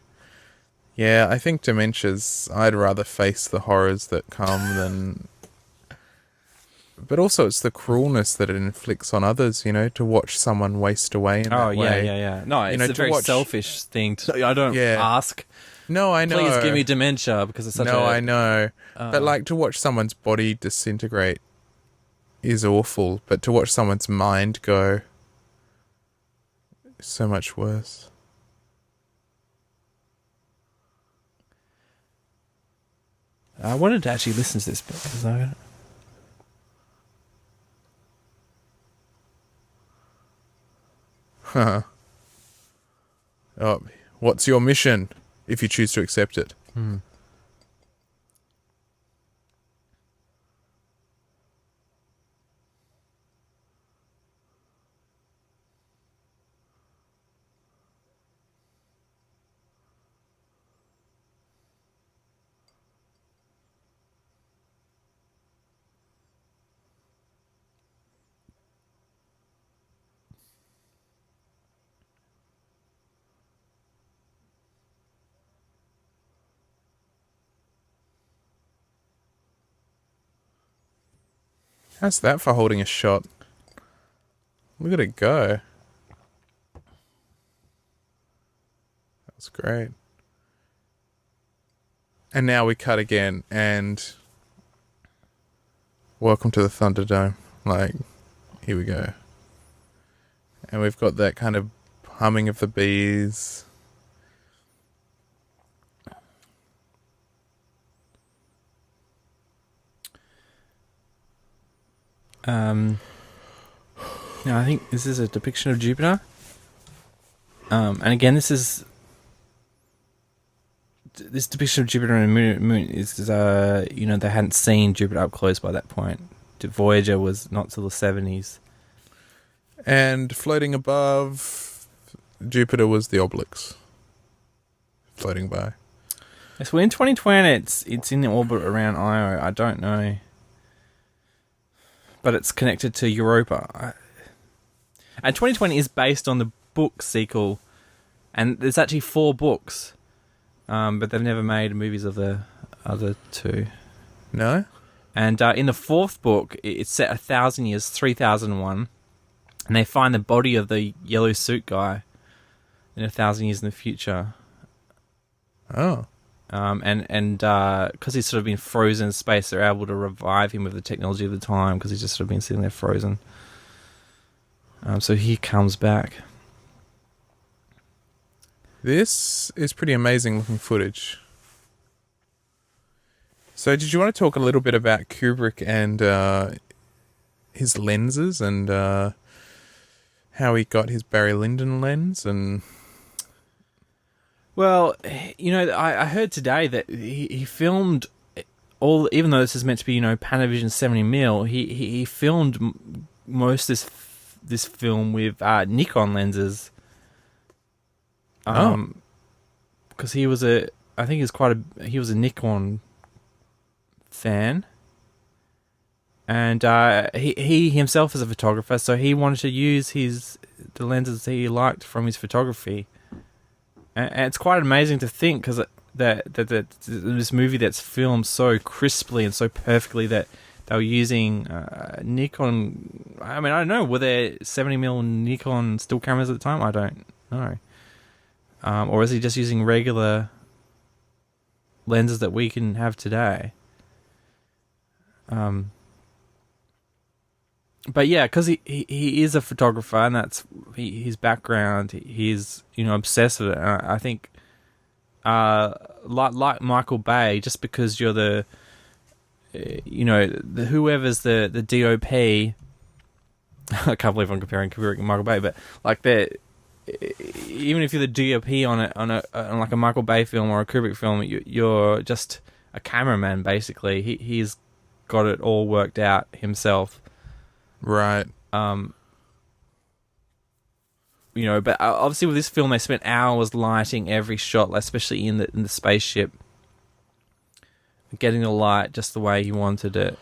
Yeah, I think dementia's, I'd rather face the horrors that come than... But also it's the cruelness that it inflicts on others, to watch someone waste away in that way. Yeah. No, it's a very selfish thing. I don't ask. No, I know. Please give me dementia because it's such No, I know. But to watch someone's body disintegrate is awful, but to watch someone's mind go is so much worse. I wanted to actually listen to this bit because What's your mission if you choose to accept it? How's that for holding a shot? Look at it go. That was great. And now we cut again, and welcome to the Thunderdome. Here we go. And we've got that kind of humming of the bees. Now I think this is a depiction of Jupiter. And again, this depiction of Jupiter and the moon is they hadn't seen Jupiter up close by that point. Voyager was not till the 70s. And floating above Jupiter was the Obelix. Floating by. So in 2020, it's in orbit around Io. I don't know. But it's connected to Europa. And 2020 is based on the book sequel. And there's actually 4 books. But they've never made movies of the other 2. No? And in the 4th book, it's set 1,000 years, 3001. And they find the body of the yellow suit guy in 1,000 years in the future. Oh. And because he's sort of been frozen in space, they're able to revive him with the technology of the time because he's just sort of been sitting there frozen. So he comes back. This is pretty amazing looking footage. So did you want to talk a little bit about Kubrick and his lenses and how he got his Barry Lyndon lens and... Well, I heard today that he filmed all, even though this is meant to be, Panavision 70mm, he filmed most of this film with Nikon lenses. Because he was a Nikon fan, and he himself is a photographer, so he wanted to use the lenses that he liked from his photography. And it's quite amazing to think because that this movie that's filmed so crisply and so perfectly that they were using Nikon. I mean, I don't know. Were there 70mm Nikon still cameras at the time? I don't know. Or was he just using regular lenses that we can have today? But yeah, because he is a photographer, and that's his background. He's obsessed with it. And I think, like Michael Bay, just because you're the whoever's the DOP. I can't believe I'm comparing Kubrick and Michael Bay, but even if you're the DOP on like a Michael Bay film or a Kubrick film, you're just a cameraman basically. He's got it all worked out himself. Right. But obviously with this film, they spent hours lighting every shot, especially in the spaceship, getting the light just the way he wanted it.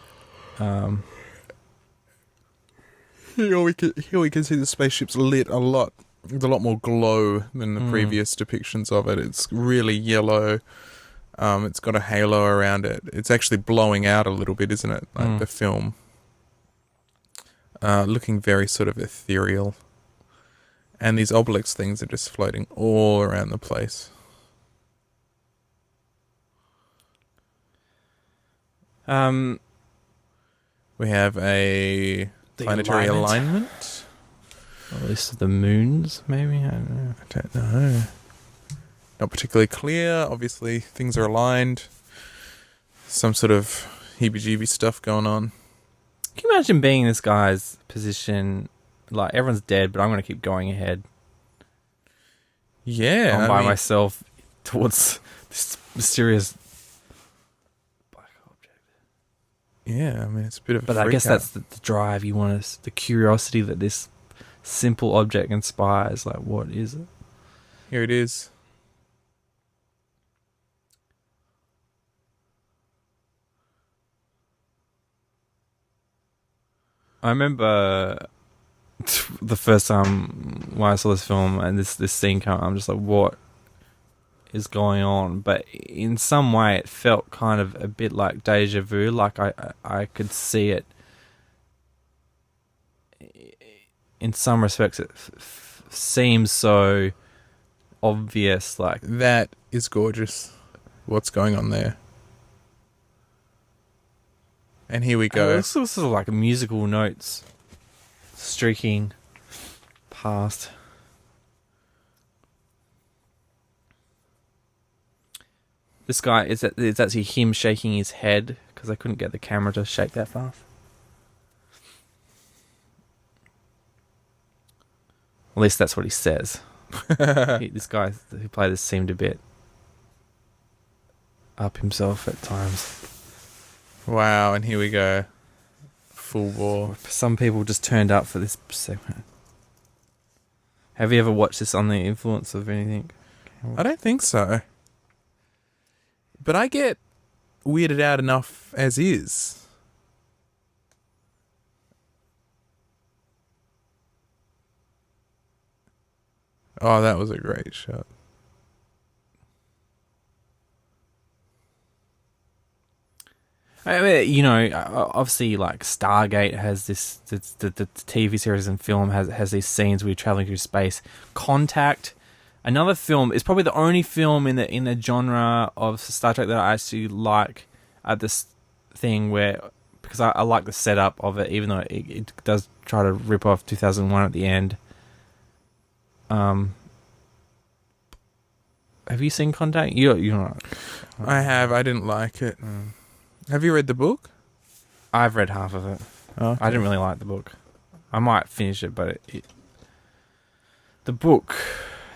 Here we can see the spaceship's lit a lot. There's a lot more glow than the previous depictions of it. It's really yellow. It's got a halo around it. It's actually blowing out a little bit, isn't it? Like the film. Looking very sort of ethereal. And these obelisk things are just floating all around the place. We have a planetary alignment. At least the moons, maybe? I don't know. Not particularly clear. Obviously, things are aligned. Some sort of heebie-jeebie stuff going on. Can you imagine being in this guy's position? Like, everyone's dead, but I'm going to keep going ahead. Yeah. I'm by myself towards this mysterious black object. Yeah, I mean, it's a bit of a But I guess that's the drive you want, the curiosity that this simple object inspires. Like, what is it? Here it is. I remember the first time when I saw this film and this scene come, I'm just like, what is going on? But in some way, it felt kind of a bit like deja vu. Like I could see it. In some respects, it seems so obvious. Like, that is gorgeous. What's going on there? And here we go. It's sort of like musical notes streaking past. This guy, it's actually him shaking his head because I couldn't get the camera to shake that fast. At least that's what he says. This guy who played this seemed a bit up himself at times. Wow, and here we go. Full bore. Some people just turned up for this segment. Have you ever watched this on the influence of anything? I don't think so. But I get weirded out enough as is. Oh, that was a great shot. I mean, obviously, like Stargate has this. The TV series and film has these scenes where you're traveling through space. Contact, another film, is probably the only film in the genre of Star Trek that I actually like. At this thing where, because I like the setup of it, even though it does try to rip off 2001 at the end. Have you seen Contact? You're not. I have. I didn't like it. Have you read the book? I've read half of it. Oh, okay. I didn't really like the book. I might finish it, but the book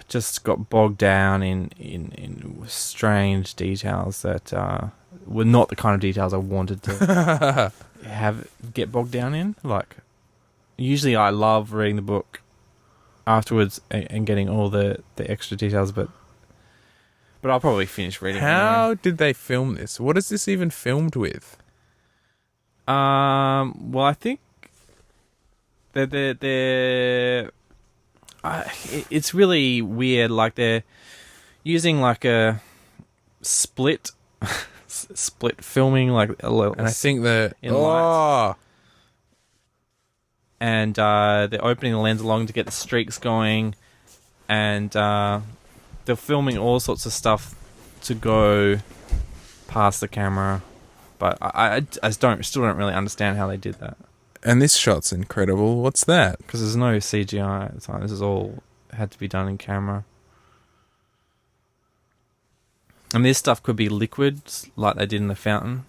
just got bogged down in strange details that were not the kind of details I wanted to get bogged down in. Like, usually I love reading the book afterwards and getting all the extra details, but I'll probably finish reading it. How did they film this? What is this even filmed with? Well, I think it's really weird. Like, they're using like a split filming, like a little. And I think lights. And they're opening the lens along to get the streaks going, and they're filming all sorts of stuff to go past the camera, but I still don't really understand how they did that. And this shot's incredible. What's that? Because there's no CGI at the time. This is all had to be done in camera. And this stuff could be liquids, like they did in the fountain.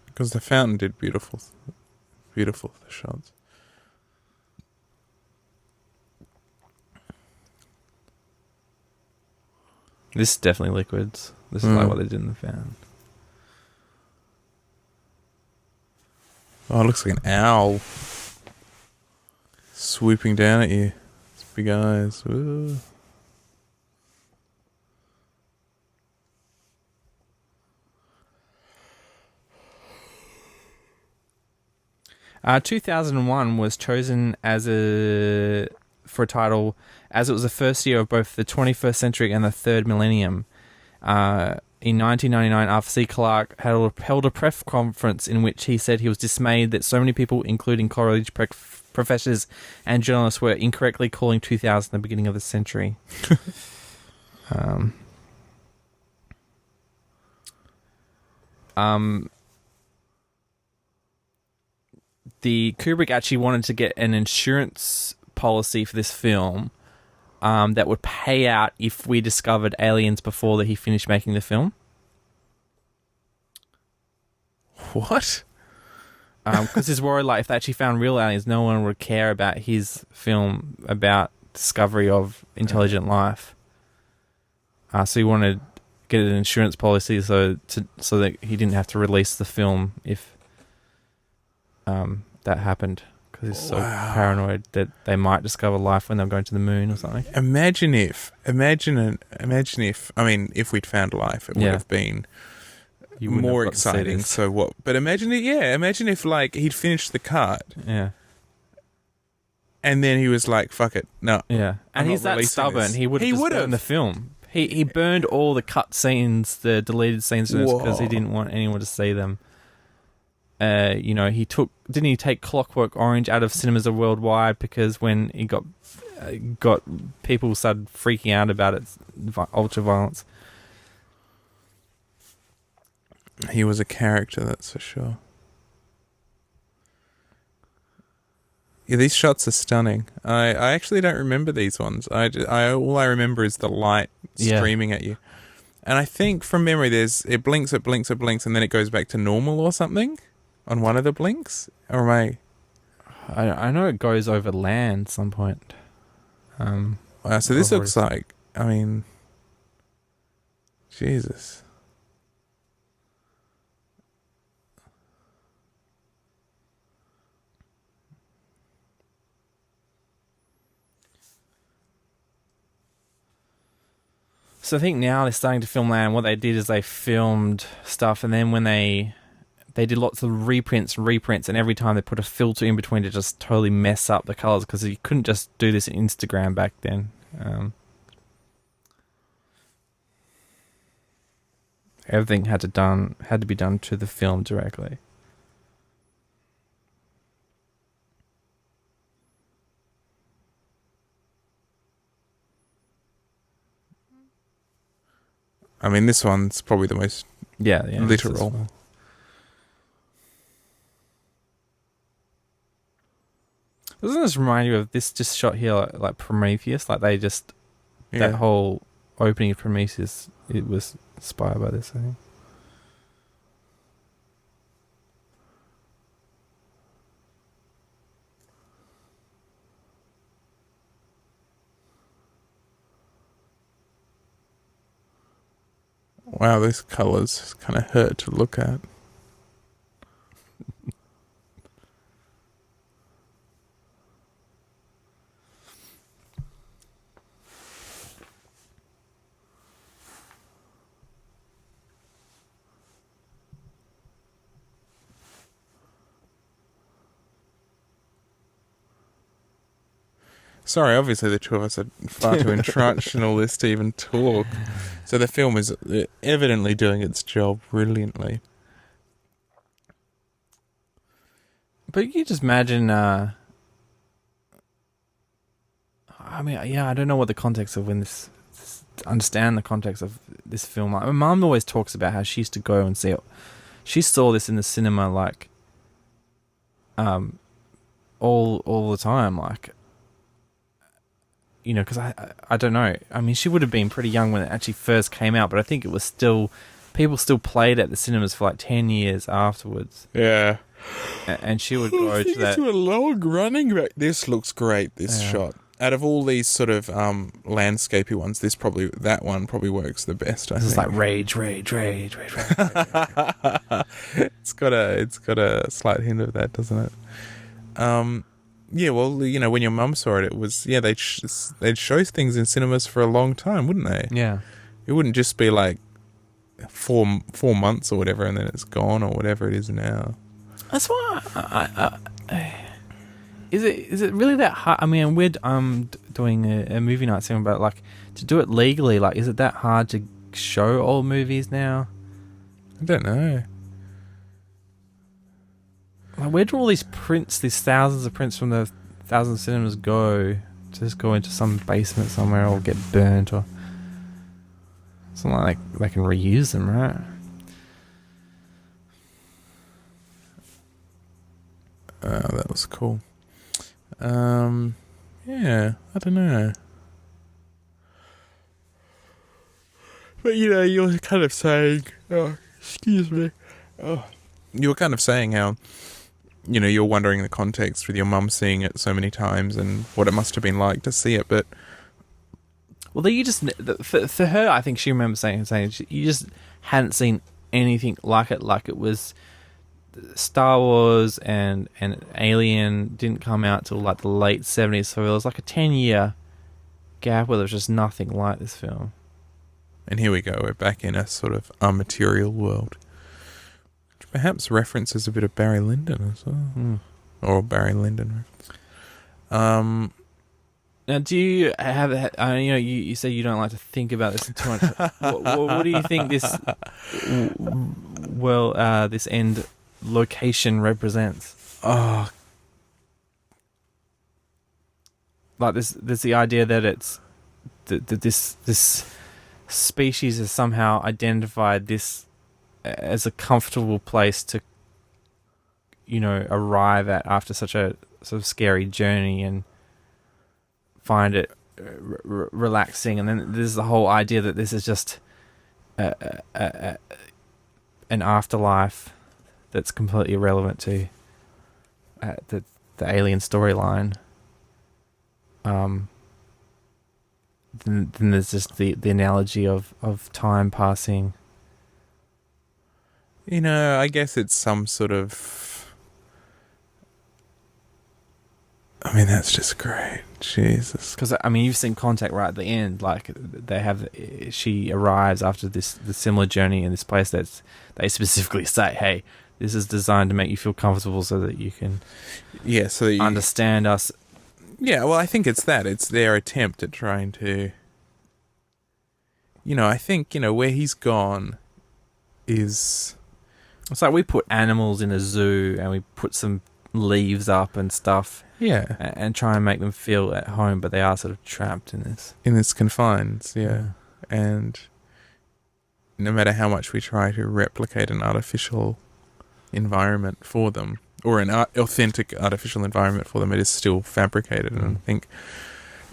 Because the fountain did beautiful shots. This is definitely liquids. This is like what they did in the fountain. Oh, it looks like an owl swooping down at you. It's Big eyes. Ooh. 2001 was chosen for a title as it was the first year of both the 21st century and the third millennium. In 1999, Arthur C. Clarke held a press conference in which he said he was dismayed that so many people, including college professors and journalists, were incorrectly calling 2000 the beginning of the century. The Kubrick actually wanted to get an insurance policy for this film that would pay out if we discovered aliens before that he finished making the film. What? Because he's worried, like, if they actually found real aliens, no one would care about his film about discovery of intelligent life. So he wanted to get an insurance policy so that he didn't have to release the film if that happened. Because he's so paranoid that they might discover life when they're going to the moon or something. Imagine if, I mean, if we'd found life, it would have been more exciting. So what? But imagine if, like, he'd finished the cut. Yeah. And then he was like, fuck it. No. Yeah. And he's that stubborn. This. He would have burned the film. He burned all the cut scenes, the deleted scenes, because he didn't want anyone to see them. Didn't he take Clockwork Orange out of cinemas worldwide because when he got people started freaking out about its ultra violence. He was a character, that's for sure. Yeah, these shots are stunning. I actually don't remember these ones. All I remember is the light streaming at you. And I think from memory, it blinks, and then it goes back to normal or something on one of the blinks. Or am I know it goes over land at some point. Wow, so this looks like, I mean, Jesus. So I think now they're starting to film land. What they did is they filmed stuff, and then when they did lots of reprints, and every time they put a filter in between to just totally mess up the colours, because you couldn't just do this in Instagram back then. Everything had to be done to the film directly. I mean, this one's probably the most literal. Doesn't this remind you of this just shot here, like Prometheus? Like they just, that whole opening of Prometheus, it was inspired by this, I think. Wow, these colours kind of hurt to look at. Sorry, obviously the two of us are far too entrenched in all this to even talk. So the film is evidently doing its job brilliantly. But you just imagine, I don't know what the context of understand the context of this film. Like, my mum always talks about how she used to go and see it. She saw this in the cinema, like, all the time, like, you know, because I don't know. I mean, she would have been pretty young when it actually first came out, but I think it was still, people still played at the cinemas for like 10 years afterwards. Yeah. And she would go to that. To a long running back. This looks great, this shot. Out of all these sort of landscapey ones, that one probably works the best, I think. It's like rage. It's got a slight hint of that, doesn't it? Yeah, well, when your mum saw it, it was they'd show things in cinemas for a long time, wouldn't they? Yeah. It wouldn't just be like 4 months or whatever, and then it's gone or whatever it is now. That's why. Is it really that hard? I mean, we're doing a movie night soon, but like to do it legally, like, is it that hard to show old movies now? I don't know. Like, where do all these prints, these thousands of prints from the thousands of cinemas go? Just go into some basement somewhere or get burnt or something like they can reuse them, right? That was cool. Yeah, I don't know. But you're kind of saying, excuse me. You were kind of saying how, you're wondering the context with your mum seeing it so many times and what it must have been like to see it, but... Well, you just, for her, I think she remembers saying you just hadn't seen anything like it. Like, it was Star Wars and Alien didn't come out till like the late 70s, so it was like a 10-year gap where there was just nothing like this film. And here we go, we're back in a sort of unmaterial world. Which perhaps references a bit of Barry Lyndon as well. Or Barry Lyndon. Now, do you have, you say you don't like to think about this too much. What do you think this, this end location represents? Oh, like there's the idea that it's that this species has somehow identified this as a comfortable place to arrive at after such a sort of scary journey and find it relaxing. And then there's the whole idea that this is just an afterlife that's completely irrelevant to the alien storyline. Then there's just the analogy of time passing. I guess it's some sort of... I mean, that's just great. Jesus. Because, I mean, you've seen Contact right at the end. Like, she arrives after the similar journey in this place they specifically say, hey, this is designed to make you feel comfortable so that you can understand us. Yeah, well, I think it's that. It's their attempt at trying to... I think, where he's gone is... It's like we put animals in a zoo and we put some leaves up and stuff. Yeah. And try and make them feel at home, but they are sort of trapped in this. In this confines, yeah. And no matter how much we try to replicate an artificial environment for them, or an authentic artificial environment for them, it is still fabricated. And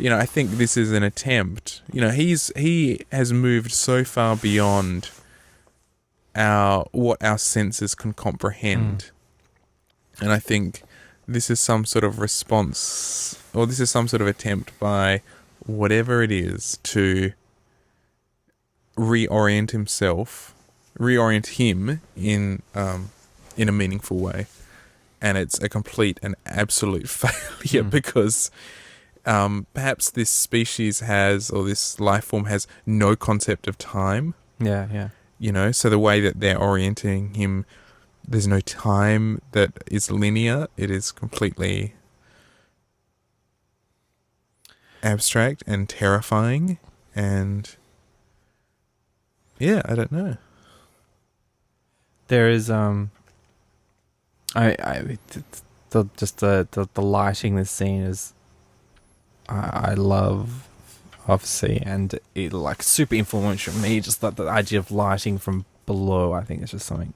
I think this is an attempt. He has moved so far beyond what our senses can comprehend. And I think this is some sort of response, or this is some sort of attempt by whatever it is to reorient him in a meaningful way. And it's a complete and absolute failure because perhaps this species or this life form has no concept of time. Yeah. So the way that they're orienting him, there's no time that is linear. It is completely abstract and terrifying. And yeah, I don't know. There is the lighting this scene is I love, obviously, and it like super influential on me. Just the idea of lighting from below, I think it's just something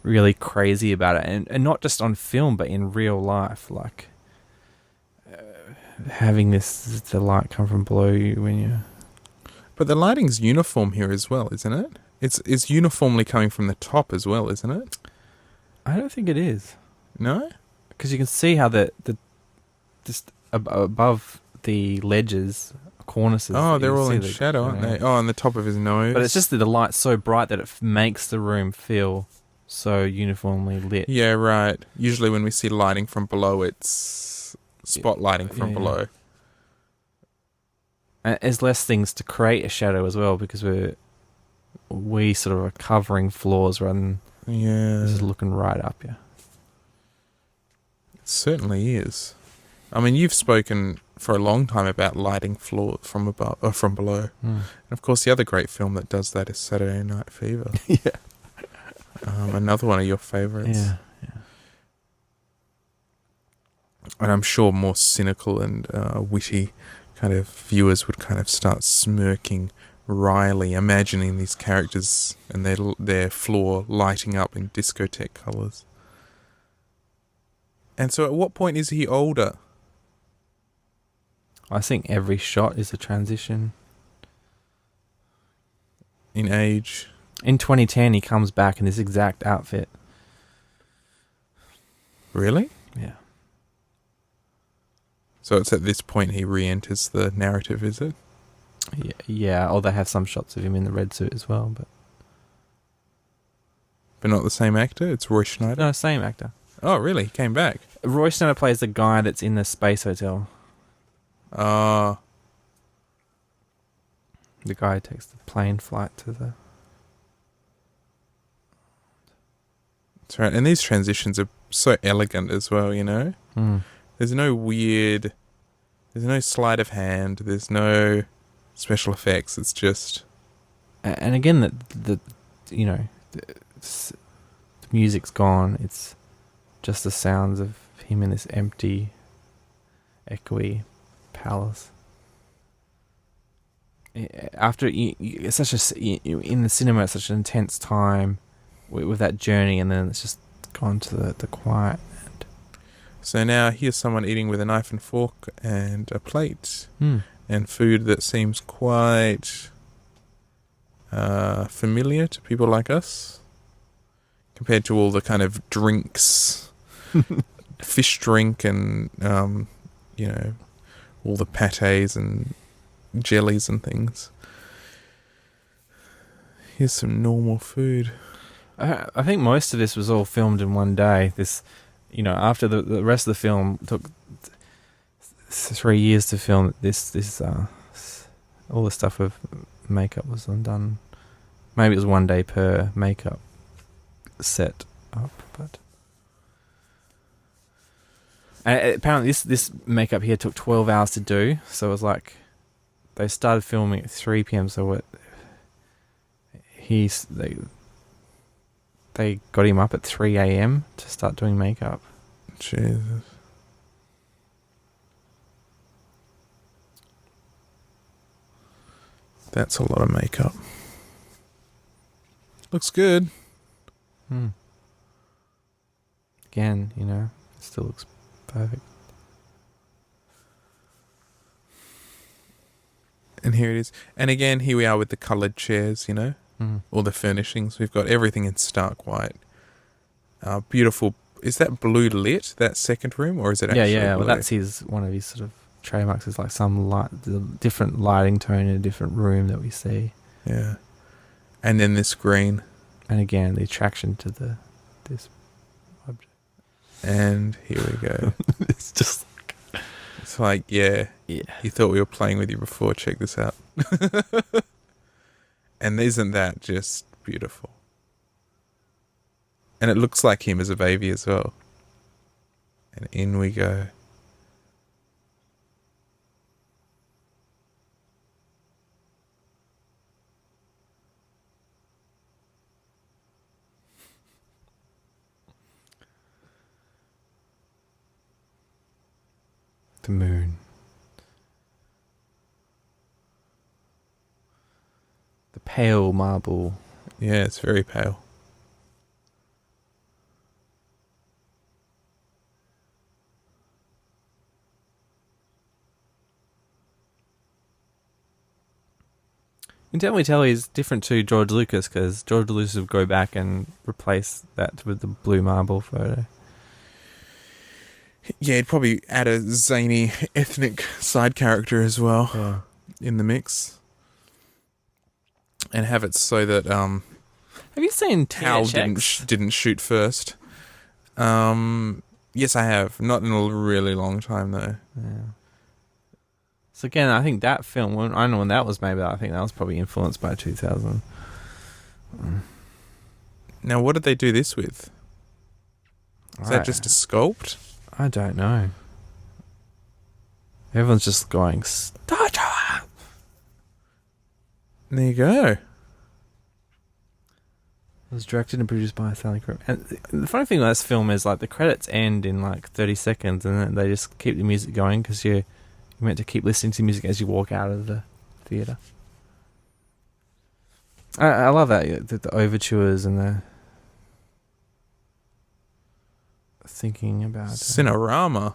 really crazy about it, and not just on film but in real life, like having the light come from below you when you... But the lighting's uniform here as well, isn't it? It's uniformly coming from the top as well, isn't it? I don't think it is. No? Because you can see how the just above the ledges, cornices... Oh, they're all in shadow, aren't they? Oh, on the top of his nose. But it's just that the light's so bright that it makes the room feel so uniformly lit. Yeah, right. Usually when we see lighting from below, it's spotlighting from below. And there's less things to create a shadow as well, because we sort of are covering floors rather than just looking right up. Yeah, it certainly is. I mean, you've spoken for a long time about lighting floor from above or from below, and of course, the other great film that does that is Saturday Night Fever. Yeah, another one of your favourites. Yeah. And I'm sure more cynical and witty kind of viewers would kind of start smirking wryly, imagining these characters and their floor lighting up in discotheque colours. And so at what point is he older? I think every shot is a transition. In age? In 2010, he comes back in this exact outfit. Really? Yeah. So it's at this point he re-enters the narrative, is it? Yeah, or they have some shots of him in the red suit as well, but not the same actor? It's Roy Schneider? No, same actor. Oh, really? He came back? Roy Schneider plays the guy that's in the space hotel. Ah. The guy who takes the plane flight to the... That's right. And these transitions are so elegant as well, you know? There's no weird... There's no sleight of hand. There's no special effects. It's just... And again, the music's gone. It's just the sounds of him in this empty, echoey palace. After it's such in the cinema, it's such an intense time with that journey, and then it's just gone to the quiet. So now here's someone eating with a knife and fork and a plate, and food that seems quite familiar to people like us, compared to all the kind of drinks, fish drink, and all the pâtés and jellies and things. Here's some normal food. I think most of this was all filmed in one day. This, after the rest of the film took 3 years to film. This all the stuff with makeup was done. Maybe it was 1 day per makeup set up, but apparently this makeup here took 12 hours to do. So it was like they started filming at 3 p.m. So they got him up at 3 a.m. to start doing makeup. Jesus. That's a lot of makeup. Looks good. Again, it still looks perfect. And here it is. And again, here we are with the coloured chairs, all the furnishings. We've got everything in stark white. Beautiful. Is that blue lit, that second room, or is it actually blue? Well, that's one of his sort of trademarks, is like some different lighting tone in a different room that we see. Yeah. And then this green. And again, the attraction to this object. And here we go. It's just it's like, yeah. You thought we were playing with you before. Check this out. And isn't that just beautiful? And it looks like him as a baby as well. And in we go. The moon. The pale marble. Yeah, it's very pale. You can definitely tell he's different to George Lucas, because George Lucas would go back and replace that with the blue marble photo. Yeah, he'd probably add a zany ethnic side character as well in the mix. And have it so that have you seen Hal THX? didn't shoot first. Yeah, Yes, I have. Not in a really long time, though. Yeah. So again, I think that film, I don't know when that was made, but I think that was probably influenced by 2000. Now, what did they do this with? Is that just a sculpt? I don't know. Everyone's just going, Star Trek! There you go. It was directed and produced by Stanley Kubrick. And the funny thing about this film is, like, the credits end in, like, 30 seconds, and then they just keep the music going, because you're meant to keep listening to music as you walk out of the theatre. I love that, the overtures and the thinking about Cinerama.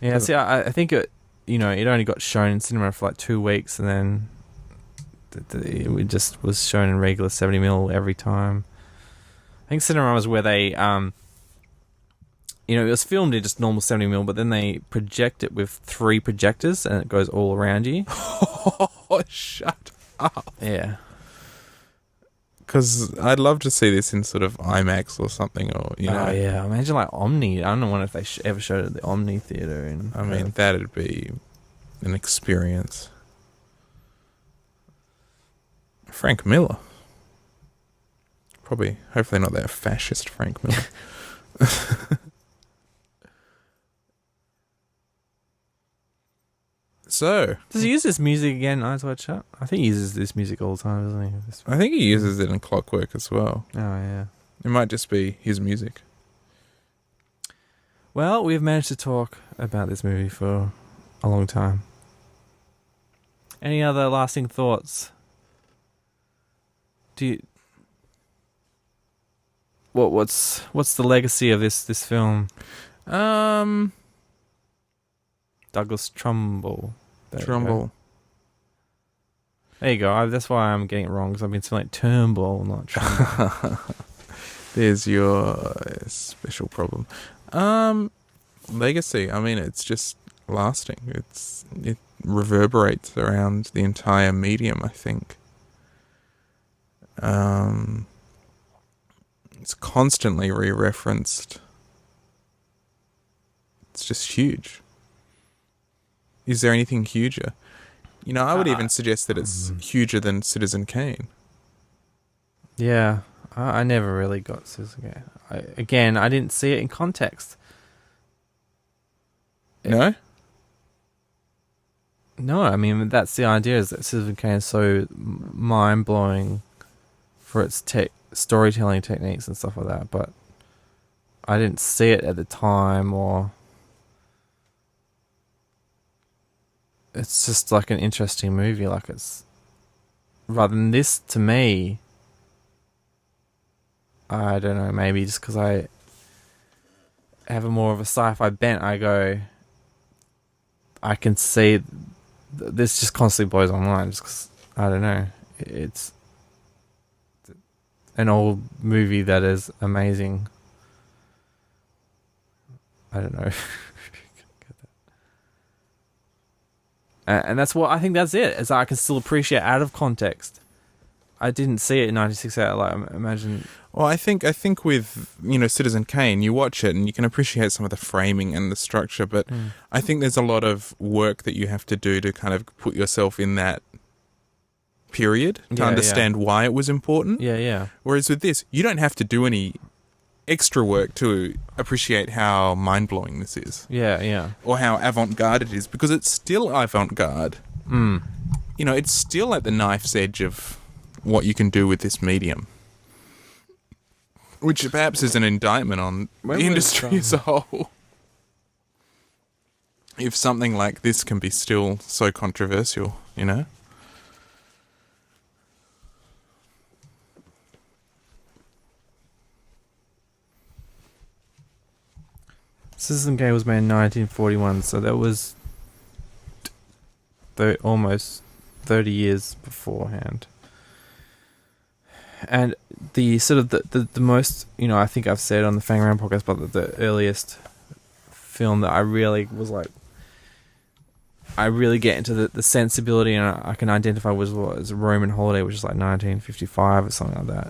Yeah, see, I think it only got shown in cinema for like 2 weeks, and then it just was shown in regular 70mm every time. I think Cinerama was where they, it was filmed in just normal 70mm, but then they project it with 3 projectors, and it goes all around you. Oh, shut up. Yeah. Because I'd love to see this in sort of IMAX or something, or, Oh, yeah. Imagine like Omni. I don't know if they ever showed it at the Omni Theatre. I mean, that'd be an experience. Frank Miller. Probably, hopefully not that fascist Frank Miller. So, does he use this music again, Eyes Wide Shut? I think he uses this music all the time, doesn't he? I think he uses it in Clockwork as well. Oh, yeah. It might just be his music. Well, we've managed to talk about this movie for a long time. Any other lasting thoughts? What's the legacy of this film? Douglas Trumbull. Trumbull. There you go. That's why I'm getting it wrong, because I've been saying like Turnbull, not Trumbull. There's your special problem. Legacy. I mean, it's just lasting. It reverberates around the entire medium, I think. It's constantly re-referenced. It's just huge. Is there anything huger? I would even suggest that it's huger than Citizen Kane. Yeah, I never really got Citizen Kane. I didn't see it in context. No? No, I mean, that's the idea, is that Citizen Kane is so mind-blowing for its storytelling techniques and stuff like that, but I didn't see it at the time, or... It's just like an interesting movie, like it's... Rather than this, to me... I don't know, maybe just because I have a more of a sci-fi bent, I can see... This just constantly blows my mind, just because, I don't know, it's an old movie that is amazing. I don't know. And that's what I think. That's it. Is I can still appreciate out of context. I didn't see it in 1968. Like, imagine. Well, I think with Citizen Kane, you watch it and you can appreciate some of the framing and the structure, but I think there's a lot of work that you have to do to kind of put yourself in that period to understand why it was important. Yeah, yeah. Whereas with this, you don't have to do any extra work to appreciate how mind-blowing this is. Yeah, yeah. Or how avant-garde it is, because it's still avant-garde. It's still at the knife's edge of what you can do with this medium. Which perhaps is an indictment on the industry as a whole. If something like this can be still so controversial, Citizen Kane was made in 1941, so that was almost 30 years beforehand. And the sort of the most, I think I've said on the Fangin Around podcast, but the earliest film that I really was like, I really get into the sensibility and I can identify was Roman Holiday, which is like 1955 or something like that.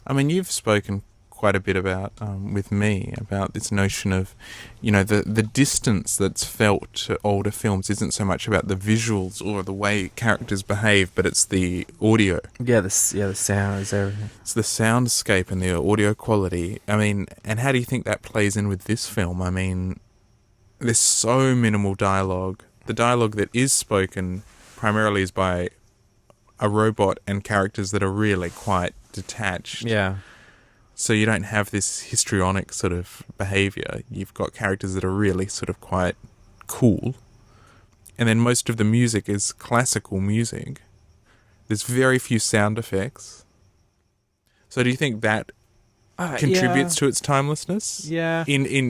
And I mean, you've spoken quite a bit about, with me, about this notion of, the distance that's felt to older films isn't so much about the visuals or the way characters behave, but it's the audio. Yeah, the sound is everything. It's the soundscape and the audio quality. I mean, and how do you think that plays in with this film? I mean, there's so minimal dialogue. The dialogue that is spoken primarily is by a robot and characters that are really quite detached. Yeah. So you don't have this histrionic sort of behaviour. You've got characters that are really sort of quite cool. And then most of the music is classical music. There's very few sound effects. So do you think that contributes to its timelessness? Yeah.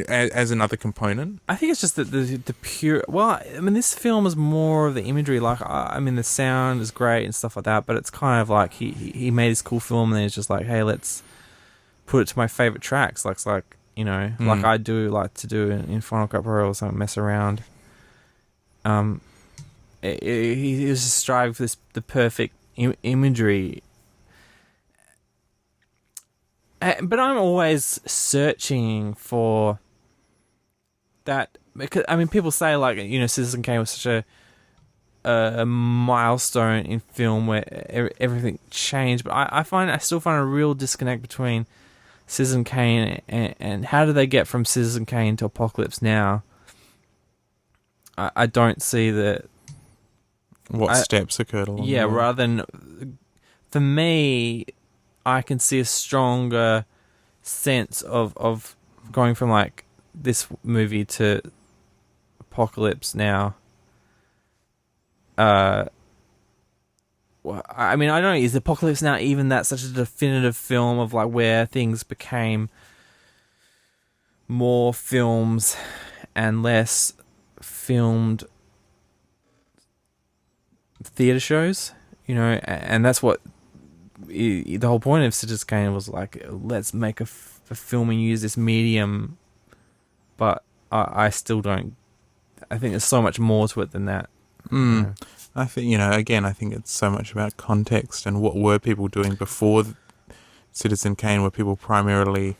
As another component? I think it's just that the pure... Well, I mean, this film is more of the imagery. Like, I mean, the sound is great and stuff like that, but it's kind of like he made this cool film and then it's just like, hey, let's put it to my favourite tracks. Like like I do like to do in Final Cut Pro or something, mess around. He was just striving for the perfect imagery. But I'm always searching for that, because I mean, people say like, Citizen Kane was such a milestone in film where everything changed, but I still find a real disconnect between Citizen Kane and how do they get from Citizen Kane to Apocalypse Now? I don't see what steps occurred along the way. Rather than, for me, I can see a stronger sense of going from like this movie to Apocalypse Now. Well, I mean, I don't know, is Apocalypse Now even that such a definitive film of like where things became more films and less filmed theatre shows, and that's what the whole point of Citizen Kane was, like, let's make a film and use this medium, but I still don't. I think there's so much more to it than that. I think, again, I think it's so much about context and what were people doing before Citizen Kane. Were people primarily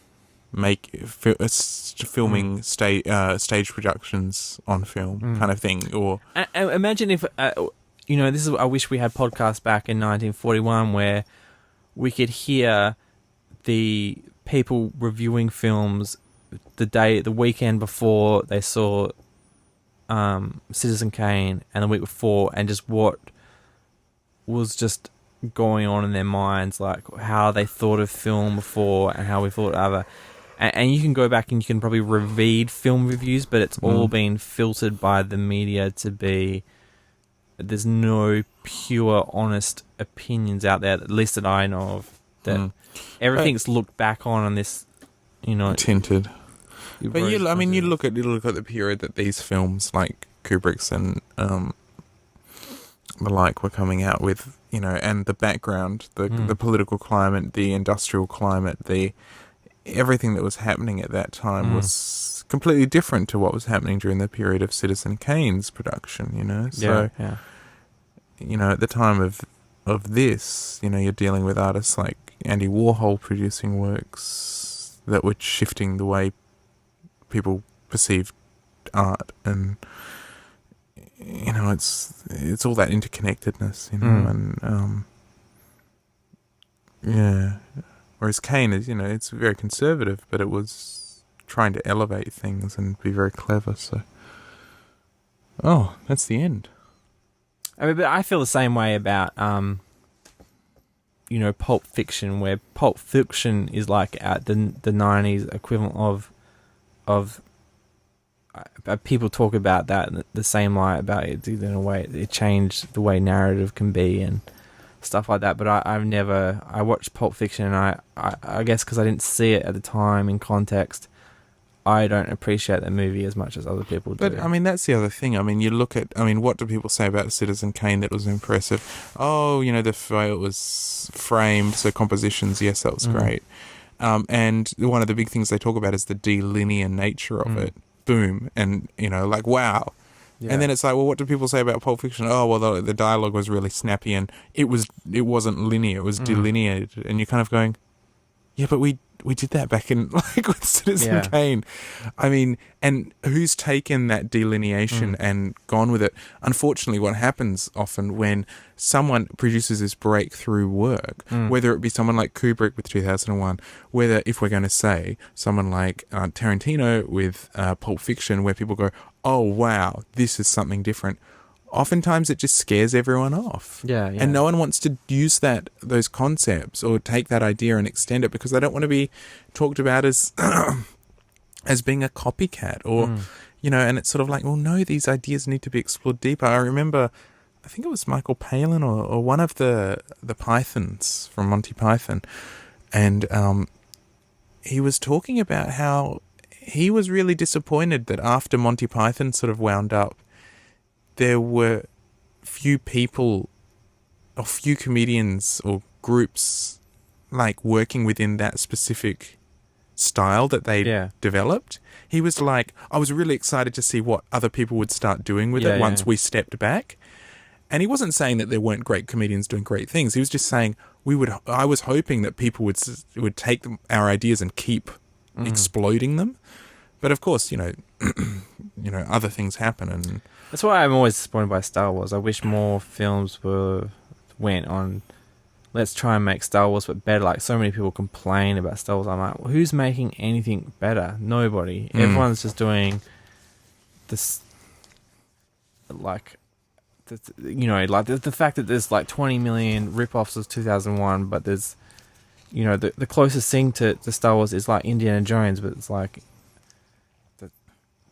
filming stage productions on film kind of thing? Or imagine if, this is, I wish we had podcasts back in 1941 where we could hear the people reviewing films the weekend before they saw Citizen Kane, and the week before, and just what was just going on in their minds, like how they thought of film before and how we thought of other. And you can go back and you can probably read film reviews, but it's all been filtered by the media to be... There's no pure, honest opinions out there, at least that I know of. That everything's looked back on this, tinted. But you look at the period that these films like Kubrick's and the like were coming out with, and the background, the political climate, the industrial climate, everything that was happening at that time was completely different to what was happening during the period of Citizen Kane's production. So at the time of this, you're dealing with artists like Andy Warhol producing works that were shifting the way people perceived art, and it's all that interconnectedness, and whereas Kane is, it's very conservative, but it was trying to elevate things and be very clever. So, that's the end. I mean, but I feel the same way about Pulp Fiction, where Pulp Fiction is like at the 90s equivalent of people talk about that the same way about it, in a way it changed the way narrative can be and stuff like that. But I watched Pulp Fiction, and I guess because I didn't see it at the time in context, I don't appreciate that movie as much as other people do. But I mean, that's the other thing. I mean, you look at, what do people say about Citizen Kane that was impressive? Oh, the way it was framed, so compositions, yes, that was great. And one of the big things they talk about is the delinear nature of it. Boom. And, like, wow. Yeah. And then it's like, well, what do people say about Pulp Fiction? Oh, well, the dialogue was really snappy and it wasn't linear. It was delineated. And you're kind of going, Yeah, but we did that back in with Citizen Kane. I mean, and who's taken that delineation and gone with it? Unfortunately, what happens often when someone produces this breakthrough work, whether it be someone like Kubrick with 2001, whether, if we're going to say, someone like Tarantino with Pulp Fiction, where people go, oh, wow, this is something different. Oftentimes it just scares everyone off. Yeah. And no one wants to use those concepts or take that idea and extend it because they don't want to be talked about as as being a copycat or, and it's sort of like, well, no, these ideas need to be explored deeper. I remember, I think it was Michael Palin or one of the Pythons from Monty Python. And he was talking about how he was really disappointed that after Monty Python sort of wound up, there were few people or few comedians or groups like working within that specific style that they developed. He was like, I was really excited to see what other people would start doing with it once we stepped back. And he wasn't saying that there weren't great comedians doing great things. He was just saying I was hoping that people would take our ideas and keep exploding them. But of course, other things happen and that's why I'm always disappointed by Star Wars. I wish more films went on, let's try and make Star Wars but better. Like, so many people complain about Star Wars. I'm like, well, who's making anything better? Nobody. Everyone's just doing this, like, the fact that there's like 20 million rip-offs of 2001, but there's, the closest thing to Star Wars is like Indiana Jones, but it's like,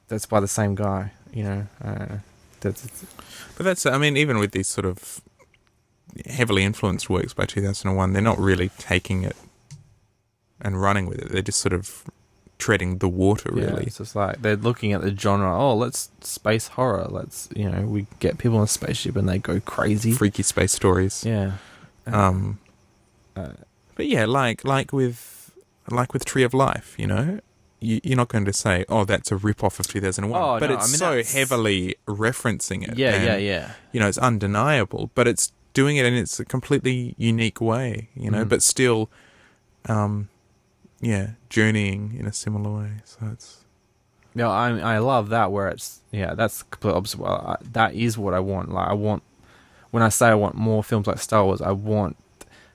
that's by the same guy. I don't know. But that's, I mean, even with these sort of heavily influenced works by 2001, they're not really taking it and running with it. They're just sort of treading the water, really. It's just like they're looking at the genre. Oh, let's space horror. Let's, we get people on a spaceship and they go crazy. Freaky space stories. Yeah. But yeah, like with Tree of Life, you're not going to say, oh, that's a rip-off of 2001. Oh, but no, it's heavily referencing it. Yeah. It's undeniable, but it's doing it in its a completely unique way, but still, journeying in a similar way. So it's... Yeah, I love that where it's, that's complete opposite. Well, that is what I want. Like, when I say I want more films like Star Wars, I want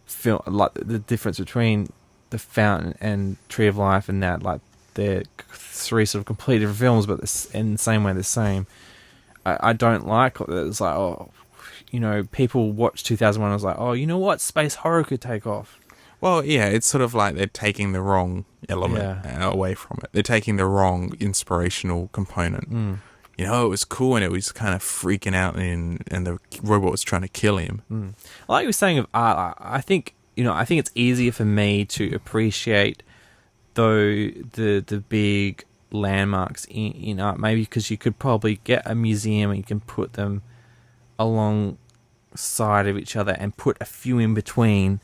film, like the difference between The Fountain and Tree of Life and that, like, they're three sort of completely different films, but in the same way, the same. I don't like it. It's like, people watch 2001 and I was like, oh, you know what? Space horror could take off. Well, yeah, it's sort of like they're taking the wrong element away from it. They're taking the wrong inspirational component. It was cool and it was kind of freaking out and the robot was trying to kill him. Like you were saying of art, I think it's easier for me to appreciate the big landmarks in art, maybe because you could probably get a museum and you can put them alongside of each other and put a few in between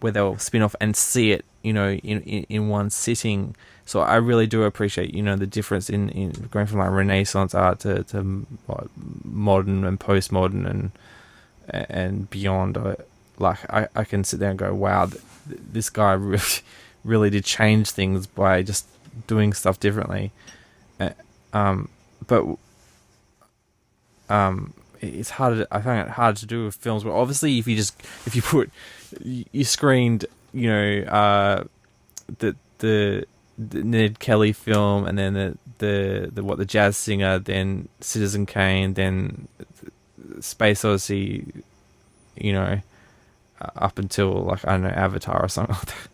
where they'll spin off and see it, in one sitting. So I really do appreciate, the difference in going from like Renaissance art to modern and postmodern and beyond. I can sit there and go, wow, this guy really did change things by just doing stuff differently. But it's hard. I find it hard to do with films. But obviously, you screened, the Ned Kelly film, and then the Jazz Singer, then Citizen Kane, then Space Odyssey, up until like, I don't know, Avatar or something like that.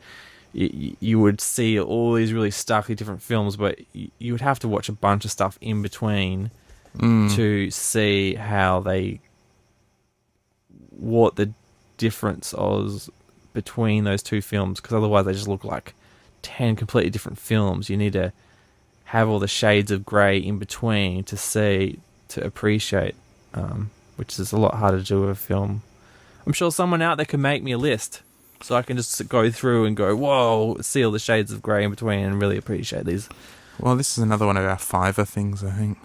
You would see all these really starkly different films, but you would have to watch a bunch of stuff in between to see what the difference was between those two films, because otherwise they just look like 10 completely different films. You need to have all the shades of grey in between to appreciate, which is a lot harder to do with a film. I'm sure someone out there can make me a list so I can just go through and go, whoa, see all the shades of grey in between and really appreciate these. Well, this is another one of our Fiverr things, I think.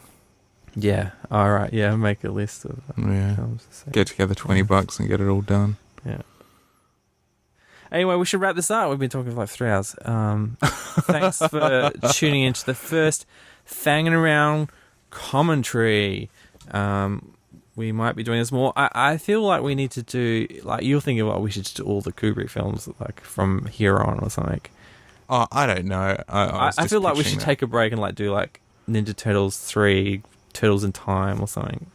Yeah, all right, yeah, make a list of films to see. Get together $20 and get it all done. Yeah. Anyway, we should wrap this up. We've been talking for like 3 hours. Thanks for tuning into the first Fangin' Around commentary. We might be doing this more. I feel like we need to do, like, you're thinking, well, we should do all the Kubrick films, like, from here on or something. Oh, I don't know. I feel like we should take a break and, like, do, like, Ninja Turtles 3, Turtles in Time or something.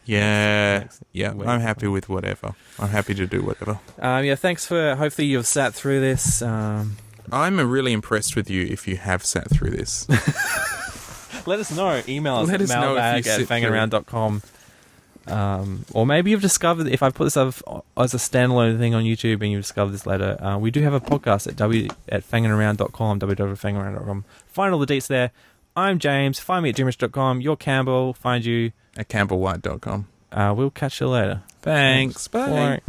Yeah, I'm happy with whatever. I'm happy to do whatever. Thanks for, hopefully you've sat through this. I'm really impressed with you if you have sat through this. Let us know. Email us at mailbag@fangaround.com. Or maybe you've discovered, if I put this up as a standalone thing on YouTube and you discover this later, we do have a podcast at fanginaround.com, www.fanginaround.com. Find all the deets there. I'm James. Find me at jimrich.com. You're Campbell. Find you at campbellwhite.com. We'll catch you later. Thanks. Bye. Bye.